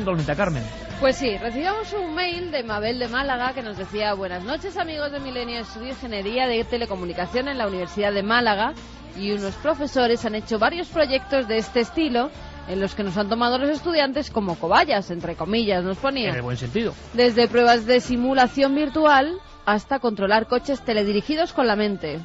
incógnita, Carmen. Pues sí, recibimos un mail de Mabel de Málaga que nos decía: buenas noches, amigos de Milenio, estudio Ingeniería de Telecomunicación en la Universidad de Málaga y unos profesores han hecho varios proyectos de este estilo en los que nos han tomado los estudiantes como cobayas, entre comillas, nos ponía. En el buen sentido. Desde pruebas de simulación virtual hasta controlar coches teledirigidos con la mente.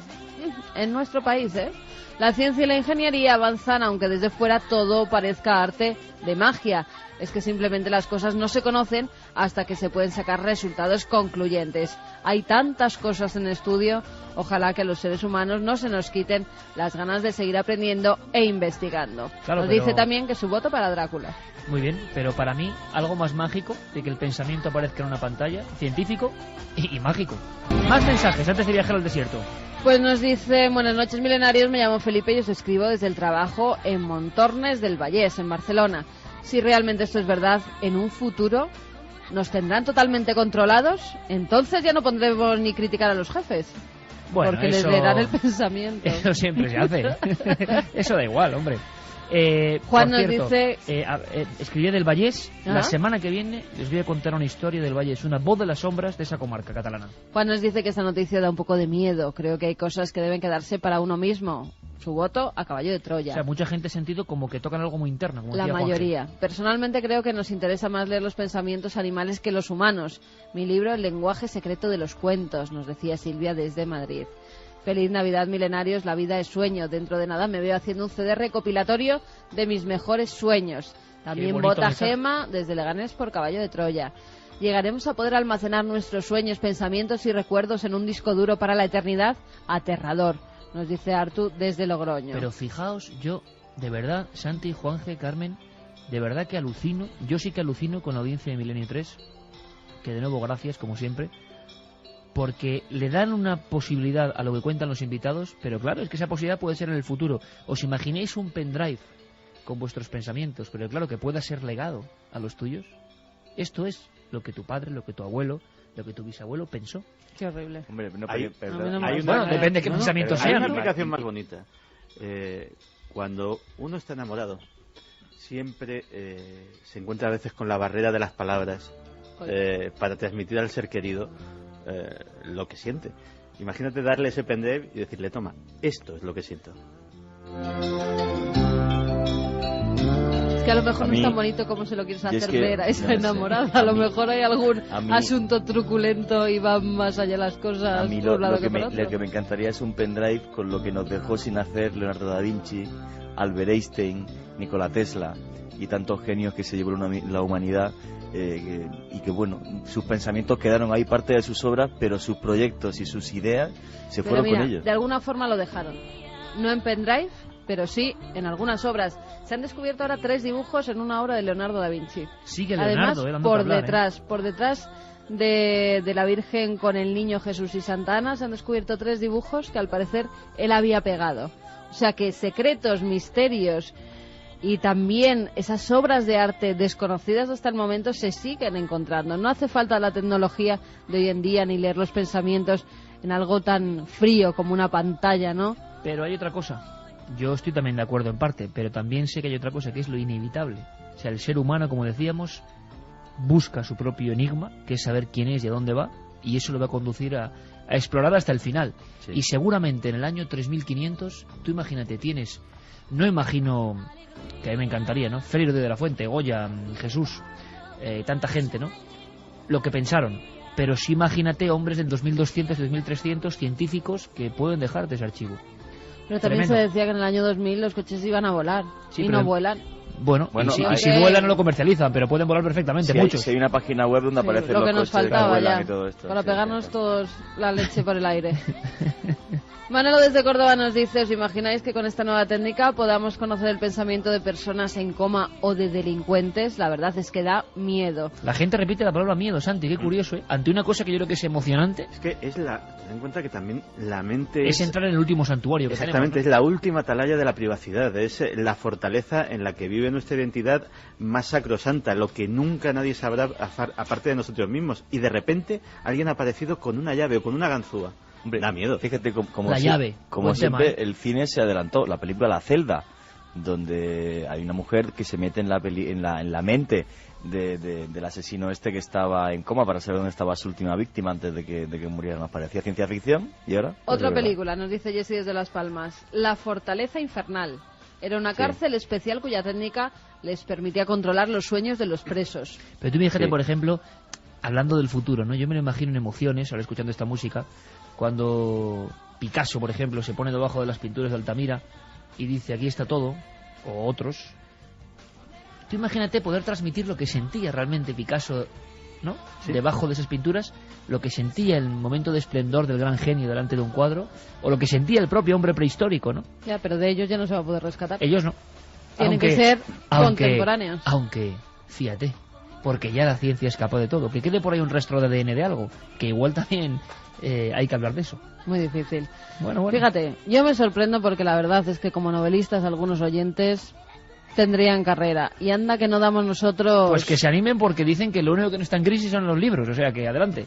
En nuestro país, ¿eh? La ciencia y la ingeniería avanzan, aunque desde fuera todo parezca arte de magia. Es que simplemente las cosas no se conocen hasta que se pueden sacar resultados concluyentes. Hay tantas cosas en estudio, ojalá que a los seres humanos no se nos quiten las ganas de seguir aprendiendo e investigando. Claro, nos pero... dice también que su voto para Drácula. Muy bien, pero para mí algo más mágico de que el pensamiento aparezca en una pantalla, científico y mágico. Más mensajes antes de viajar al desierto. Pues nos dice: buenas noches, milenarios, me llamo Felipe y os escribo desde el trabajo en Montornes del Vallès, en Barcelona. Si realmente esto es verdad, en un futuro nos tendrán totalmente controlados, entonces ya no podremos ni criticar a los jefes. Bueno, porque eso... les leerán el pensamiento. Eso siempre se hace. Eso da igual, hombre. Juan por cierto, nos dice... escribí del Vallès. ¿Ah? La semana que viene les voy a contar una historia del Vallès, una voz de las sombras de esa comarca catalana. Juan nos dice que esta noticia da un poco de miedo. Creo que hay cosas que deben quedarse para uno mismo. Su voto a caballo de Troya. O sea, mucha gente ha sentido como que tocan algo muy interno. Como la decía mayoría. Juanjo. Personalmente creo que nos interesa más leer los pensamientos animales que los humanos. Mi libro, El lenguaje secreto de los cuentos, nos decía Silvia desde Madrid. Feliz Navidad, milenarios, la vida es sueño. Dentro de nada me veo haciendo un CD recopilatorio de mis mejores sueños. También vota Gema desde Leganés por caballo de Troya. ¿Llegaremos a poder almacenar nuestros sueños, pensamientos y recuerdos en un disco duro para la eternidad? Aterrador, nos dice Artu desde Logroño. Pero fijaos, yo, de verdad, Santi, Juanje, Carmen, de verdad que alucino, yo sí que alucino con la audiencia de Milenio 3, que de nuevo gracias, como siempre, porque le dan una posibilidad a lo que cuentan los invitados, pero claro, es que esa posibilidad puede ser en el futuro. ¿Os imagináis un pendrive con vuestros pensamientos, pero claro, que pueda ser legado a los tuyos? Esto es lo que tu padre, lo que tu abuelo, lo que tu bisabuelo pensó. Qué horrible. Hombre, no, bueno, depende de qué pensamientos sean. Hay una aplicación más bonita. Cuando uno está enamorado, siempre se encuentra a veces con la barrera de las palabras para transmitir al ser querido lo que siente. Imagínate darle ese pendrive y decirle: toma, esto es lo que siento. Es que a lo mejor no es tan bonito como se lo quieres hacer ver a esa enamorada. A lo mejor hay algún asunto truculento y van más allá las cosas. A mí lo que me encantaría es un pendrive con lo que nos dejó sin hacer Leonardo da Vinci, Albert Einstein, Nikola Tesla y tantos genios que se llevó la humanidad. Y que bueno, sus pensamientos quedaron ahí, parte de sus obras, pero sus proyectos y sus ideas se fueron con ellos. De alguna forma lo dejaron, no en pendrive, pero sí en algunas obras. Se han descubierto ahora 3 dibujos en una obra de Leonardo da Vinci. Sigue Leonardo, además por detrás de la Virgen con el niño Jesús y Santa Ana se han descubierto 3 dibujos que al parecer él había pegado. O sea que secretos, misterios y también esas obras de arte desconocidas hasta el momento se siguen encontrando. No hace falta la tecnología de hoy en día ni leer los pensamientos en algo tan frío como una pantalla, ¿no? Pero hay otra cosa. Yo estoy también de acuerdo en parte, pero también sé que hay otra cosa, que es lo inevitable. O sea, el ser humano, como decíamos, busca su propio enigma, que es saber quién es y a dónde va, y eso lo va a conducir a explorar hasta el final. Sí. Y seguramente en el año 3500, tú imagínate, tienes... No imagino, que a mí me encantaría, ¿no? Freire de la Fuente, Goya, Jesús, tanta gente, ¿no? Lo que pensaron. Pero sí imagínate hombres del 2200, 2300, científicos que pueden dejar de ese archivo. Pero también se decía que en el año 2000 los coches iban a volar, sí, y no vuelan. Bueno, si vuelan no lo comercializan, pero pueden volar perfectamente, muchos. Si hay una página web donde aparecen lo los que nos coches faltaba que vuelan ya, y todo esto. Para pegarnos todos la leche por el aire. Manolo desde Córdoba nos dice: ¿os imagináis que con esta nueva técnica podamos conocer el pensamiento de personas en coma o de delincuentes? La verdad es que da miedo. La gente repite la palabra miedo, Santi, qué curioso, ¿eh? Ante una cosa que yo creo que es emocionante. Es que ten en cuenta que también la mente es entrar en el último santuario que exactamente, tenemos, ¿no? Es la última atalaya de la privacidad, es la fortaleza en la que vive nuestra identidad más sacrosanta, lo que nunca nadie sabrá aparte de nosotros mismos. Y de repente alguien ha aparecido con una llave o con una ganzúa. Hombre, da miedo. Fíjate como siempre el cine se adelantó. La película La Celda, donde hay una mujer que se mete en la mente del asesino este que estaba en coma para saber dónde estaba su última víctima antes de que muriera. Nos parecía ciencia ficción y ahora... Otra película, nos dice Jessy desde Las Palmas, La Fortaleza Infernal. Era una cárcel especial cuya técnica les permitía controlar los sueños de los presos. Pero tú fíjate, por ejemplo, hablando del futuro, ¿no? Yo me lo imagino en emociones, ahora escuchando esta música, cuando Picasso, por ejemplo, se pone debajo de las pinturas de Altamira y dice, aquí está todo, o otros. Tú imagínate poder transmitir lo que sentía realmente Picasso, ¿no? Sí. Debajo de esas pinturas, lo que sentía el momento de esplendor del gran genio delante de un cuadro, o lo que sentía el propio hombre prehistórico, ¿no? Ya, pero de ellos ya no se va a poder rescatar. Ellos no. Tienen que ser contemporáneos. Aunque, fíjate, porque ya la ciencia es capaz de todo. Que quede por ahí un rastro de ADN de algo, que igual también hay que hablar de eso. Muy difícil. Bueno. Fíjate, yo me sorprendo porque la verdad es que como novelistas algunos oyentes tendrían carrera. Y anda que no damos nosotros... Pues que se animen porque dicen que lo único que no está en crisis son los libros, o sea que adelante.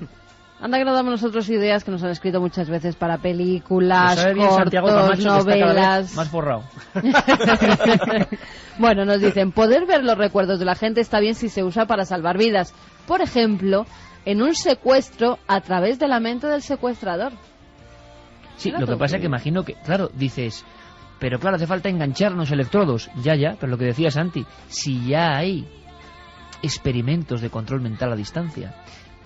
Anda que no damos nosotros ideas que nos han escrito muchas veces para películas, cortos, Santiago Camacho, novelas... Que está cada vez más forrado. Bueno, nos dicen, poder ver los recuerdos de la gente está bien si se usa para salvar vidas. Por ejemplo, en un secuestro a través de la mente del secuestrador. Sí, lo que pasa es que imagino que, claro, dices... Pero claro, hace falta engancharnos electrodos. Ya, pero lo que decía Santi, si ya hay experimentos de control mental a distancia,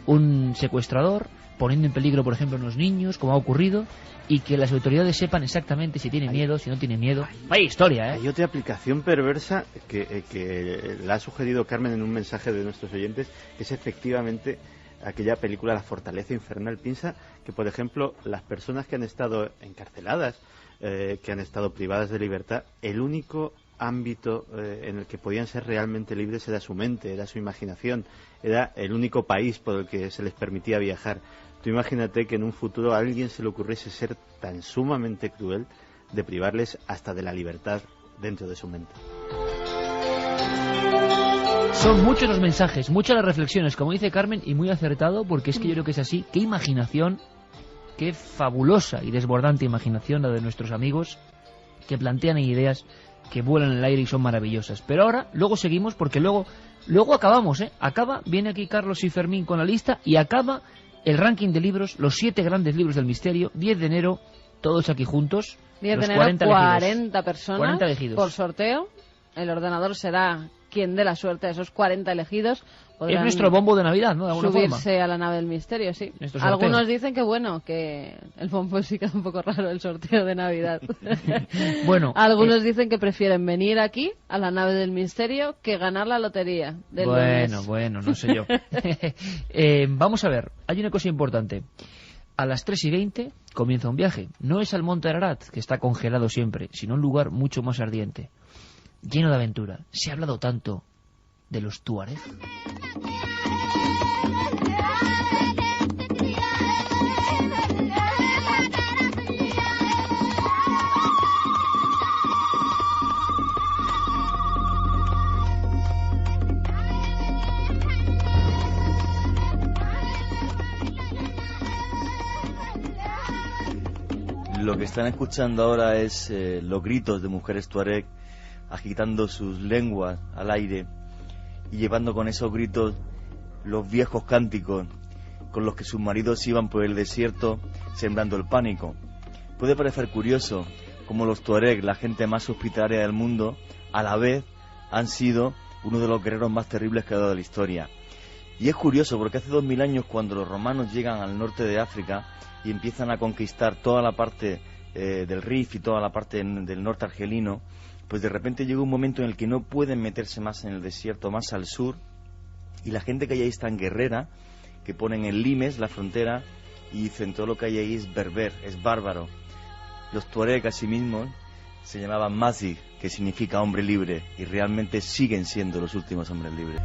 un secuestrador poniendo en peligro, por ejemplo, a unos niños, como ha ocurrido, y que las autoridades sepan exactamente si tiene miedo, si no tiene miedo. Hay historia, ¿eh? Hay otra aplicación perversa que la ha sugerido Carmen en un mensaje de nuestros oyentes, que es efectivamente aquella película La Fortaleza Infernal. Piensa que, por ejemplo, las personas que han estado encarceladas, que han estado privadas de libertad, el único ámbito en el que podían ser realmente libres era su mente, era su imaginación, era el único país por el que se les permitía viajar. Tú imagínate que en un futuro a alguien se le ocurriese ser tan sumamente cruel de privarles hasta de la libertad dentro de su mente. Son muchos los mensajes, muchas las reflexiones, como dice Carmen, y muy acertado, porque es que yo creo que es así. Qué imaginación, qué fabulosa y desbordante imaginación la de nuestros amigos, que plantean ideas que vuelan en el aire y son maravillosas. Pero ahora, luego seguimos, porque luego acabamos, Acaba, viene aquí Carlos y Fermín con la lista, y acaba el ranking de libros, los 7 grandes libros del misterio, 10 de enero, todos aquí juntos. 10 de enero, 40 personas 40 elegidos. Por sorteo. El ordenador será quien dé la suerte a esos 40 elegidos. Es nuestro bombo de Navidad, ¿no? De alguna subirse forma. A la nave del misterio, sí. Algunos dicen que bueno, que el bombo sí que es un poco raro el sorteo de Navidad. Bueno, algunos dicen que prefieren venir aquí a la nave del misterio que ganar la lotería del lunes. Bueno, no sé yo. Vamos a ver, hay una cosa importante. A las 3:20 comienza un viaje. No es al Monte Ararat, que está congelado siempre, sino un lugar mucho más ardiente, lleno de aventura. Se ha hablado tanto de los Tuareg. Lo que están escuchando ahora es los gritos de mujeres tuareg agitando sus lenguas al aire y llevando con esos gritos los viejos cánticos con los que sus maridos iban por el desierto sembrando el pánico. Puede parecer curioso cómo los tuareg, la gente más hospitalaria del mundo, a la vez han sido uno de los guerreros más terribles que ha dado la historia. Y es curioso porque hace 2000 años, cuando los romanos llegan al norte de África y empiezan a conquistar toda la parte del Rif y toda la parte del norte argelino, pues de repente llega un momento en el que no pueden meterse más en el desierto, más al sur, y la gente que hay ahí es tan guerrera que ponen en limes la frontera y dicen todo lo que hay ahí es berber, es bárbaro. Los tuareg asimismo se llamaban Mazig, que significa hombre libre, y realmente siguen siendo los últimos hombres libres.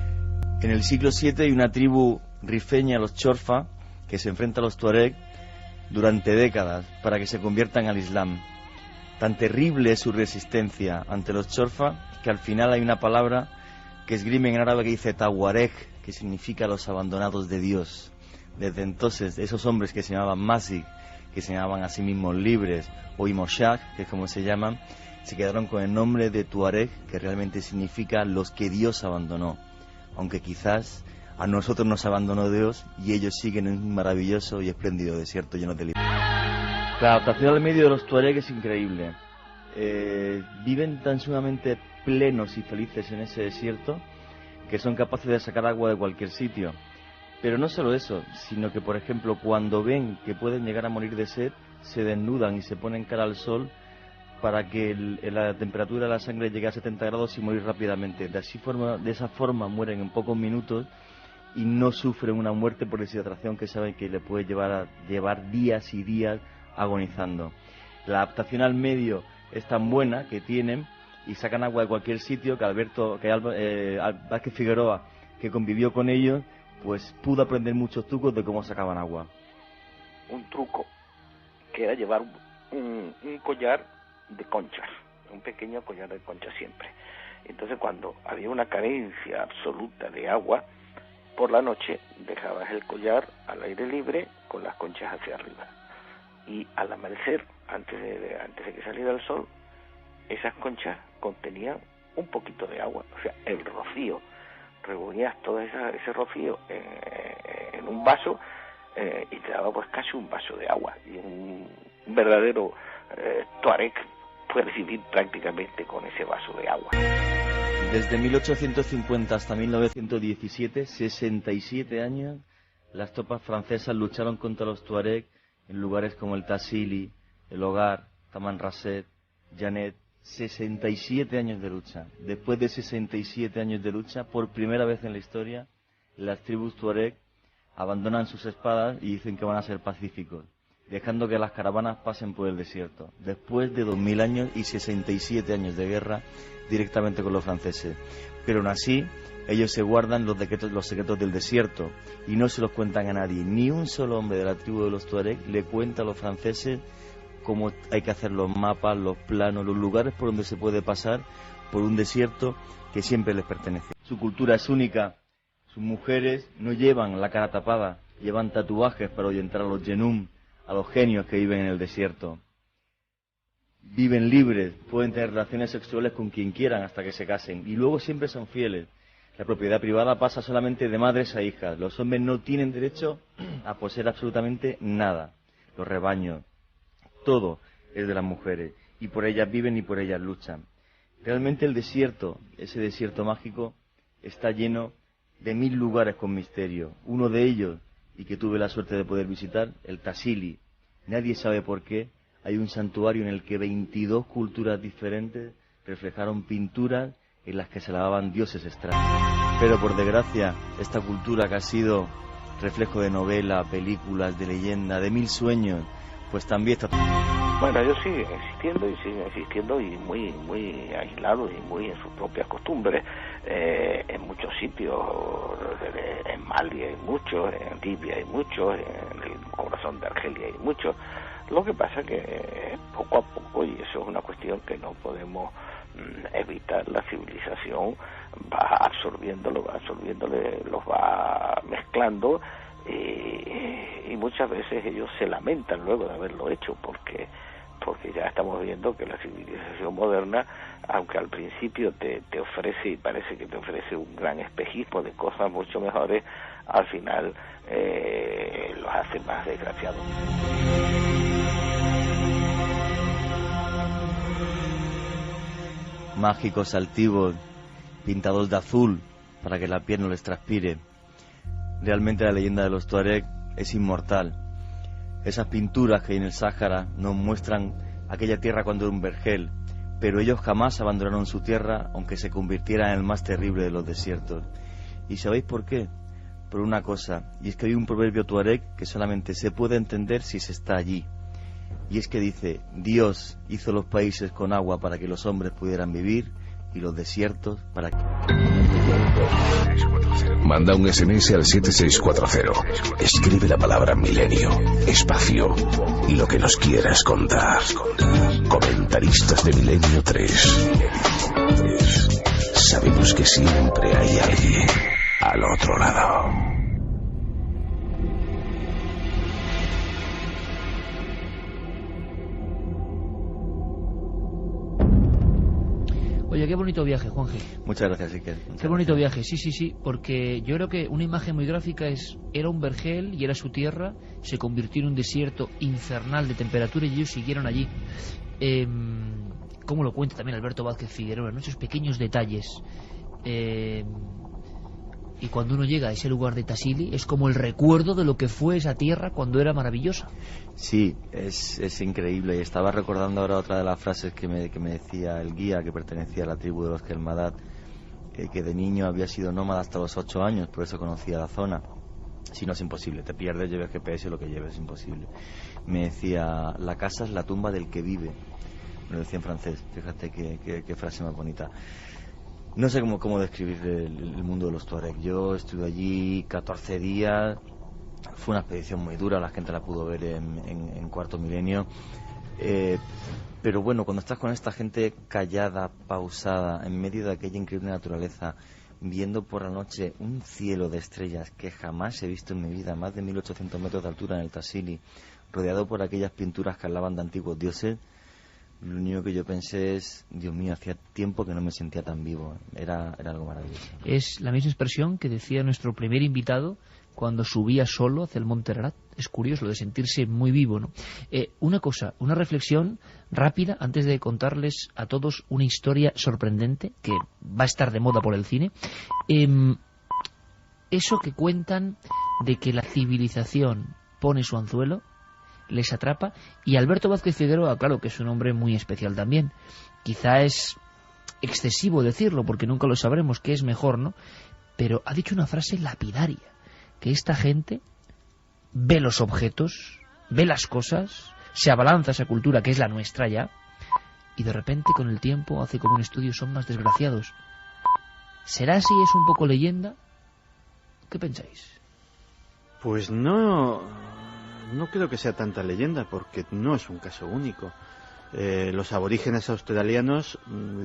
En el siglo VII hay una tribu rifeña, los Chorfa, que se enfrenta a los tuareg durante décadas para que se conviertan al Islam. Tan terrible es su resistencia ante los Chorfa que al final hay una palabra que esgrimen en árabe que dice Tawareg, que significa los abandonados de Dios. Desde entonces, esos hombres que se llamaban Mazig, que se llamaban a sí mismos libres, o Imoshak, que es como se llaman, se quedaron con el nombre de Tuareg, que realmente significa los que Dios abandonó. aunque quizás a nosotros nos abandonó Dios y ellos siguen en un maravilloso y espléndido desierto lleno de libertad. La adaptación al medio de los tuareg es increíble. Viven tan sumamente plenos y felices en ese desierto que son capaces de sacar agua de cualquier sitio. Pero no solo eso, sino que, por ejemplo, cuando ven que pueden llegar a morir de sed, se desnudan y se ponen cara al sol para que la temperatura de la sangre llegue a 70 grados y morir rápidamente. De esa forma mueren en pocos minutos y no sufren una muerte por deshidratación que saben que le puede llevar días y días agonizando. La adaptación al medio es tan buena que tienen y sacan agua de cualquier sitio que Vázquez Figueroa, que convivió con ellos, pues pudo aprender muchos trucos de cómo sacaban agua. Un truco que era llevar un collar de conchas, un pequeño collar de conchas siempre. Entonces, cuando había una carencia absoluta de agua, por la noche dejabas el collar al aire libre con las conchas hacia arriba. Y al amanecer, antes de que saliera el sol, esas conchas contenían un poquito de agua, o sea, el rocío. Reunías todo ese rocío en un vaso y te daba pues casi un vaso de agua. Y un verdadero tuareg puede vivir prácticamente con ese vaso de agua. Desde 1850 hasta 1917, 67 años, las tropas francesas lucharon contra los tuareg en lugares como el Tassili, el Hogar, Tamanrasset, Janet. 67 años de lucha. Después de 67 años de lucha, por primera vez en la historia, las tribus tuareg abandonan sus espadas y dicen que van a ser pacíficos, dejando que las caravanas pasen por el desierto. Después de 2000 años y 67 años de guerra directamente con los franceses. Pero aún así, ellos se guardan los secretos del desierto y no se los cuentan a nadie. Ni un solo hombre de la tribu de los tuareg le cuenta a los franceses cómo hay que hacer los mapas, los planos, los lugares por donde se puede pasar por un desierto que siempre les pertenece. Su cultura es única. Sus mujeres no llevan la cara tapada, llevan tatuajes para ahuyentar a los yenum, a los genios que viven en el desierto. Viven libres, pueden tener relaciones sexuales con quien quieran hasta que se casen y luego siempre son fieles. La propiedad privada pasa solamente de madres a hijas. Los hombres no tienen derecho a poseer absolutamente nada. Los rebaños, todo es de las mujeres y por ellas viven y por ellas luchan. Realmente el desierto, ese desierto mágico, está lleno de 1000 lugares con misterio. Uno de ellos, y que tuve la suerte de poder visitar, el Tassili. Nadie sabe por qué. Hay un santuario en el que 22 culturas diferentes reflejaron pinturas en las que se lavaban dioses extraños. Pero por desgracia, esta cultura que ha sido reflejo de novela, películas, de leyenda, de 1000 sueños, pues también está... Bueno, ellos siguen existiendo y muy aislados y muy en sus propias costumbres. En muchos sitios, en Mali hay muchos, en Libia hay muchos, en el corazón de Argelia hay muchos. Lo que pasa que poco a poco, y eso es una cuestión que no podemos evitar, la civilización va absorbiéndole, los va mezclando. Y muchas veces ellos se lamentan luego de haberlo hecho porque ya estamos viendo que la civilización moderna, aunque al principio te ofrece y parece que te ofrece un gran espejismo de cosas mucho mejores, al final los hace más desgraciados. Mágicos altivos, pintados de azul para que la piel no les transpire. Realmente la leyenda de los tuareg es inmortal. Esas pinturas que hay en el Sáhara nos muestran aquella tierra cuando era un vergel, pero ellos jamás abandonaron su tierra, aunque se convirtiera en el más terrible de los desiertos. ¿Y sabéis por qué? Por una cosa, y es que hay un proverbio tuareg que solamente se puede entender si se está allí. Y es que dice: Dios hizo los países con agua para que los hombres pudieran vivir y los desiertos para que... Manda un SMS al 7640. Escribe la palabra milenio, espacio y lo que nos quieras contar. Comentaristas de Milenio 3. Sabemos que siempre hay alguien al otro lado. Oye, qué bonito viaje, Juanje. Muchas gracias, Iker. Qué bonito viaje, sí, porque yo creo que una imagen muy gráfica era un vergel y era su tierra, se convirtió en un desierto infernal de temperatura y ellos siguieron allí. Como lo cuenta también Alberto Vázquez Figueroa, ¿no? Esos pequeños detalles. Y cuando uno llega a ese lugar de Tassili es como el recuerdo de lo que fue esa tierra cuando era maravillosa. Sí, es increíble. Y estaba recordando ahora otra de las frases que me decía el guía, que pertenecía a la tribu de los Kelmadad, que de niño había sido nómada hasta los 8 años, por eso conocía la zona. Si no, es imposible, te pierdes, lleves GPS, lo que lleves es imposible. Me decía, la casa es la tumba del que vive. Me lo decía en francés, fíjate qué frase más bonita. No sé cómo describir el mundo de los Tuareg. Yo estuve allí 14 días, fue una expedición muy dura, la gente la pudo ver en Cuarto Milenio. Pero bueno, cuando estás con esta gente callada, pausada, en medio de aquella increíble naturaleza, viendo por la noche un cielo de estrellas que jamás he visto en mi vida, más de 1800 metros de altura en el Tassili, rodeado por aquellas pinturas que hablaban de antiguos dioses, lo único que yo pensé es, Dios mío, hacía tiempo que no me sentía tan vivo. Era algo maravilloso. Es la misma expresión que decía nuestro primer invitado cuando subía solo hacia el Monte Ararat. Es curioso lo de sentirse muy vivo, ¿no? Una cosa, una reflexión rápida antes de contarles a todos una historia sorprendente que va a estar de moda por el cine. Eso que cuentan de que la civilización pone su anzuelo, les atrapa, y Alberto Vázquez Figueroa, claro que es un hombre muy especial también, quizá es excesivo decirlo porque nunca lo sabremos qué es mejor, ¿no? Pero ha dicho una frase lapidaria, que esta gente ve los objetos, ve las cosas, se abalanza a esa cultura que es la nuestra ya, y de repente con el tiempo hace como un estudio, son más desgraciados. ¿Será así? ¿Es un poco leyenda? ¿Qué pensáis? Pues no creo que sea tanta leyenda, porque no es un caso único. Los aborígenes australianos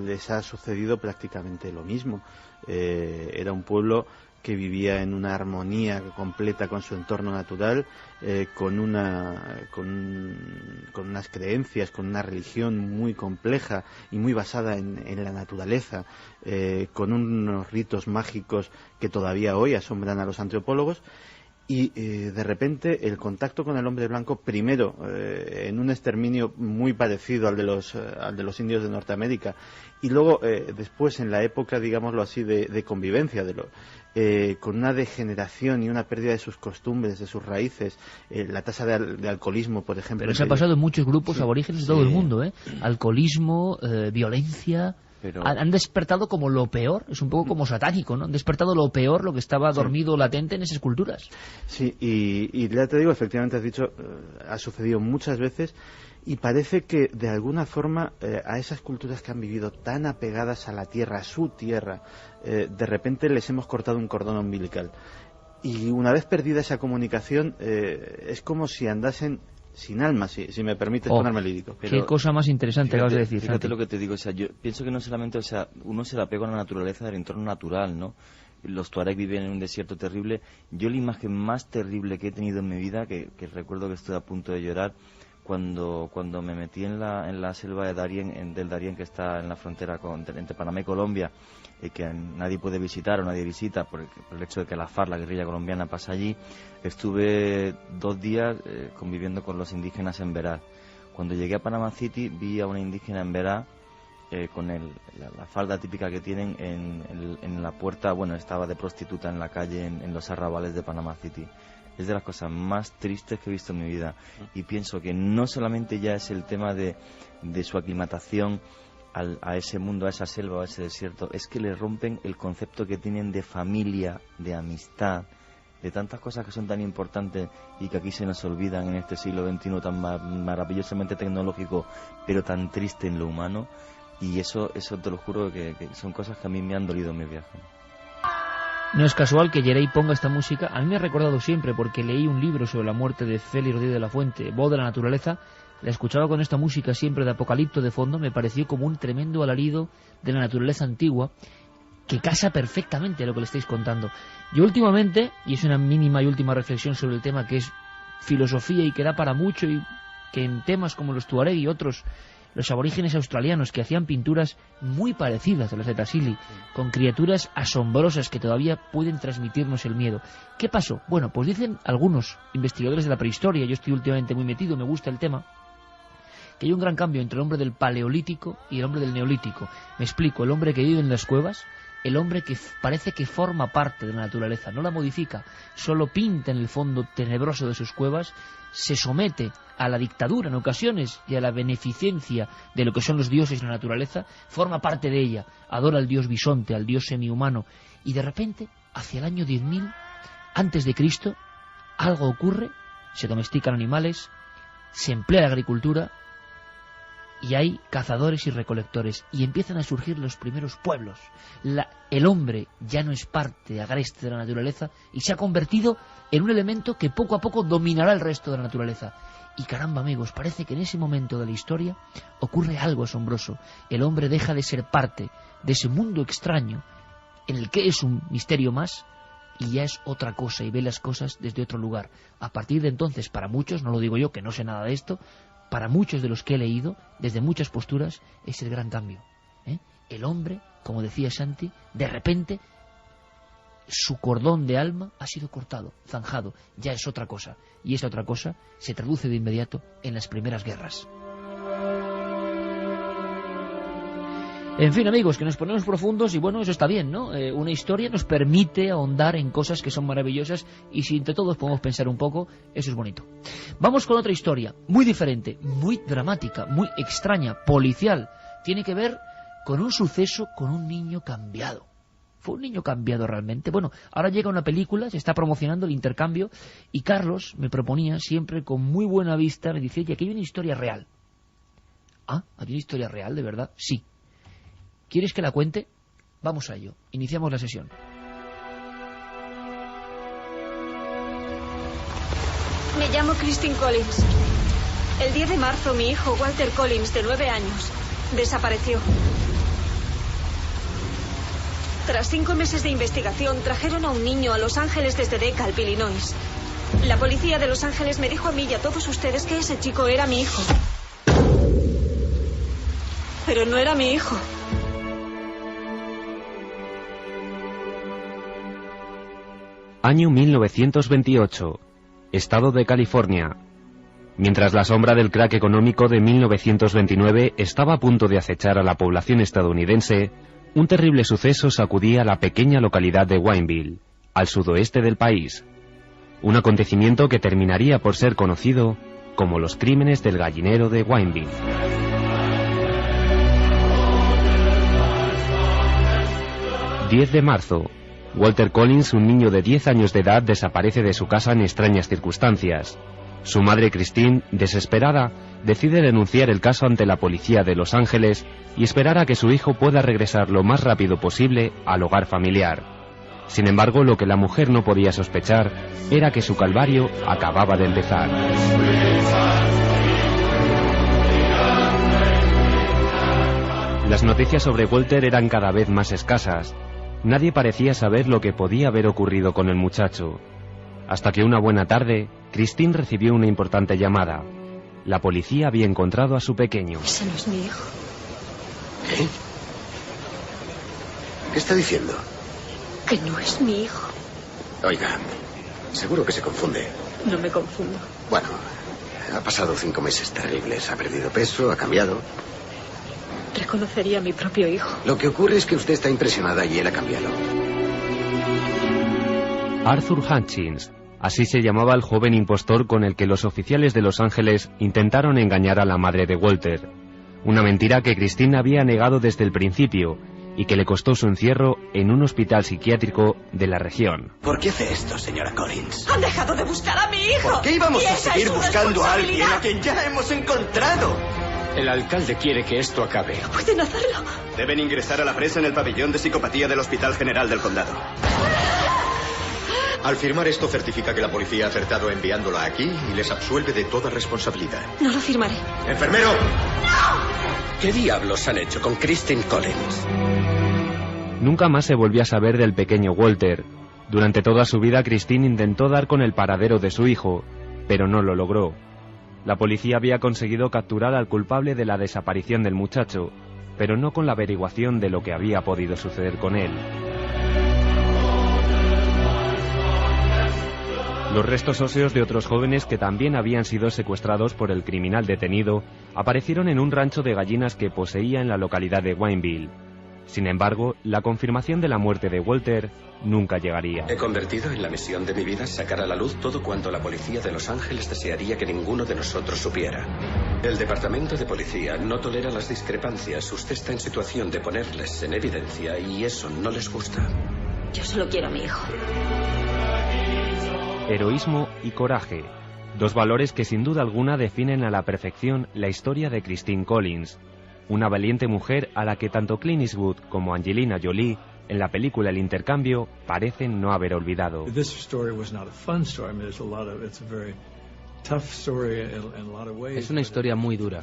les ha sucedido prácticamente lo mismo. Era un pueblo que vivía en una armonía completa con su entorno natural, con unas creencias, con una religión muy compleja y muy basada en la naturaleza, con unos ritos mágicos que todavía hoy asombran a los antropólogos. Y de repente el contacto con el hombre blanco, primero en un exterminio muy parecido al de los indios de Norteamérica, y luego después en la época, digámoslo así, de convivencia, con una degeneración y una pérdida de sus costumbres, de sus raíces, la tasa de alcoholismo, por ejemplo. Pero eso ha pasado en muchos grupos aborígenes de todo el mundo, alcoholismo, violencia. Pero han despertado como lo peor, es un poco como satánico, ¿no? Han despertado lo peor, lo que estaba dormido latente en esas culturas. Sí, y ya te digo, efectivamente has dicho, ha sucedido muchas veces, y parece que de alguna forma a esas culturas que han vivido tan apegadas a la tierra, a su tierra, de repente les hemos cortado un cordón umbilical. Y una vez perdida esa comunicación, es como si andasen sin alma, si me permites ponerme lírico. Pero qué cosa más interesante acabas de decir. Fíjate lo que te digo, yo pienso que no solamente, uno se la pega a la naturaleza del entorno natural, ¿no? Los Tuareg viven en un desierto terrible. Yo la imagen más terrible que he tenido en mi vida, que recuerdo que estuve a punto de llorar, cuando me metí en la selva de Darién, del Darién, que está en la frontera entre Panamá y Colombia, que nadie puede visitar o nadie visita por el hecho de que la FARC, la guerrilla colombiana, pasa allí. Estuve 2 días conviviendo con los indígenas en Berat. Cuando llegué a Panama City vi a una indígena en Berat con la falda típica que tienen en la puerta. Bueno, estaba de prostituta en la calle en los arrabales de Panama City. Es de las cosas más tristes que he visto en mi vida, y pienso que no solamente ya es el tema de su aclimatación a ese mundo, a esa selva, a ese desierto, es que le rompen el concepto que tienen de familia, de amistad, de tantas cosas que son tan importantes y que aquí se nos olvidan en este siglo XXI tan maravillosamente tecnológico, pero tan triste en lo humano. Y eso te lo juro que son cosas que a mí me han dolido en mi viaje. No es casual que Yerey ponga esta música. A mí me ha recordado siempre, porque leí un libro sobre la muerte de Félix Rodríguez de la Fuente, Voz de la Naturaleza. La escuchaba con esta música siempre de Apocalipto de fondo. Me pareció como un tremendo alarido de la naturaleza antigua que casa perfectamente lo que le estáis contando. Yo últimamente, y es una mínima y última reflexión sobre el tema que es filosofía y que da para mucho, y que en temas como los Tuareg y otros los aborígenes australianos, que hacían pinturas muy parecidas a las de Tassili, con criaturas asombrosas que todavía pueden transmitirnos el miedo. ¿Qué pasó? Bueno, pues dicen algunos investigadores de la prehistoria, yo estoy últimamente muy metido, me gusta el tema, que hay un gran cambio entre el hombre del Paleolítico y el hombre del Neolítico. Me explico, el hombre que vive en las cuevas, el hombre que parece que forma parte de la naturaleza, no la modifica, solo pinta en el fondo tenebroso de sus cuevas, se somete a la dictadura en ocasiones y a la beneficencia de lo que son los dioses y la naturaleza, forma parte de ella, adora al dios bisonte, al dios semihumano, y de repente, hacia el año 10.000 antes de Cristo, algo ocurre, se domestican animales, se emplea la agricultura, y hay cazadores y recolectores, y empiezan a surgir los primeros pueblos. El hombre ya no es parte agreste de la naturaleza y se ha convertido en un elemento que poco a poco dominará el resto de la naturaleza. Y caramba, amigos, parece que en ese momento de la historia ocurre algo asombroso. El hombre deja de ser parte de ese mundo extraño en el que es un misterio más y ya es otra cosa y ve las cosas desde otro lugar. A partir de entonces, para muchos, no lo digo yo que no sé nada de esto, para muchos de los que he leído, desde muchas posturas, es el gran cambio. El hombre, como decía Santi, de repente su cordón de alma ha sido cortado, zanjado, ya es otra cosa. Y esa otra cosa se traduce de inmediato en las primeras guerras. En fin, amigos, que nos ponemos profundos y bueno, eso está bien, ¿no? Una historia nos permite ahondar en cosas que son maravillosas y si entre todos podemos pensar un poco, eso es bonito. Vamos con otra historia, muy diferente, muy dramática, muy extraña, policial. Tiene que ver con un suceso con un niño cambiado. ¿Fue un niño cambiado realmente? Bueno, ahora llega una película, se está promocionando el intercambio y Carlos me proponía, siempre con muy buena vista, me dice, oye, aquí hay una historia real. ¿Ah? ¿Hay una historia real, de verdad? Sí. ¿Quieres que la cuente? Vamos a ello. Iniciamos la sesión. Me llamo Christine Collins. El 10 de marzo mi hijo Walter Collins, de 9 años, desapareció. Tras 5 meses de investigación, trajeron a un niño a Los Ángeles desde DeKalb, Illinois. La policía de Los Ángeles me dijo a mí y a todos ustedes que ese chico era mi hijo. Pero no era mi hijo. Año 1928, Estado de California. Mientras la sombra del crack económico de 1929 estaba a punto de acechar a la población estadounidense, un terrible suceso sacudía la pequeña localidad de Wineville, al sudoeste del país. Un acontecimiento que terminaría por ser conocido como los crímenes del gallinero de Wineville. ...10 de marzo... Walter Collins, un niño de 10 años de edad, desaparece de su casa en extrañas circunstancias. Su madre Christine, desesperada, decide denunciar el caso ante la policía de Los Ángeles y esperar a que su hijo pueda regresar lo más rápido posible al hogar familiar. Sin embargo, lo que la mujer no podía sospechar era que su calvario acababa de empezar. Las noticias sobre Walter eran cada vez más escasas. Nadie parecía saber lo que podía haber ocurrido con el muchacho. Hasta que una buena tarde, Christine recibió una importante llamada. La policía había encontrado a su pequeño. Ese no es mi hijo. ¿Qué? ¿Qué está diciendo? Que no es mi hijo. Oiga, seguro que se confunde. No me confundo. Bueno, ha pasado 5 meses terribles. Ha perdido peso, ha cambiado. Reconocería a mi propio hijo. Lo que ocurre es que usted está impresionada y él ha cambiado. Arthur Hutchins, así se llamaba el joven impostor con el que los oficiales de Los Ángeles intentaron engañar a la madre de Walter. Una mentira que Christine había negado desde el principio y que le costó su encierro en un hospital psiquiátrico de la región. ¿Por qué hace esto, señora Collins? Han dejado de buscar a mi hijo. ¿Por qué íbamos a seguir buscando a alguien a responsabilidad? quien ya hemos encontrado? El alcalde quiere que esto acabe. No pueden hacerlo. Deben ingresar a la presa en el pabellón de psicopatía del Hospital General del Condado. Al firmar esto certifica que la policía ha acertado enviándola aquí y les absuelve de toda responsabilidad. No lo firmaré. ¡Enfermero! ¡No! ¿Qué diablos han hecho con Christine Collins? Nunca más se volvió a saber del pequeño Walter. Durante toda su vida Christine intentó dar con el paradero de su hijo, pero no lo logró. La policía había conseguido capturar al culpable de la desaparición del muchacho, pero no con la averiguación de lo que había podido suceder con él. Los restos óseos de otros jóvenes que también habían sido secuestrados por el criminal detenido aparecieron en un rancho de gallinas que poseía en la localidad de Wineville. Sin embargo, la confirmación de la muerte de Walter nunca llegaría. He convertido en la misión de mi vida sacar a la luz todo cuanto la policía de Los Ángeles desearía que ninguno de nosotros supiera. El departamento de policía no tolera las discrepancias. Usted está en situación de ponerles en evidencia y eso no les gusta. Yo solo quiero a mi hijo. Heroísmo y coraje, dos valores que sin duda alguna definen a la perfección la historia de Christine Collins, una valiente mujer a la que tanto Clint Eastwood como Angelina Jolie en la película El Intercambio parecen no haber olvidado. Es una historia muy dura,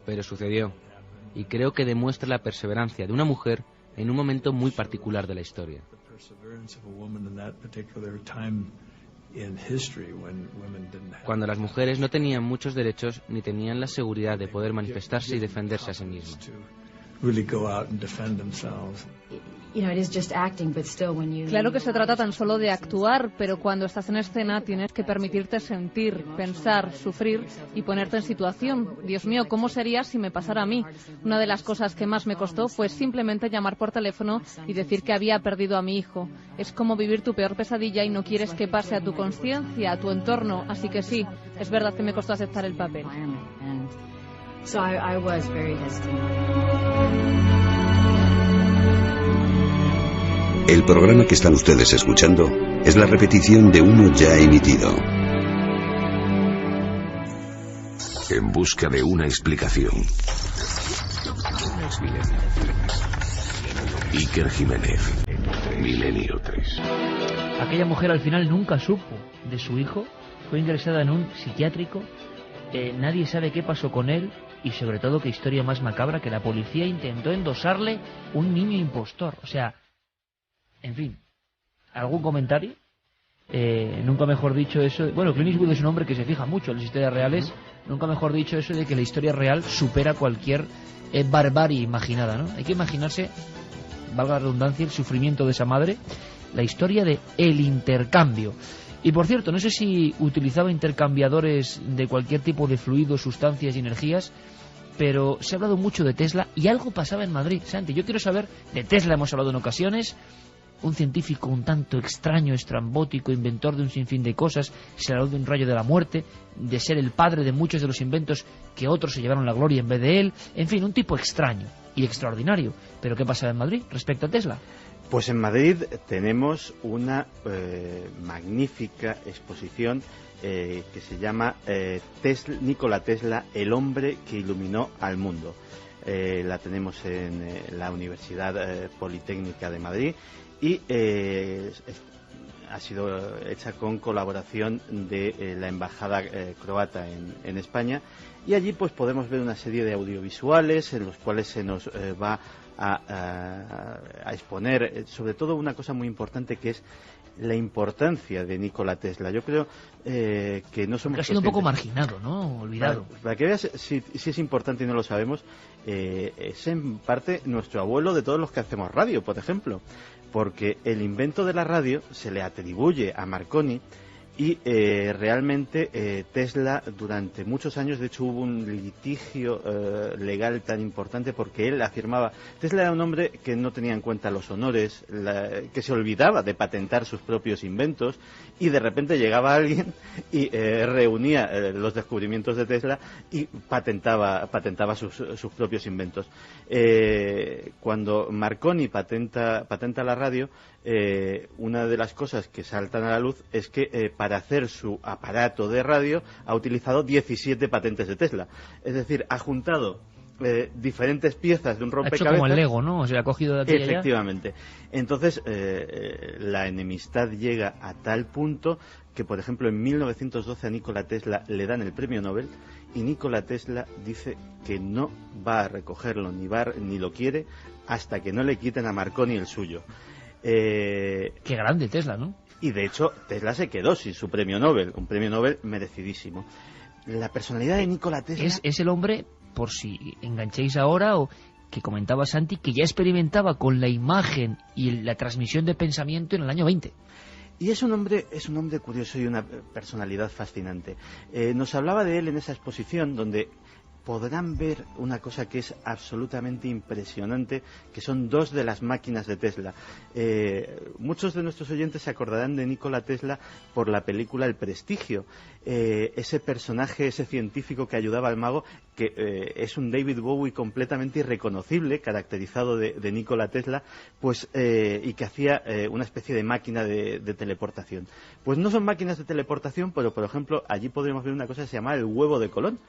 pero sucedió, y creo que demuestra la perseverancia de una mujer en un momento muy particular de la historia. Cuando las mujeres no tenían muchos derechos ni tenían la seguridad de poder manifestarse y defenderse a sí mismas. Claro que se trata tan solo de actuar, pero cuando estás en escena tienes que permitirte sentir, pensar, sufrir y ponerte en situación. Dios mío, ¿cómo sería si me pasara a mí? Una de las cosas que más me costó fue simplemente llamar por teléfono y decir que había perdido a mi hijo. Es como vivir tu peor pesadilla y no quieres que pase a tu conciencia, a tu entorno. Así que sí, es verdad que me costó aceptar el papel. El programa que están ustedes escuchando es la repetición de uno ya emitido. En busca de una explicación. Iker Jiménez, Milenio 3. Aquella mujer al final nunca supo de su hijo, fue ingresada en un psiquiátrico, nadie sabe qué pasó con él y sobre todo qué historia más macabra, que la policía intentó endosarle un niño impostor. O sea, en fin, ¿algún comentario? Nunca mejor dicho eso. Bueno, Clint Eastwood es un hombre que se fija mucho en las historias reales. Nunca mejor dicho eso de que la historia real supera cualquier barbarie imaginada, ¿no? Hay que imaginarse, valga la redundancia, el sufrimiento de esa madre. La historia de El Intercambio. Y por cierto, no sé si utilizaba intercambiadores de cualquier tipo de fluidos, sustancias y energías, pero se ha hablado mucho de Tesla y algo pasaba en Madrid. Santi, yo quiero saber, de Tesla hemos hablado en ocasiones, un científico un tanto extraño, estrambótico, inventor de un sinfín de cosas, se habló de un rayo de la muerte, de ser el padre de muchos de los inventos que otros se llevaron la gloria en vez de él, en fin, un tipo extraño y extraordinario. ¿Pero qué pasaba en Madrid respecto a Tesla? Pues en Madrid tenemos una magnífica exposición que se llama Nikola Tesla, el hombre que iluminó al mundo. La tenemos en la Universidad Politécnica de Madrid y ha sido hecha con colaboración de la Embajada croata en España, y allí pues podemos ver una serie de audiovisuales en los cuales se nos va a exponer sobre todo una cosa muy importante, que es la importancia de Nikola Tesla. Yo creo que no somos... Ha sido un poco marginado, ¿no? Olvidado. Para que veas si es importante y no lo sabemos, es en parte nuestro abuelo de todos los que hacemos radio, por ejemplo, porque el invento de la radio se le atribuye a Marconi. Y realmente Tesla durante muchos años, de hecho hubo un litigio legal tan importante porque él afirmaba, Tesla era un hombre que no tenía en cuenta los honores, que se olvidaba de patentar sus propios inventos, y de repente llegaba alguien y reunía los descubrimientos de Tesla y patentaba sus propios inventos. Cuando Marconi patenta la radio, una de las cosas que saltan a la luz es que para hacer su aparato de radio ha utilizado 17 patentes de Tesla. Es decir, ha juntado diferentes piezas de un rompecabezas. Ha hecho como el Lego, ¿no? O sea, ha cogido de aquí y allá. Efectivamente. Entonces, la enemistad llega a tal punto que, por ejemplo, en 1912 a Nikola Tesla le dan el premio Nobel y Nikola Tesla dice que no va a recogerlo ni lo quiere hasta que no le quiten a Marconi el suyo. Qué grande Tesla, ¿no? Y de hecho Tesla se quedó sin su premio Nobel, un premio Nobel merecidísimo. La personalidad de Nikola Tesla... Es el hombre, por si enganchéis ahora, o que comentaba Santi, que ya experimentaba con la imagen y la transmisión de pensamiento en el año 20. Y es un hombre curioso y una personalidad fascinante. Nos hablaba de él en esa exposición donde podrán ver una cosa que es absolutamente impresionante, que son dos de las máquinas de Tesla. Muchos de nuestros oyentes se acordarán de Nikola Tesla por la película El Prestigio. Ese personaje, ese científico que ayudaba al mago, que es un David Bowie completamente irreconocible, caracterizado de Nikola Tesla, pues y que hacía una especie de máquina de teleportación. Pues no son máquinas de teleportación, pero por ejemplo allí podríamos ver una cosa que se llama el huevo de Colón,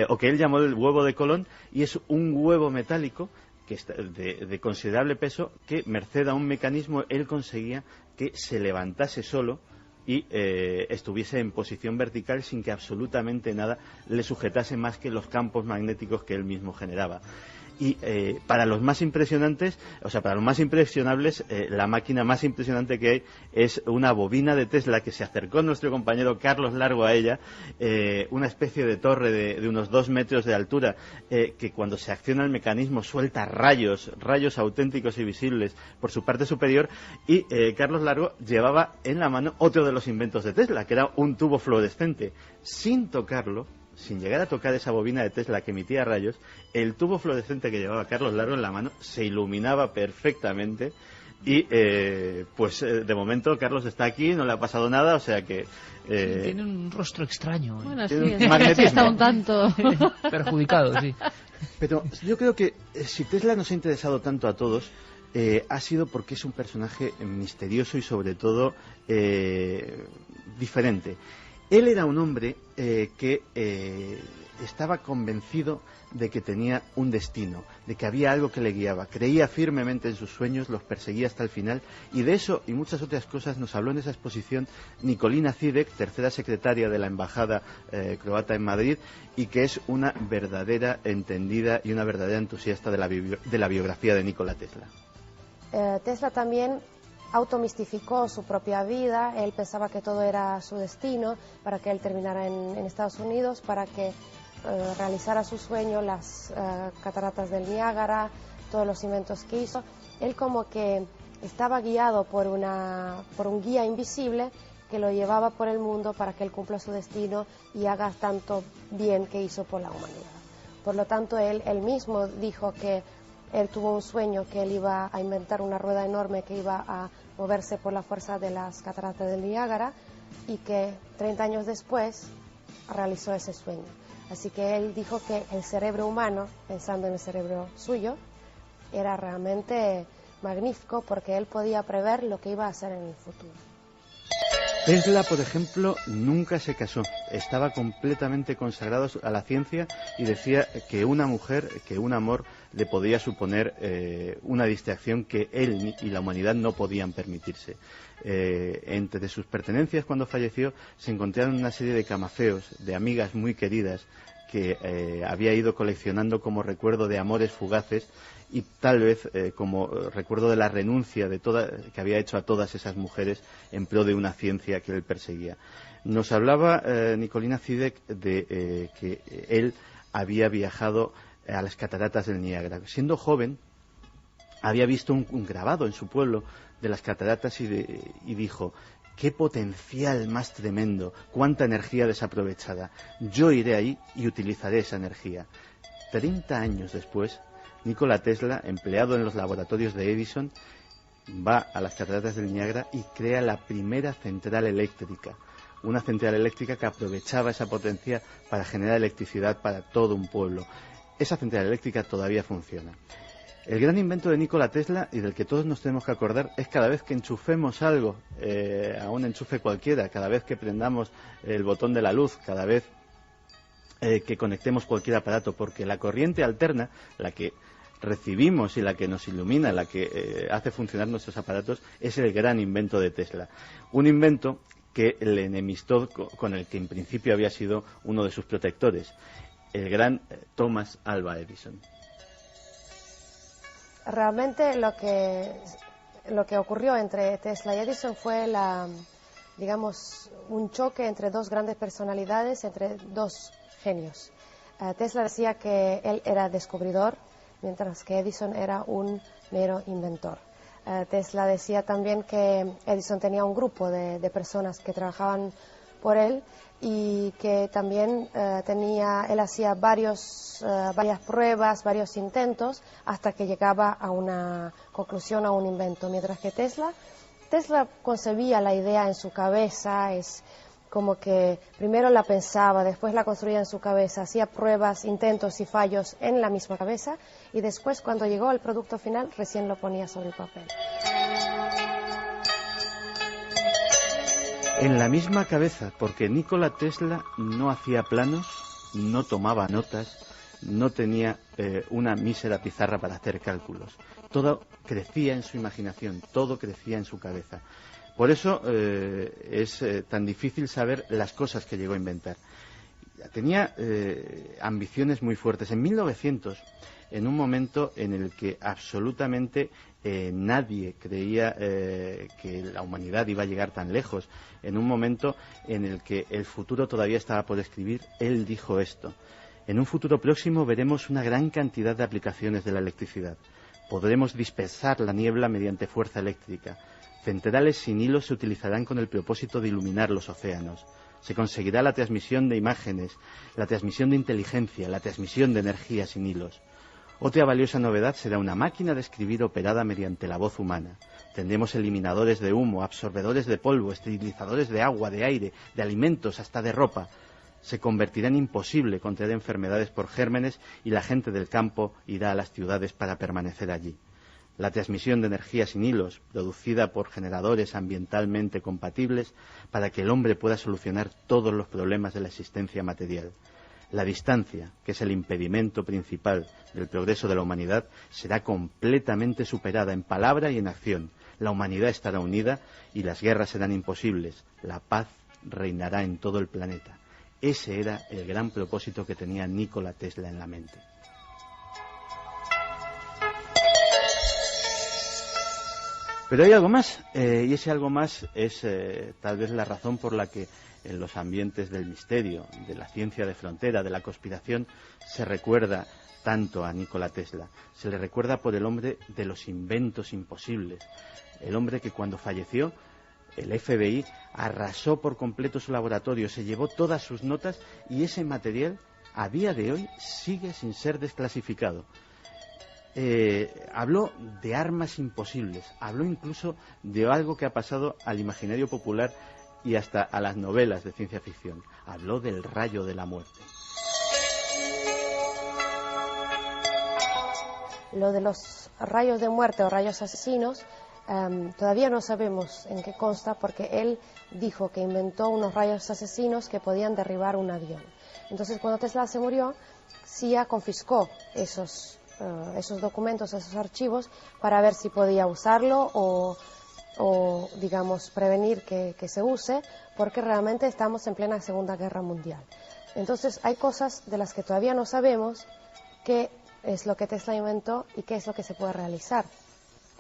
o que él llamó el huevo de Colón, y es un huevo metálico que está de considerable peso, que merced a un mecanismo él conseguía que se levantase solo y estuviese en posición vertical sin que absolutamente nada le sujetase más que los campos magnéticos que él mismo generaba. Y para los más impresionantes, o sea, para los más impresionables, la máquina más impresionante que hay es una bobina de Tesla que se acercó nuestro compañero Carlos Largo a ella, una especie de torre de unos 2 metros de altura, que cuando se acciona el mecanismo suelta rayos auténticos y visibles por su parte superior, y Carlos Largo llevaba en la mano otro de los inventos de Tesla, que era un tubo fluorescente. Sin tocarlo, sin llegar a tocar esa bobina de Tesla que emitía rayos, el tubo fluorescente que llevaba Carlos Largo en la mano se iluminaba perfectamente y de momento Carlos está aquí, no le ha pasado nada, o sea que... tiene un rostro extraño. Bueno, sí, está un tanto perjudicado, sí. Pero yo creo que si Tesla nos ha interesado tanto a todos, ha sido porque es un personaje misterioso y sobre todo diferente. Él era un hombre que estaba convencido de que tenía un destino, de que había algo que le guiaba. Creía firmemente en sus sueños, los perseguía hasta el final, y de eso y muchas otras cosas nos habló en esa exposición Nikolina Zidek, tercera secretaria de la Embajada croata en Madrid, y que es una verdadera entendida y una verdadera entusiasta de la biografía de Nikola Tesla. Tesla también automistificó su propia vida. Él pensaba que todo era su destino, para que él terminara en Estados Unidos, para que realizara su sueño, las cataratas del Niágara, todos los inventos que hizo. Él como que estaba guiado por un guía invisible que lo llevaba por el mundo para que él cumpla su destino y haga tanto bien que hizo por la humanidad. Por lo tanto, él mismo dijo que él tuvo un sueño, que él iba a inventar una rueda enorme que iba a moverse por la fuerza de las cataratas del Niágara, y que 30 años después realizó ese sueño. Así que él dijo que el cerebro humano, pensando en el cerebro suyo, era realmente magnífico porque él podía prever lo que iba a hacer en el futuro. Tesla, por ejemplo, nunca se casó, estaba completamente consagrado a la ciencia y decía que una mujer, que un amor, le podía suponer una distracción que él y la humanidad no podían permitirse. Entre sus pertenencias, cuando falleció, se encontraron una serie de camafeos de amigas muy queridas que había ido coleccionando como recuerdo de amores fugaces y tal vez como recuerdo de la renuncia que había hecho a todas esas mujeres en pro de una ciencia que él perseguía. Nos hablaba Nikolina Zidek de que él había viajado a las cataratas del Niágara. Siendo joven, había visto un grabado en su pueblo de las cataratas y dijo: ¡qué potencial más tremendo! ¡Cuánta energía desaprovechada! Yo iré ahí y utilizaré esa energía. 30 años después, Nikola Tesla, empleado en los laboratorios de Edison, va a las cataratas del Niágara y crea la primera central eléctrica. Una central eléctrica que aprovechaba esa potencia para generar electricidad para todo un pueblo. Esa central eléctrica todavía funciona. El gran invento de Nikola Tesla, y del que todos nos tenemos que acordar, es cada vez que enchufemos algo, a un enchufe cualquiera, cada vez que prendamos el botón de la luz, cada vez que conectemos cualquier aparato, porque la corriente alterna, la que recibimos y la que nos ilumina, la que hace funcionar nuestros aparatos, es el gran invento de Tesla. Un invento que le enemistó con el que en principio había sido uno de sus protectores, el gran Thomas Alva Edison. Realmente lo que ocurrió entre Tesla y Edison fue la digamos, un choque entre dos grandes personalidades, entre dos genios. Tesla decía que él era descubridor, mientras que Edison era un mero inventor. Tesla decía también que Edison tenía un grupo de personas que trabajaban por él y que también él hacía varias pruebas, varios intentos hasta que llegaba a una conclusión, a un invento, mientras que Tesla concebía la idea en su cabeza, es como que primero la pensaba, después la construía en su cabeza, hacía pruebas, intentos y fallos en la misma cabeza y después cuando llegó al producto final recién lo ponía sobre el papel. En la misma cabeza, porque Nikola Tesla no hacía planos, no tomaba notas, no tenía una mísera pizarra para hacer cálculos. Todo crecía en su imaginación, todo crecía en su cabeza. Por eso es tan difícil saber las cosas que llegó a inventar. Tenía ambiciones muy fuertes. En 1900, en un momento en el que absolutamente nadie creía que la humanidad iba a llegar tan lejos, en un momento en el que el futuro todavía estaba por escribir, él dijo esto: en un futuro próximo veremos una gran cantidad de aplicaciones de la electricidad. Podremos dispersar la niebla mediante fuerza eléctrica. Centrales sin hilos se utilizarán con el propósito de iluminar los océanos. Se conseguirá la transmisión de imágenes, la transmisión de inteligencia, la transmisión de energía sin hilos. Otra valiosa novedad será una máquina de escribir operada mediante la voz humana. Tendremos eliminadores de humo, absorbedores de polvo, esterilizadores de agua, de aire, de alimentos, hasta de ropa. Se convertirá en imposible contraer enfermedades por gérmenes y la gente del campo irá a las ciudades para permanecer allí. La transmisión de energía sin hilos, producida por generadores ambientalmente compatibles, para que el hombre pueda solucionar todos los problemas de la existencia material. La distancia, que es el impedimento principal del progreso de la humanidad, será completamente superada en palabra y en acción. La humanidad estará unida y las guerras serán imposibles. La paz reinará en todo el planeta. Ese era el gran propósito que tenía Nikola Tesla en la mente. Pero hay algo más, y ese algo más es tal vez la razón por la que en los ambientes del misterio, de la ciencia de frontera, de la conspiración, se recuerda tanto a Nikola Tesla. Se le recuerda por el hombre de los inventos imposibles, el hombre que cuando falleció el FBI arrasó por completo su laboratorio, se llevó todas sus notas y ese material a día de hoy sigue sin ser desclasificado. Habló de armas imposibles, habló incluso de algo que ha pasado al imaginario popular y hasta a las novelas de ciencia ficción. Habló del rayo de la muerte. Lo de los rayos de muerte o rayos asesinos todavía no sabemos en qué consta, porque él dijo que inventó unos rayos asesinos que podían derribar un avión. Entonces, cuando Tesla se murió, CIA confiscó esos documentos, esos archivos, para ver si podía usarlo o digamos, prevenir que se use, porque realmente estamos en plena Segunda Guerra Mundial. Entonces, hay cosas de las que todavía no sabemos qué es lo que Tesla inventó y qué es lo que se puede realizar.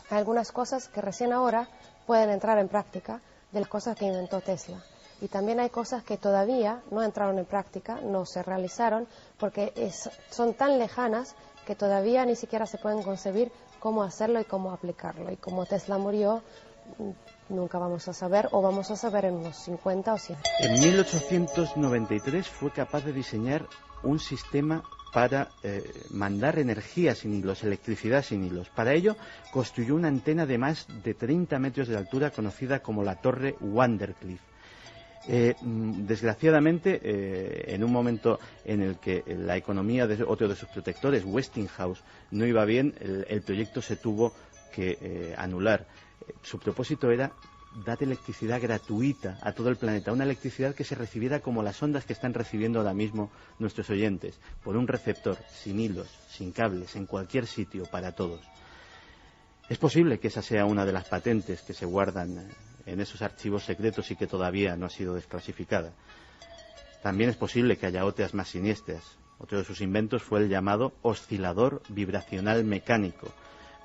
Hay algunas cosas que recién ahora pueden entrar en práctica de las cosas que inventó Tesla. Y también hay cosas que todavía no entraron en práctica, no se realizaron, porque son tan lejanas que todavía ni siquiera se pueden concebir cómo hacerlo y cómo aplicarlo. Y como Tesla murió, nunca vamos a saber, o vamos a saber en unos 50 o 100. En 1893 fue capaz de diseñar un sistema para mandar energía sin hilos, electricidad sin hilos. Para ello construyó una antena de más de 30 metros de altura conocida como la Torre Vandercliff. Desgraciadamente, en un momento en el que la economía de otro de sus protectores, Westinghouse, no iba bien, el proyecto se tuvo que anular. Su propósito era dar electricidad gratuita a todo el planeta, una electricidad que se recibiera como las ondas que están recibiendo ahora mismo nuestros oyentes, por un receptor, sin hilos, sin cables, en cualquier sitio, para todos. Es posible que esa sea una de las patentes que se guardan en esos archivos secretos y que todavía no ha sido desclasificada. También es posible que haya otras más siniestras. Otro de sus inventos fue el llamado oscilador vibracional mecánico.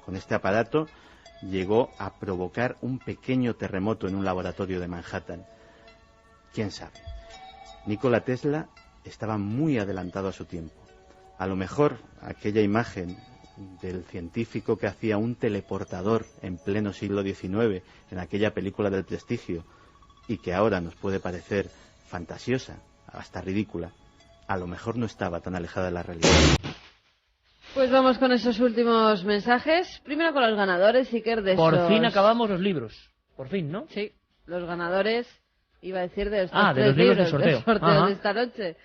Con este aparato llegó a provocar un pequeño terremoto en un laboratorio de Manhattan. quién sabe. Nikola Tesla estaba muy adelantado a su tiempo. A lo mejor aquella imagen del científico que hacía un teleportador en pleno siglo XIX, en aquella película del Prestigio, y que ahora nos puede parecer fantasiosa, hasta ridícula, a lo mejor no estaba tan alejada de la realidad. Pues vamos con esos últimos mensajes. Primero con los ganadores, Iker, de Por fin acabamos los libros. Por fin, ¿no? Sí, los ganadores, iba a decir, de estos de tres los libros libros del sorteo de esta noche.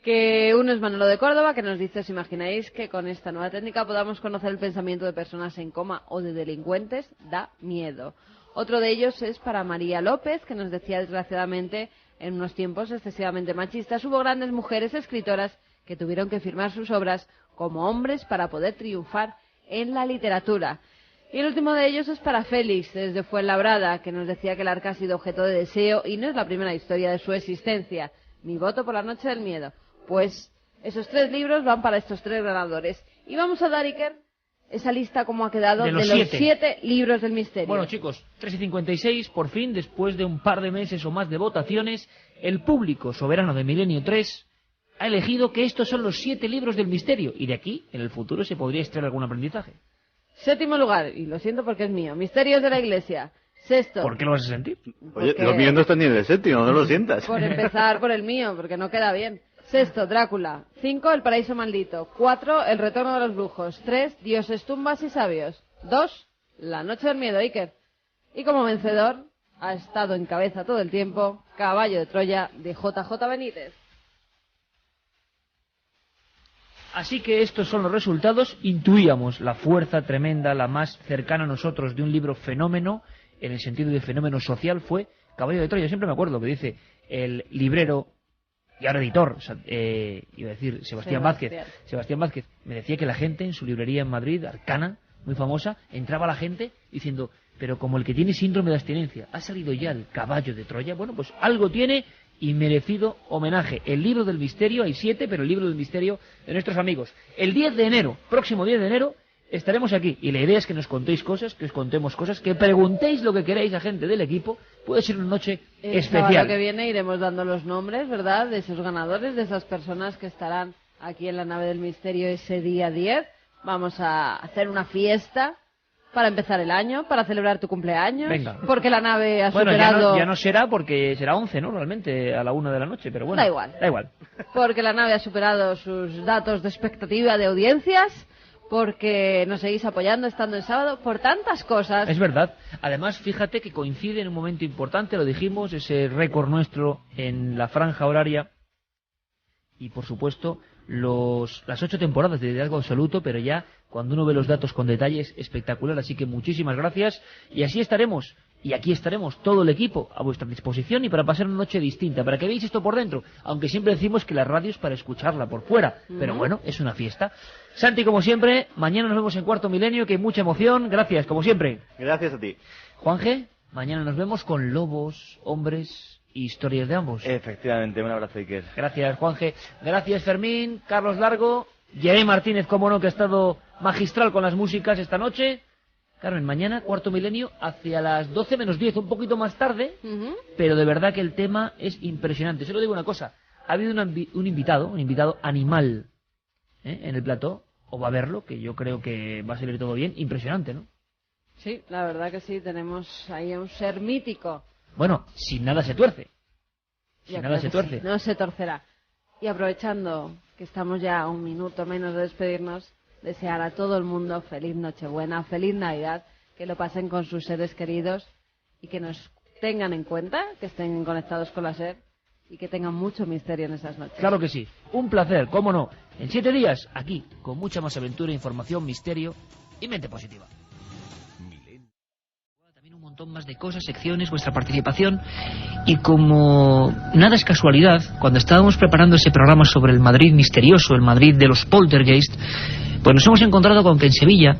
Que uno es Manolo de Córdoba, que nos dice: ¿os imagináis que con esta nueva técnica podamos conocer el pensamiento de personas en coma o de delincuentes? Da miedo. Otro de ellos es para María López, que nos decía: desgraciadamente, en unos tiempos excesivamente machistas, hubo grandes mujeres escritoras que tuvieron que firmar sus obras como hombres para poder triunfar en la literatura. Y el último de ellos es para Félix, desde Fuenlabrada, que nos decía que el arca ha sido objeto de deseo y no es la primera historia de su existencia. Mi voto por La noche del miedo. Pues esos 3 libros van para estos 3 ganadores. Y vamos a dar, Iker, esa lista como ha quedado de los 7 libros del misterio. Bueno, chicos, 3:56, por fin, después de un par de meses o más de votaciones, el público soberano de Milenio 3 ha elegido que estos son los 7 libros del misterio, y de aquí, en el futuro, se podría extraer algún aprendizaje. 7º lugar, y lo siento porque es mío, Misterios de la Iglesia. 6º. ¿Por qué lo vas a sentir? Oye, los míos no están ni en el 7º, no lo sientas. Por empezar por el mío, porque no queda bien. 6º, Drácula. 5, El paraíso maldito. 4, El retorno de los brujos. 3, Dioses, tumbas y sabios. 2, La noche del miedo, Iker. Y como vencedor, ha estado en cabeza todo el tiempo, Caballo de Troya, de JJ Benítez. Así que estos son los resultados. Intuíamos la fuerza tremenda, la más cercana a nosotros de un libro fenómeno, en el sentido de fenómeno social, fue Caballo de Troya. Yo siempre me acuerdo que dice el librero y ahora editor, iba a decir Sebastián Vázquez, me decía que la gente en su librería en Madrid, Arcana, muy famosa, entraba la gente diciendo: pero como el que tiene síndrome de abstinencia, ha salido ya el Caballo de Troya. Bueno, pues algo tiene y merecido homenaje. El libro del misterio, hay 7, pero el libro del misterio de nuestros amigos. El 10 de enero, próximo 10 de enero, estaremos aquí, y la idea es que nos contéis cosas, que os contemos cosas, que preguntéis lo que queráis a gente del equipo. Puede ser una noche especial. El sábado que viene iremos dando los nombres, ¿verdad?, de esos ganadores, de esas personas que estarán aquí en la nave del misterio ese día 10. Vamos a hacer una fiesta para empezar el año, para celebrar tu cumpleaños. Venga. Porque la nave ha superado... ya no será, porque será 11, ¿no?, realmente, a la 1 de la noche, pero bueno. Da igual. Porque la nave ha superado sus datos de expectativa de audiencias, porque nos seguís apoyando estando el sábado, por tantas cosas. Es verdad. Además, fíjate que coincide en un momento importante, lo dijimos, ese récord nuestro en la franja horaria. Y, por supuesto, las 8 temporadas de Liderazgo Absoluto, pero ya cuando uno ve los datos con detalles, espectacular. Así que muchísimas gracias. Y así estaremos. Y aquí estaremos todo el equipo a vuestra disposición y para pasar una noche distinta, para que veáis esto por dentro, aunque siempre decimos que la radio es para escucharla por fuera, pero bueno, es una fiesta. Santi, como siempre, mañana nos vemos en Cuarto Milenio, que hay mucha emoción. Gracias, como siempre. Gracias a ti. Juanje, mañana nos vemos con lobos, hombres y historias de ambos. Efectivamente, un abrazo, Iker. Gracias, Juanje. Gracias, Fermín, Carlos Largo, Jeremy Martínez, como no, que ha estado magistral con las músicas esta noche. Carmen, mañana, Cuarto Milenio, hacia las 12 menos 10, un poquito más tarde, pero de verdad que el tema es impresionante. Solo digo una cosa, ha habido un invitado animal, en el plató, o va a verlo, que yo creo que va a salir todo bien. Impresionante, ¿no? Sí, la verdad que sí, tenemos ahí a un ser mítico. Bueno, sin nada se tuerce. Sin nada se tuerce. Sí, no se torcerá. Y aprovechando que estamos ya a un minuto menos de despedirnos, desear a todo el mundo feliz Nochebuena, feliz Navidad, que lo pasen con sus seres queridos y que nos tengan en cuenta, que estén conectados con la SER y que tengan mucho misterio en esas noches. Claro que sí, un placer, cómo no. En 7 días, aquí, con mucha más aventura, información, misterio y mente positiva. También un montón más de cosas, secciones, vuestra participación. Y como nada es casualidad, cuando estábamos preparando ese programa sobre el Madrid misterioso, el Madrid de los poltergeist, pues nos hemos encontrado con que en Sevilla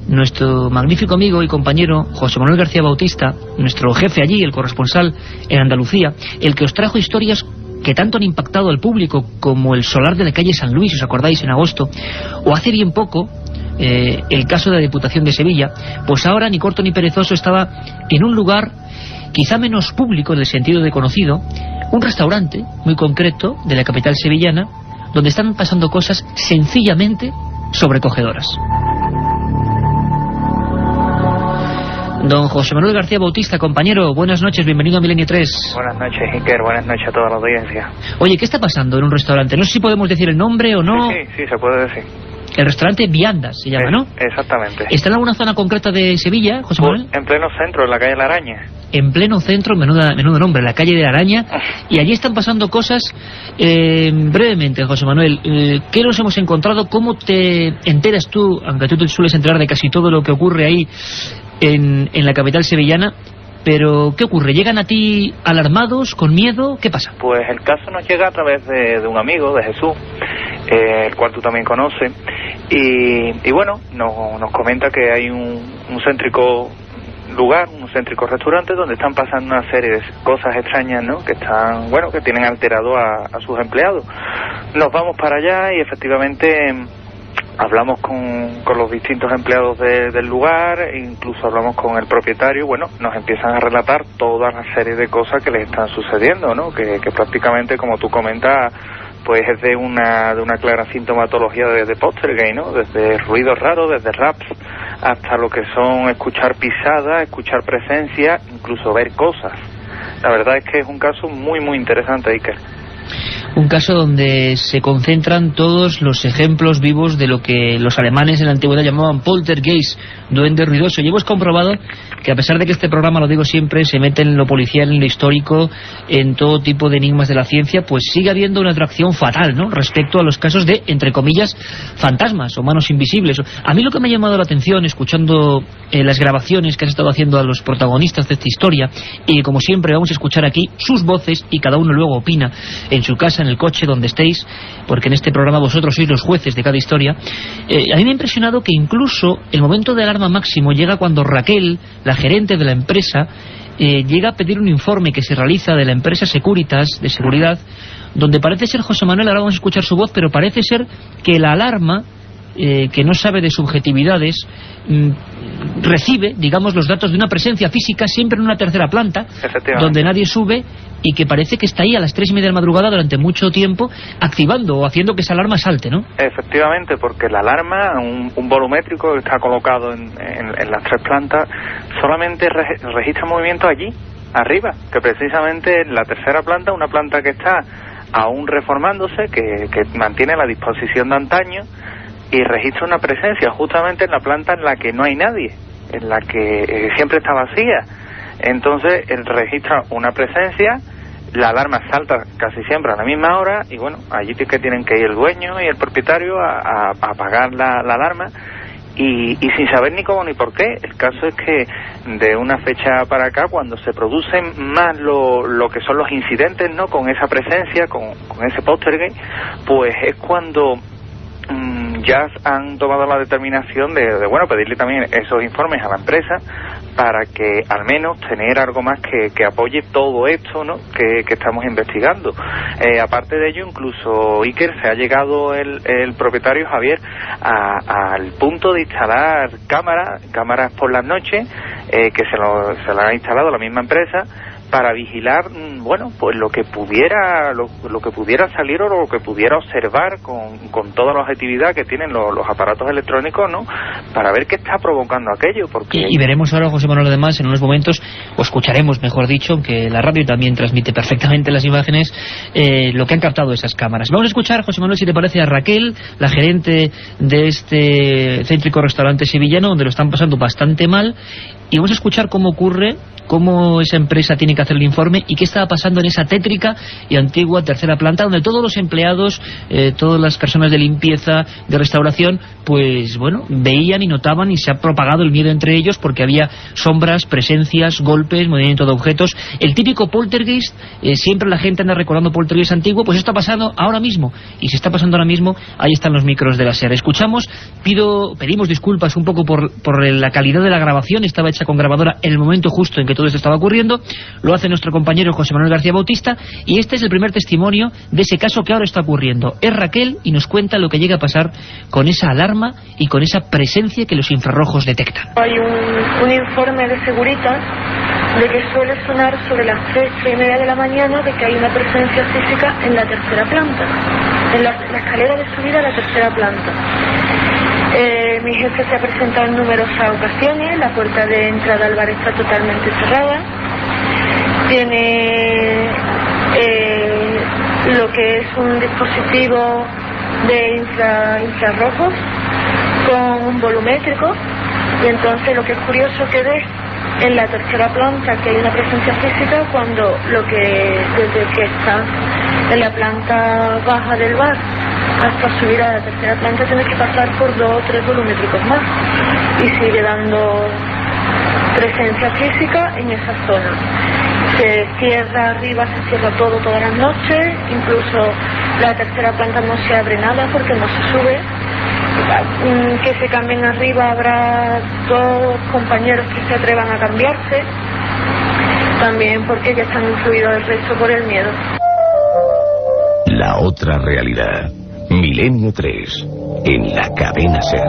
nuestro magnífico amigo y compañero José Manuel García Bautista, nuestro jefe allí, el corresponsal en Andalucía, el que os trajo historias que tanto han impactado al público, como el solar de la calle San Luis, ¿os acordáis?, en agosto, o hace bien poco el caso de la Diputación de Sevilla, pues ahora ni corto ni perezoso estaba en un lugar quizá menos público en el sentido de conocido, un restaurante muy concreto de la capital sevillana, donde están pasando cosas sencillamente sobrecogedoras. Don José Manuel García Bautista, compañero, buenas noches, bienvenido a Milenio 3. Buenas noches, Iker, buenas noches a toda la audiencia. Oye, ¿qué está pasando en un restaurante? No sé si podemos decir el nombre o no. Sí, se puede decir. El restaurante Viandas se llama, ¿no? Exactamente. ¿Está en alguna zona concreta de Sevilla, José Manuel? En pleno centro, en la calle La Araña. En pleno centro, menudo nombre, la calle de La Araña. Y allí están pasando cosas. Brevemente, José Manuel, ¿qué nos hemos encontrado? ¿Cómo te enteras tú, aunque tú te sueles enterar de casi todo lo que ocurre ahí en la capital sevillana? Pero, ¿qué ocurre? ¿Llegan a ti alarmados, con miedo? ¿Qué pasa? Pues el caso nos llega a través de un amigo, de Jesús, el cual tú también conoces, y bueno, nos comenta que hay un céntrico lugar, un céntrico restaurante donde están pasando una serie de cosas extrañas, ¿no? Que están, bueno, que tienen alterado a sus empleados. Nos vamos para allá y efectivamente hablamos con los distintos empleados del lugar, incluso hablamos con el propietario. Bueno, nos empiezan a relatar toda una serie de cosas que les están sucediendo, ¿no? Que prácticamente, como tú comentas, pues es de una clara sintomatología de poltergeist, ¿no? Desde ruidos raros, desde raps, hasta lo que son escuchar pisadas, escuchar presencia, incluso ver cosas. La verdad es que es un caso muy, muy interesante, Iker. Un caso donde se concentran todos los ejemplos vivos de lo que los alemanes en la antigüedad llamaban poltergeist, duende ruidoso. Y hemos comprobado que, a pesar de que este programa, lo digo siempre, se mete en lo policial, en lo histórico, en todo tipo de enigmas de la ciencia, pues sigue habiendo una atracción fatal, ¿no?, respecto a los casos de, entre comillas, fantasmas o manos invisibles. A mí lo que me ha llamado la atención, escuchando las grabaciones que has estado haciendo a los protagonistas de esta historia, y como siempre vamos a escuchar aquí sus voces, y cada uno luego opina en su casa, en el coche, donde estéis, porque en este programa vosotros sois los jueces de cada historia. A mí me ha impresionado que incluso el momento de alarma máximo llega cuando Raquel, la gerente de la empresa, llega a pedir un informe que se realiza de la empresa Securitas, de seguridad, donde parece ser, José Manuel, ahora vamos a escuchar su voz, pero parece ser que la alarma, que no sabe de subjetividades, recibe, digamos, los datos de una presencia física siempre en una tercera planta, donde nadie sube, y que parece que está ahí a las 3:30 de la madrugada durante mucho tiempo, activando o haciendo que esa alarma salte, ¿no? Efectivamente, porque la alarma, un volumétrico que está colocado en las 3 plantas, solamente registra movimiento allí, arriba, que precisamente en la tercera planta, una planta que está aún reformándose, que mantiene la disposición de antaño, y registra una presencia justamente en la planta en la que no hay nadie, en la que siempre está vacía. Entonces él registra una presencia, la alarma salta casi siempre a la misma hora, y bueno, allí es que tienen que ir el dueño y el propietario a apagar la alarma, y sin saber ni cómo ni por qué. El caso es que de una fecha para acá, cuando se producen más lo que son los incidentes, ¿no?, con esa presencia, con ese poltergeist, pues es cuando ya han tomado la determinación de bueno, pedirle también esos informes a la empresa para que al menos tener algo más que apoye todo esto, ¿no?, que estamos investigando. Aparte de ello, incluso, Iker, se ha llegado el propietario Javier al punto de instalar cámaras por las noches, que se la ha instalado la misma empresa, para vigilar, bueno, pues lo que pudiera salir o lo que pudiera observar con toda la objetividad que tienen los aparatos electrónicos, ¿no?, para ver qué está provocando aquello. Porque y veremos ahora, José Manuel, además, en unos momentos, o escucharemos, mejor dicho, aunque la radio también transmite perfectamente las imágenes, lo que han captado esas cámaras. Vamos a escuchar, José Manuel, si te parece, a Raquel, la gerente de este céntrico restaurante sevillano, donde lo están pasando bastante mal, y vamos a escuchar cómo ocurre, cómo esa empresa tiene que hacer el informe y qué estaba pasando en esa tétrica y antigua tercera planta, donde todos los empleados, todas las personas de limpieza, de restauración, pues bueno, veían y notaban, y se ha propagado el miedo entre ellos porque había sombras, presencias, golpes, movimiento de objetos. El típico poltergeist, siempre la gente anda recordando poltergeist antiguo, pues esto está pasando ahora mismo, y si está pasando ahora mismo, ahí están los micros de la SER. Escuchamos, pedimos disculpas un poco por la calidad de la grabación, estaba hecha con grabadora en el momento justo en que que todo esto estaba ocurriendo. Lo hace nuestro compañero José Manuel García Bautista, y este es el primer testimonio de ese caso que ahora está ocurriendo. Es Raquel y nos cuenta lo que llega a pasar con esa alarma y con esa presencia que los infrarrojos detectan. Hay un informe de Seguritas de que suele sonar sobre las 3:30 de la mañana de que hay una presencia física en la tercera planta, en la escalera de subida a la tercera planta. Mi jefe se ha presentado en numerosas ocasiones, la puerta de entrada al bar está totalmente cerrada, tiene lo que es un dispositivo de infrarrojos con un volumétrico, y entonces lo que es curioso que ves en la tercera planta que hay una presencia física cuando desde que está en la planta baja del bar hasta subir a la tercera planta tienes que pasar por 2 o 3 volumétricos más y sigue dando presencia física en esa zona. Se cierra arriba, se cierra todo todas las noches, incluso la tercera planta no se abre nada porque no se sube. Que se cambien arriba, habrá 2 compañeros que se atrevan a cambiarse, también porque ya están influidos el resto por el miedo. La otra realidad. Milenio 3, en la cadena SER.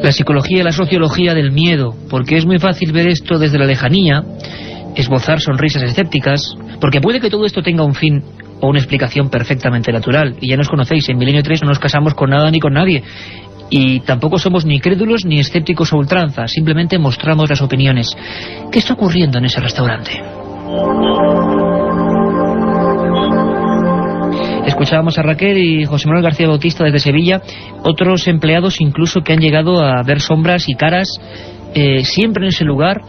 La psicología y la sociología del miedo, porque es muy fácil ver esto desde la lejanía, esbozar sonrisas escépticas, porque puede que todo esto tenga un fin o una explicación perfectamente natural, y ya nos conocéis, en Milenio 3 no nos casamos con nada ni con nadie, y tampoco somos ni crédulos ni escépticos a ultranza, simplemente mostramos las opiniones. ¿Qué está ocurriendo en ese restaurante? Escuchábamos a Raquel y José Manuel García Bautista desde Sevilla, otros empleados incluso que han llegado a ver sombras y caras siempre en ese lugar,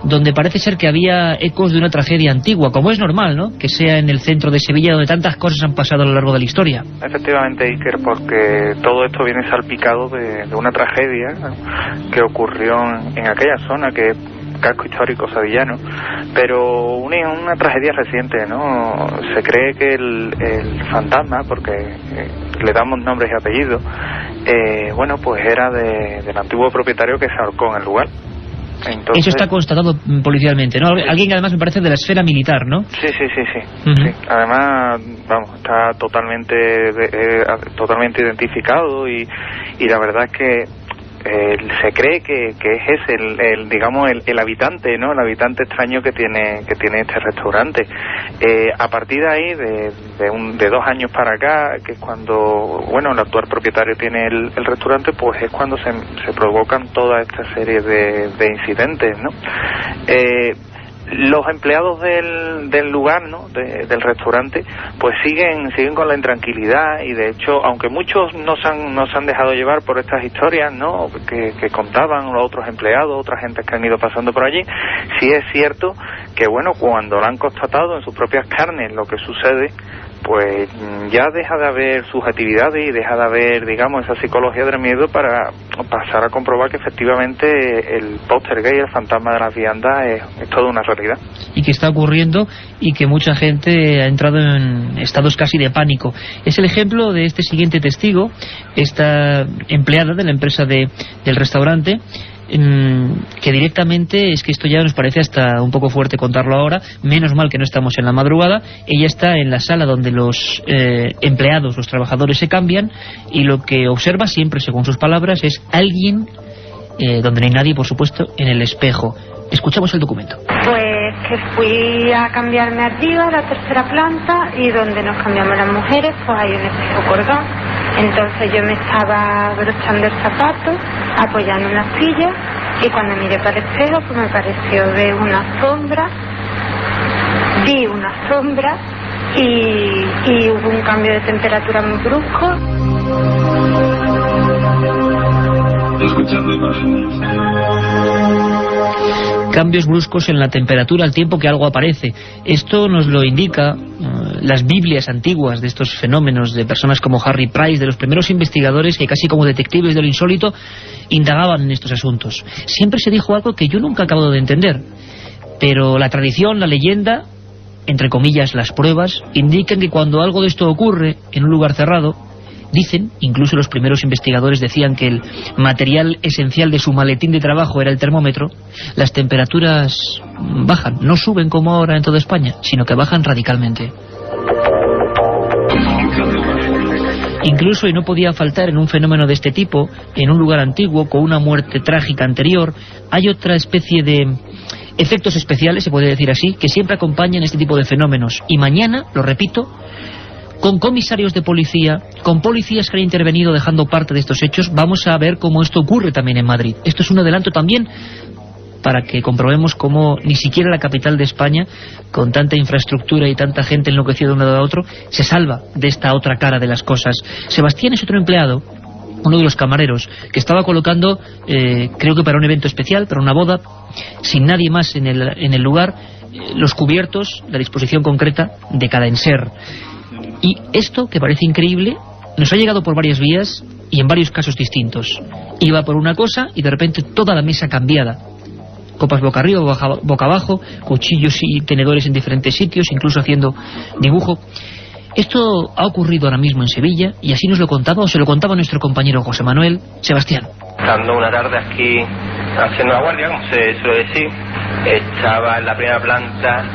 donde parece ser que había ecos de una tragedia antigua, como es normal, ¿no?, que sea en el centro de Sevilla, donde tantas cosas han pasado a lo largo de la historia. Efectivamente, Iker, porque todo esto viene salpicado de una tragedia, ¿no?, que ocurrió en aquella zona, que es casco histórico sevillano, pero una tragedia reciente, ¿no? Se cree que el fantasma, porque le damos nombres y apellidos, bueno, pues era del antiguo propietario que se ahorcó en el lugar. Entonces, eso está constatado policialmente, ¿no? Alguien que además me parece de la esfera militar, ¿no? Sí. Sí. Además, vamos, está totalmente identificado y la verdad es que se cree que es ese el habitante, ¿no?, el habitante extraño que tiene este restaurante. A partir de ahí, de 2 años para acá, que es cuando, bueno, el actual propietario tiene el restaurante, pues es cuando se provocan toda esta serie de incidentes, ¿no? Los empleados del lugar, ¿no?, del restaurante, pues siguen con la intranquilidad, y de hecho, aunque muchos no se han dejado llevar por estas historias, ¿no?, que contaban los otros empleados, otra gente que han ido pasando por allí, sí es cierto que, bueno, cuando lo han constatado en sus propias carnes lo que sucede, pues ya deja de haber subjetividades y deja de haber, digamos, esa psicología del miedo para pasar a comprobar que efectivamente el poltergeist, el fantasma de las viandas, es toda una realidad. Y que está ocurriendo y que mucha gente ha entrado en estados casi de pánico. Es el ejemplo de este siguiente testigo, esta empleada de la empresa del restaurante, que directamente, es que esto ya nos parece hasta un poco fuerte contarlo ahora, menos mal que no estamos en la madrugada. Ella está en la sala donde los empleados, los trabajadores se cambian, y lo que observa siempre, según sus palabras, es alguien, donde no hay nadie, por supuesto, en el espejo. Escuchamos el documento. Pues que fui a cambiarme arriba a la tercera planta, y donde nos cambiamos las mujeres pues hay un espejo colgado. Entonces yo me estaba abrochando el zapato, apoyando en la silla, y cuando miré para el espejo pues me pareció ver una sombra, vi una sombra y hubo un cambio de temperatura muy brusco. Escuchando imágenes. Cambios bruscos en la temperatura al tiempo que algo aparece. Esto nos lo indica las Biblias antiguas de estos fenómenos, de personas como Harry Price, de los primeros investigadores que casi como detectives de lo insólito indagaban en estos asuntos. Siempre se dijo algo que yo nunca acabo de entender, pero la tradición, la leyenda, entre comillas las pruebas, indican que cuando algo de esto ocurre en un lugar cerrado, Dicen, incluso los primeros investigadores decían que el material esencial de su maletín de trabajo era el termómetro, las temperaturas bajan, no suben como ahora en toda España, sino que bajan radicalmente. Incluso, y no podía faltar en un fenómeno de este tipo, en un lugar antiguo, con una muerte trágica anterior, hay otra especie de efectos especiales, se puede decir así, que siempre acompañan este tipo de fenómenos. Y mañana, lo repito, con comisarios de policía, con policías que han intervenido dejando parte de estos hechos, vamos a ver cómo esto ocurre también en Madrid. Esto es un adelanto también para que comprobemos cómo ni siquiera la capital de España, con tanta infraestructura y tanta gente enloquecida de un lado a otro, se salva de esta otra cara de las cosas. Sebastián es otro empleado, uno de los camareros, que estaba colocando, creo que para un evento especial, para una boda, sin nadie más en el lugar, los cubiertos, la disposición concreta de cada enser. Y esto, que parece increíble, nos ha llegado por varias vías y en varios casos distintos. Iba por una cosa y de repente toda la mesa cambiada. Copas boca arriba, boca abajo, cuchillos y tenedores en diferentes sitios, incluso haciendo dibujo. Esto ha ocurrido ahora mismo en Sevilla y así nos lo contaba, o se lo contaba nuestro compañero José Manuel. Sebastián. Estando una tarde aquí haciendo la guardia, como se suele decir, estaba en la primera planta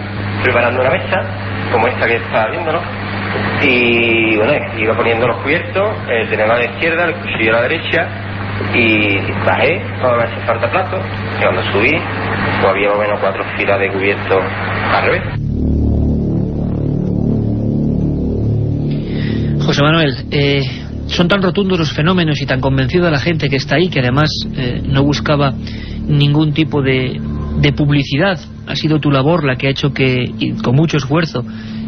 preparando una mesa, como esta que está viendo, ¿no? Y bueno, iba poniendo los cubiertos, el tenedor a la izquierda, el cuchillo a la derecha, y bajé para ver si falta plato, y cuando subí, pues había más o menos 4 filas de cubiertos al revés. José Manuel, son tan rotundos los fenómenos y tan convencida la gente que está ahí, que además no buscaba ningún tipo de publicidad. Ha sido tu labor la que ha hecho que, y con mucho esfuerzo,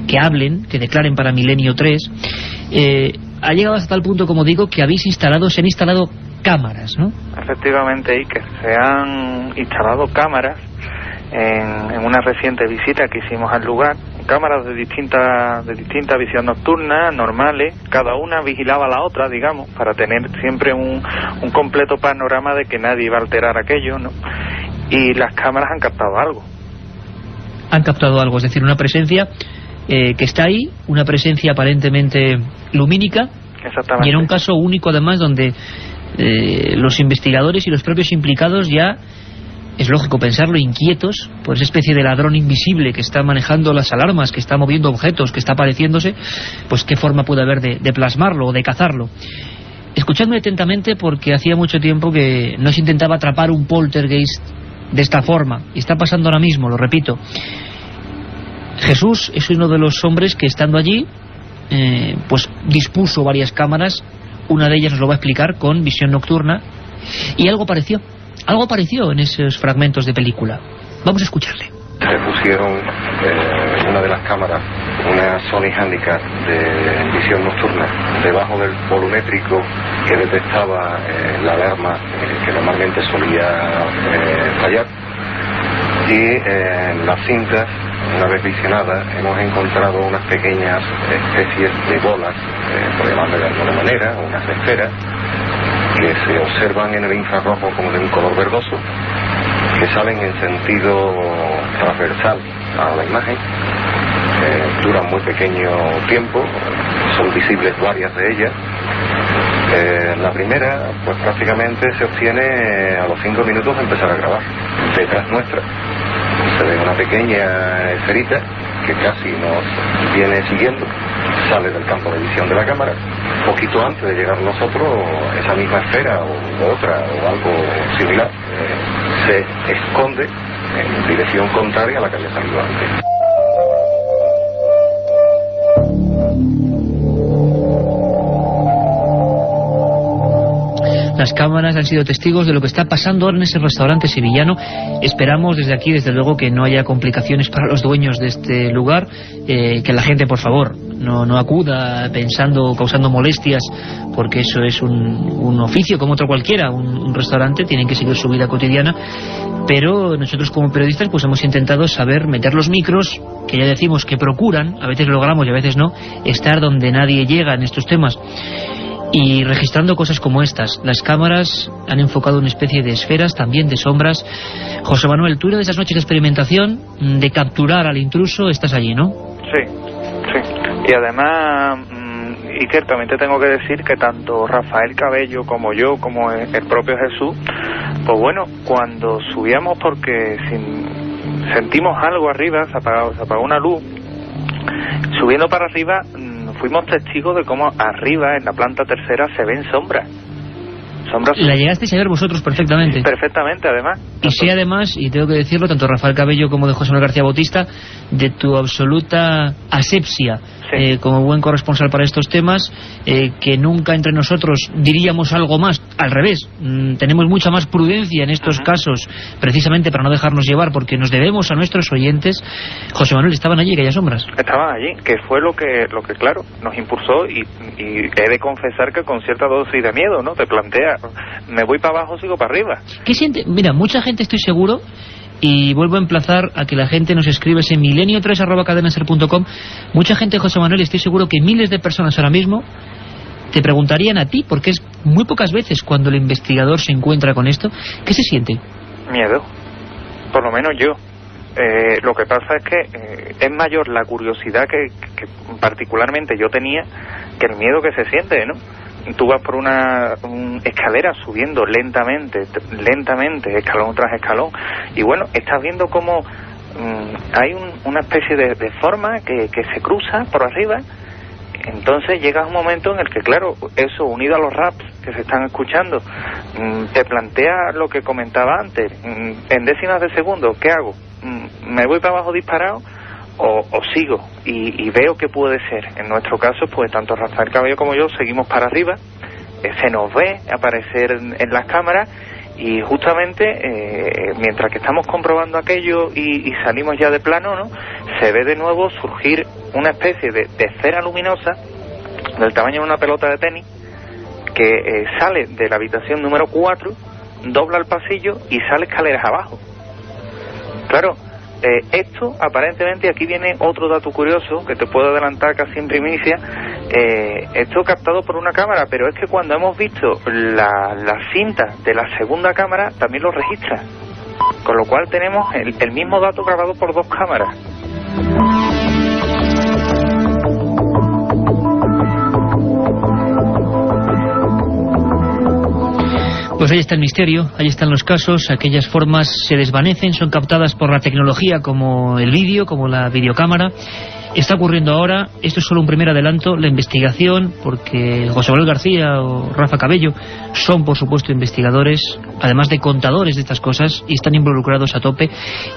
que hablen, que declaren para Milenio 3. Ha llegado hasta tal punto, como digo, que se han instalado cámaras, ¿no? Efectivamente, Iker, se han instalado cámaras en una reciente visita que hicimos al lugar, cámaras de distinta visión nocturna, normales, cada una vigilaba a la otra, digamos, para tener siempre un completo panorama de que nadie iba a alterar aquello, ¿no? Y las cámaras han captado algo. Han captado algo, es decir, una presencia que está ahí, una presencia aparentemente lumínica. Exactamente. Y en un caso único además donde los investigadores y los propios implicados ya, es lógico pensarlo, inquietos por esa especie de ladrón invisible que está manejando las alarmas, que está moviendo objetos, que está apareciéndose, pues qué forma puede haber de plasmarlo o de cazarlo. Escuchadme atentamente, porque hacía mucho tiempo que no se intentaba atrapar un poltergeist de esta forma, y está pasando ahora mismo, lo repito. Jesús es uno de los hombres que, estando allí, pues dispuso varias cámaras. Una de ellas nos lo va a explicar con visión nocturna, y algo apareció en esos fragmentos de película. Vamos a escucharle. Se pusieron una de las cámaras, una Sony Handicap de visión nocturna, debajo del volumétrico que detectaba la alarma que normalmente solía fallar, y en las cintas, una vez visionadas, hemos encontrado unas pequeñas especies de bolas, por llamarle de alguna manera, unas esferas, que se observan en el infrarrojo como de un color verdoso, que salen en sentido transversal a la imagen, duran muy pequeño tiempo, son visibles varias de ellas. La primera, pues prácticamente se obtiene a los 5 minutos de empezar a grabar. Detrás nuestra se ve una pequeña esferita que casi nos viene siguiendo, sale del campo de visión de la cámara. Poquito antes de llegar nosotros, esa misma esfera o otra o algo similar se esconde en dirección contraria a la que había salido antes. Las cámaras han sido testigos de lo que está pasando ahora en ese restaurante sevillano. Esperamos desde aquí, desde luego, que no haya complicaciones para los dueños de este lugar, que la gente, por favor, no acuda causando molestias, porque eso es un oficio como otro cualquiera. Un restaurante, tienen que seguir su vida cotidiana, pero nosotros como periodistas pues hemos intentado meter los micros, que ya decimos que procuran, a veces lo logramos y a veces no, estar donde nadie llega en estos temas, y registrando cosas como estas. Las cámaras han enfocado una especie de esferas, también de sombras. José Manuel, tú, una de esas noches de experimentación, de capturar al intruso, estás allí, ¿no? Sí. Y además, Iker, también te tengo que decir que tanto Rafael Cabello como yo, como el propio Jesús, pues bueno, cuando subíamos porque sentimos algo arriba, se apagó una luz, subiendo para arriba fuimos testigos de cómo arriba, en la planta tercera, se ven sombras. La llegasteis a ver vosotros perfectamente. Perfectamente, además. Y sí, además, y tengo que decirlo, tanto Rafael Cabello como de José Manuel García Bautista, de tu absoluta asepsia, como buen corresponsal para estos temas, que nunca entre nosotros diríamos algo más. Al revés, tenemos mucha más prudencia en estos casos, precisamente para no dejarnos llevar, porque nos debemos a nuestros oyentes. José Manuel, ¿estaban allí aquellas sombras? Estaban allí, que fue lo que claro, nos impulsó, y he de confesar que con cierta dosis de miedo, ¿no? Te plantea, me voy para abajo, sigo para arriba. ¿Qué siente? Mira, mucha gente, estoy seguro, y vuelvo a emplazar a que la gente nos escriba ese milenio3@cadenaser.com. Mucha gente, José Manuel, estoy seguro que miles de personas ahora mismo te preguntarían a ti, porque es muy pocas veces cuando el investigador se encuentra con esto. ¿Qué se siente? Miedo, por lo menos yo. Lo que pasa es que es mayor la curiosidad que particularmente yo tenía que el miedo que se siente, ¿no? Tú vas por una escalera subiendo lentamente, escalón tras escalón, y bueno, estás viendo cómo hay una especie de forma que se cruza por arriba. Entonces llega un momento en el que, claro, eso unido a los raps que se están escuchando, te plantea lo que comentaba antes, en décimas de segundo, ¿qué hago? ¿Me voy para abajo disparado o sigo? Y veo que puede ser. En nuestro caso, pues tanto Rafael Cabello como yo seguimos para arriba, se nos ve aparecer en las cámaras, y justamente mientras que estamos comprobando aquello y salimos ya de plano, ¿no?, se ve de nuevo surgir una especie de esfera luminosa del tamaño de una pelota de tenis que sale de la habitación número 4, dobla el pasillo y sale escaleras abajo. Claro, esto aparentemente, aquí viene otro dato curioso que te puedo adelantar casi en primicia, esto captado por una cámara, pero es que cuando hemos visto la cinta de la segunda cámara también lo registra, con lo cual tenemos el mismo dato grabado por dos cámaras. Pues ahí está el misterio, ahí están los casos, aquellas formas se desvanecen, son captadas por la tecnología como el vídeo, como la videocámara. Está ocurriendo ahora, esto es solo un primer adelanto, la investigación, porque José Manuel García o Rafa Cabello son, por supuesto, investigadores, además de contadores de estas cosas, y están involucrados a tope,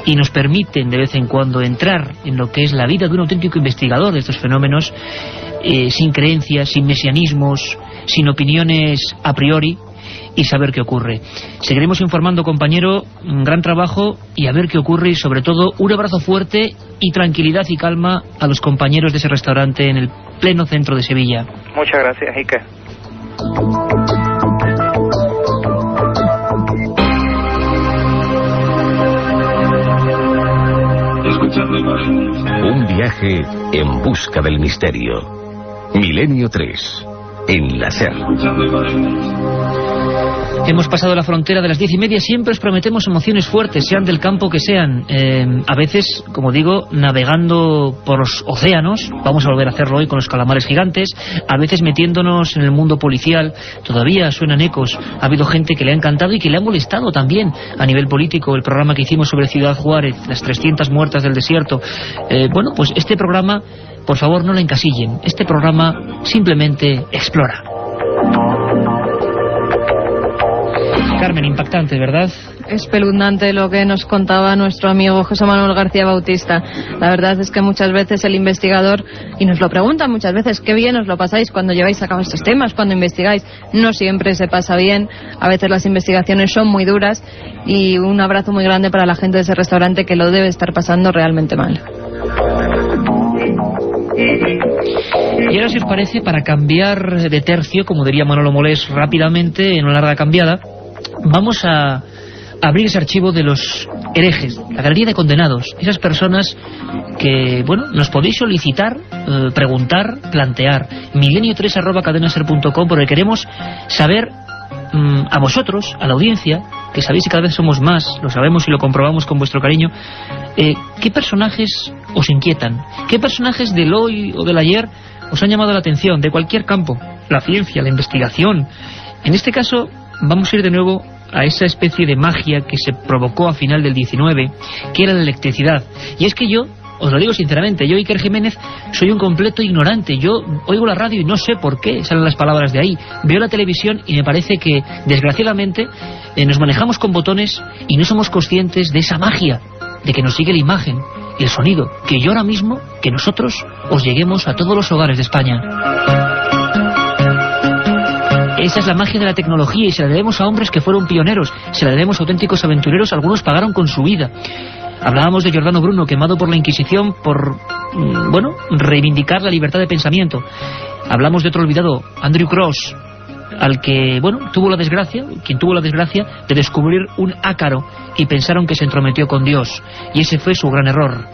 y nos permiten de vez en cuando entrar en lo que es la vida de un auténtico investigador de estos fenómenos, sin creencias, sin mesianismos, sin opiniones a priori, y saber qué ocurre. Seguiremos informando, compañero, un gran trabajo, y a ver qué ocurre, y sobre todo un abrazo fuerte y tranquilidad y calma a los compañeros de ese restaurante en el pleno centro de Sevilla. Muchas gracias, Iker. Un viaje en busca del misterio. Milenio 3, en la SER. Hemos pasado la frontera de las 10:30, siempre os prometemos emociones fuertes, sean del campo que sean. A veces, como digo, navegando por los océanos, vamos a volver a hacerlo hoy con los calamares gigantes, a veces metiéndonos en el mundo policial, todavía suenan ecos, ha habido gente que le ha encantado y que le ha molestado también a nivel político el programa que hicimos sobre Ciudad Juárez, las 300 muertas del desierto. Bueno, pues este programa, por favor, no lo encasillen, este programa simplemente explora. Carmen, impactante, ¿verdad? Espeluznante lo que nos contaba nuestro amigo José Manuel García Bautista. La verdad es que muchas veces el investigador, y nos lo preguntan muchas veces, qué bien os lo pasáis cuando lleváis a cabo estos temas, cuando investigáis. No siempre se pasa bien, a veces las investigaciones son muy duras, y un abrazo muy grande para la gente de ese restaurante que lo debe estar pasando realmente mal. Y ahora, si os parece, para cambiar de tercio, como diría Manolo Molés rápidamente, en una larga cambiada, vamos a abrir ese archivo de los herejes, la galería de condenados, esas personas que, bueno, nos podéis solicitar, preguntar, plantear. milenio3@cadenaser.com, porque queremos saber a vosotros, a la audiencia, que sabéis que cada vez somos más, lo sabemos y lo comprobamos con vuestro cariño, ¿qué personajes os inquietan? ¿Qué personajes del hoy o del ayer os han llamado la atención de cualquier campo, la ciencia, la investigación. En este caso vamos a ir de nuevo a esa especie de magia que se provocó a final del 19, que era la electricidad. Y es que yo, os lo digo sinceramente, yo, Iker Jiménez, soy un completo ignorante. Yo oigo la radio y no sé por qué salen las palabras de ahí. Veo la televisión y me parece que, desgraciadamente, nos manejamos con botones y no somos conscientes de esa magia, de que nos sigue la imagen y el sonido, que yo ahora mismo, que nosotros os lleguemos a todos los hogares de España. Esa es la magia de la tecnología y se la debemos a hombres que fueron pioneros, se la debemos a auténticos aventureros, algunos pagaron con su vida. Hablábamos de Giordano Bruno, quemado por la Inquisición por, reivindicar la libertad de pensamiento. Hablamos de otro olvidado, Andrew Cross, al que, quien tuvo la desgracia de descubrir un ácaro y pensaron que se entrometió con Dios, y ese fue su gran error.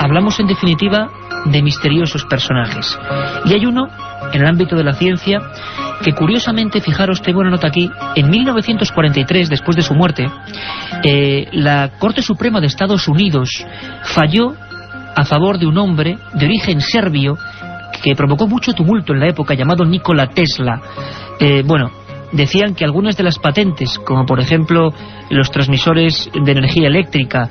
Hablamos en definitiva de misteriosos personajes, y hay uno en el ámbito de la ciencia que, curiosamente, fijaros, tengo una nota aquí, en 1943, después de su muerte, la Corte Suprema de Estados Unidos falló a favor de un hombre de origen serbio que provocó mucho tumulto en la época, llamado Nikola Tesla. Decían que algunas de las patentes, como por ejemplo los transmisores de energía eléctrica,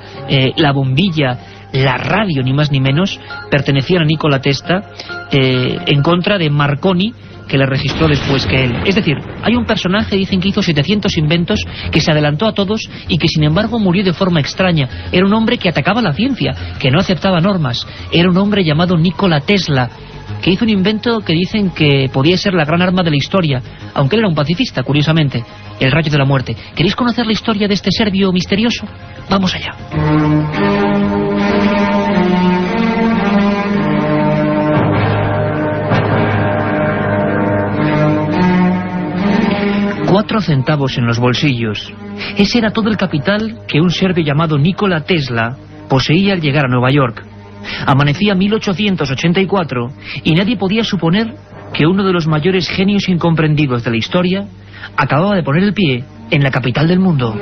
la bombilla, la radio, ni más ni menos, pertenecían a Nikola Tesla, en contra de Marconi, que le registró después que él. Es decir, hay un personaje, dicen, que hizo 700 inventos, que se adelantó a todos y que sin embargo murió de forma extraña. Era un hombre que atacaba la ciencia, que no aceptaba normas. Era un hombre llamado Nikola Tesla, que hizo un invento que dicen que podía ser la gran arma de la historia, aunque él era un pacifista, curiosamente, el rayo de la muerte. ¿Queréis conocer la historia de este serbio misterioso? Vamos allá. 4 centavos en los bolsillos. Ese era todo el capital que un serbio llamado Nikola Tesla poseía al llegar a Nueva York. Amanecía 1884 y nadie podía suponer que uno de los mayores genios incomprendidos de la historia acababa de poner el pie en la capital del mundo.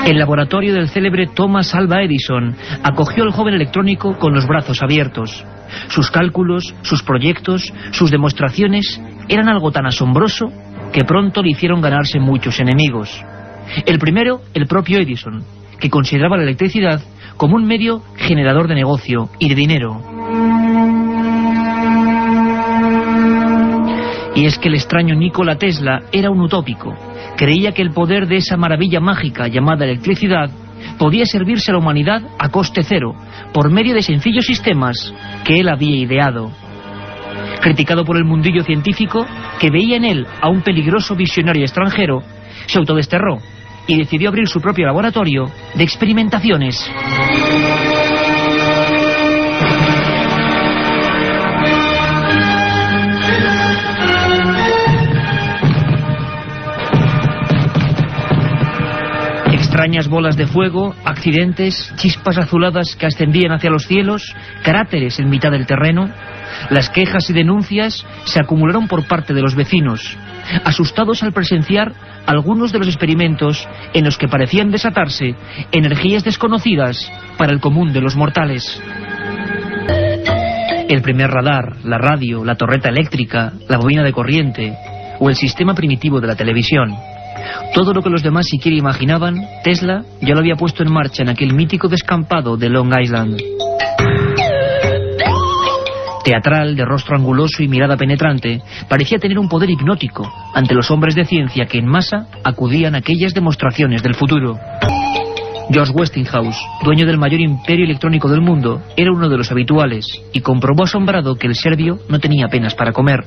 El laboratorio del célebre Thomas Alva Edison acogió al joven electrónico con los brazos abiertos. Sus cálculos, sus proyectos, sus demostraciones eran algo tan asombroso que pronto le hicieron ganarse muchos enemigos. El primero, el propio Edison, que consideraba la electricidad como un medio generador de negocio y de dinero. Y es que el extraño Nikola Tesla era un utópico. Creía que el poder de esa maravilla mágica llamada electricidad podía servirse a la humanidad a coste cero, por medio de sencillos sistemas que él había ideado. Criticado por el mundillo científico, que veía en él a un peligroso visionario extranjero, se autodesterró y decidió abrir su propio laboratorio de experimentaciones. Extrañas bolas de fuego, accidentes, chispas azuladas que ascendían hacia los cielos, cráteres en mitad del terreno. Las quejas y denuncias se acumularon por parte de los vecinos, asustados al presenciar algunos de los experimentos en los que parecían desatarse energías desconocidas para el común de los mortales. El primer radar, la radio, la torreta eléctrica, la bobina de corriente o el sistema primitivo de la televisión. Todo lo que los demás siquiera imaginaban, Tesla ya lo había puesto en marcha en aquel mítico descampado de Long Island. Teatral, de rostro anguloso y mirada penetrante, parecía tener un poder hipnótico ante los hombres de ciencia que en masa acudían a aquellas demostraciones del futuro. George Westinghouse, dueño del mayor imperio electrónico del mundo, era uno de los habituales y comprobó asombrado que el serbio no tenía apenas para comer.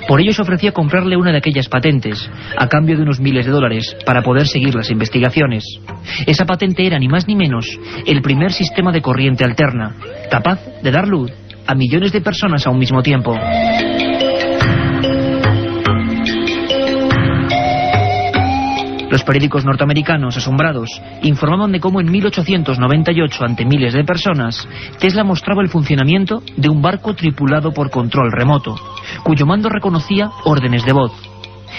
Por ello se ofrecía comprarle una de aquellas patentes, a cambio de unos miles de dólares, para poder seguir las investigaciones. Esa patente era, ni más ni menos, el primer sistema de corriente alterna, capaz de dar luz a millones de personas a un mismo tiempo. Los periódicos norteamericanos, asombrados, informaban de cómo en 1898, ante miles de personas, Tesla mostraba el funcionamiento de un barco tripulado por control remoto, cuyo mando reconocía órdenes de voz.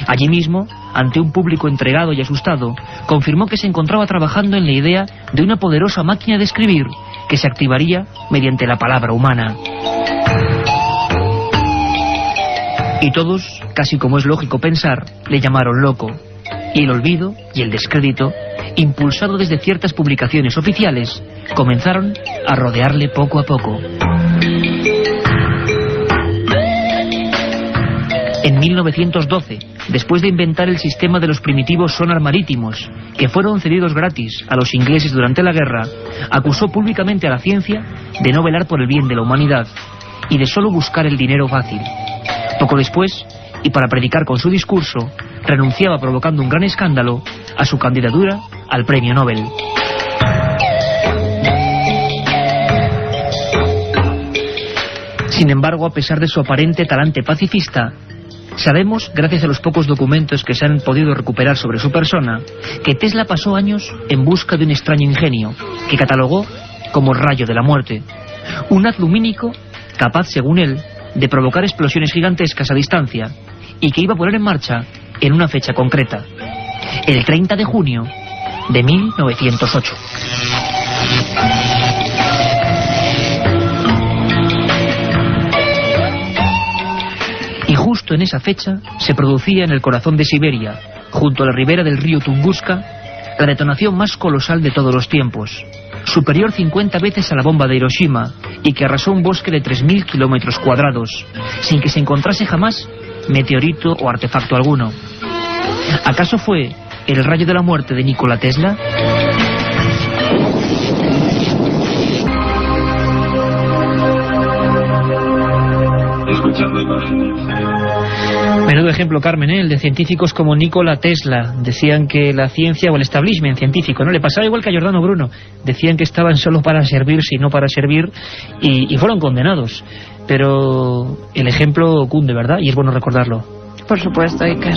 Allí mismo, ante un público entregado y asustado, confirmó que se encontraba trabajando en la idea de una poderosa máquina de escribir que se activaría mediante la palabra humana. Y todos, casi como es lógico pensar, le llamaron loco. Y el olvido y el descrédito, impulsado desde ciertas publicaciones oficiales, comenzaron a rodearle poco a poco. En 1912, después de inventar el sistema de los primitivos sonar marítimos, que fueron cedidos gratis a los ingleses durante la guerra, acusó públicamente a la ciencia de no velar por el bien de la humanidad y de solo buscar el dinero fácil. Poco después, y para predicar con su discurso, renunciaba provocando un gran escándalo a su candidatura al Premio Nobel. Sin embargo, a pesar de su aparente talante pacifista, sabemos, gracias a los pocos documentos que se han podido recuperar sobre su persona, que Tesla pasó años en busca de un extraño ingenio, que catalogó como rayo de la muerte. Un haz lumínico capaz, según él, de provocar explosiones gigantescas a distancia, y que iba a poner en marcha en una fecha concreta, el 30 de junio de 1908. Y justo en esa fecha se producía en el corazón de Siberia, junto a la ribera del río Tunguska, la detonación más colosal de todos los tiempos, superior 50 veces a la bomba de Hiroshima, y que arrasó un bosque de 3.000 kilómetros cuadrados, sin que se encontrase jamás meteorito o artefacto alguno. ¿Acaso fue el rayo de la muerte de Nikola Tesla? Escuchando imágenes. Menudo ejemplo, Carmen, el de científicos como Nikola Tesla. Decían que la ciencia o el establishment científico, ¿no? Le pasaba igual que a Giordano Bruno. Decían que estaban solo para servirse y no para servir, y fueron condenados. Pero el ejemplo cunde, ¿verdad? Y es bueno recordarlo. Por supuesto, Iker.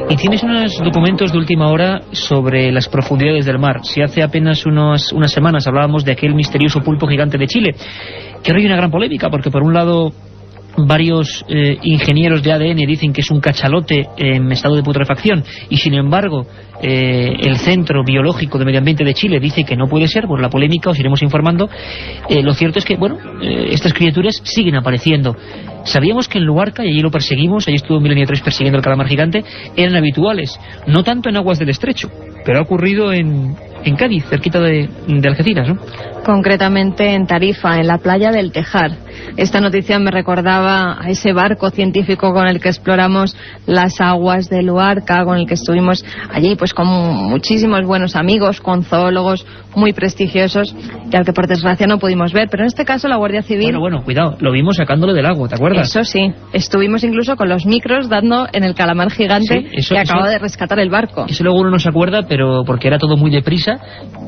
Y tienes unos documentos de última hora sobre las profundidades del mar. Si hace apenas unas semanas hablábamos de aquel misterioso pulpo gigante de Chile, que ahora hay una gran polémica, porque por un lado varios ingenieros de ADN dicen que es un cachalote en estado de putrefacción, y sin embargo el Centro Biológico de Medio Ambiente de Chile dice que no puede ser. Por la polémica os iremos informando. Lo cierto es que, bueno, estas criaturas siguen apareciendo. Sabíamos que en Luarca, y allí lo perseguimos, allí estuvo Milenio 3 persiguiendo el calamar gigante, eran habituales, no tanto en aguas del estrecho, pero ha ocurrido en Cádiz, cerquita de Algeciras, ¿no? Concretamente en Tarifa, en la playa del Tejar. Esta noticia me recordaba a ese barco científico con el que exploramos las aguas de Luarca, con el que estuvimos allí pues con muchísimos buenos amigos, con zoólogos muy prestigiosos, y al que por desgracia no pudimos ver. Pero en este caso la Guardia Civil... Bueno, cuidado, lo vimos sacándolo del agua, ¿te acuerdas? Eso sí, estuvimos incluso con los micros dando en el calamar gigante, sí, que acaba de rescatar el barco. Eso luego uno no se acuerda, pero porque era todo muy deprisa,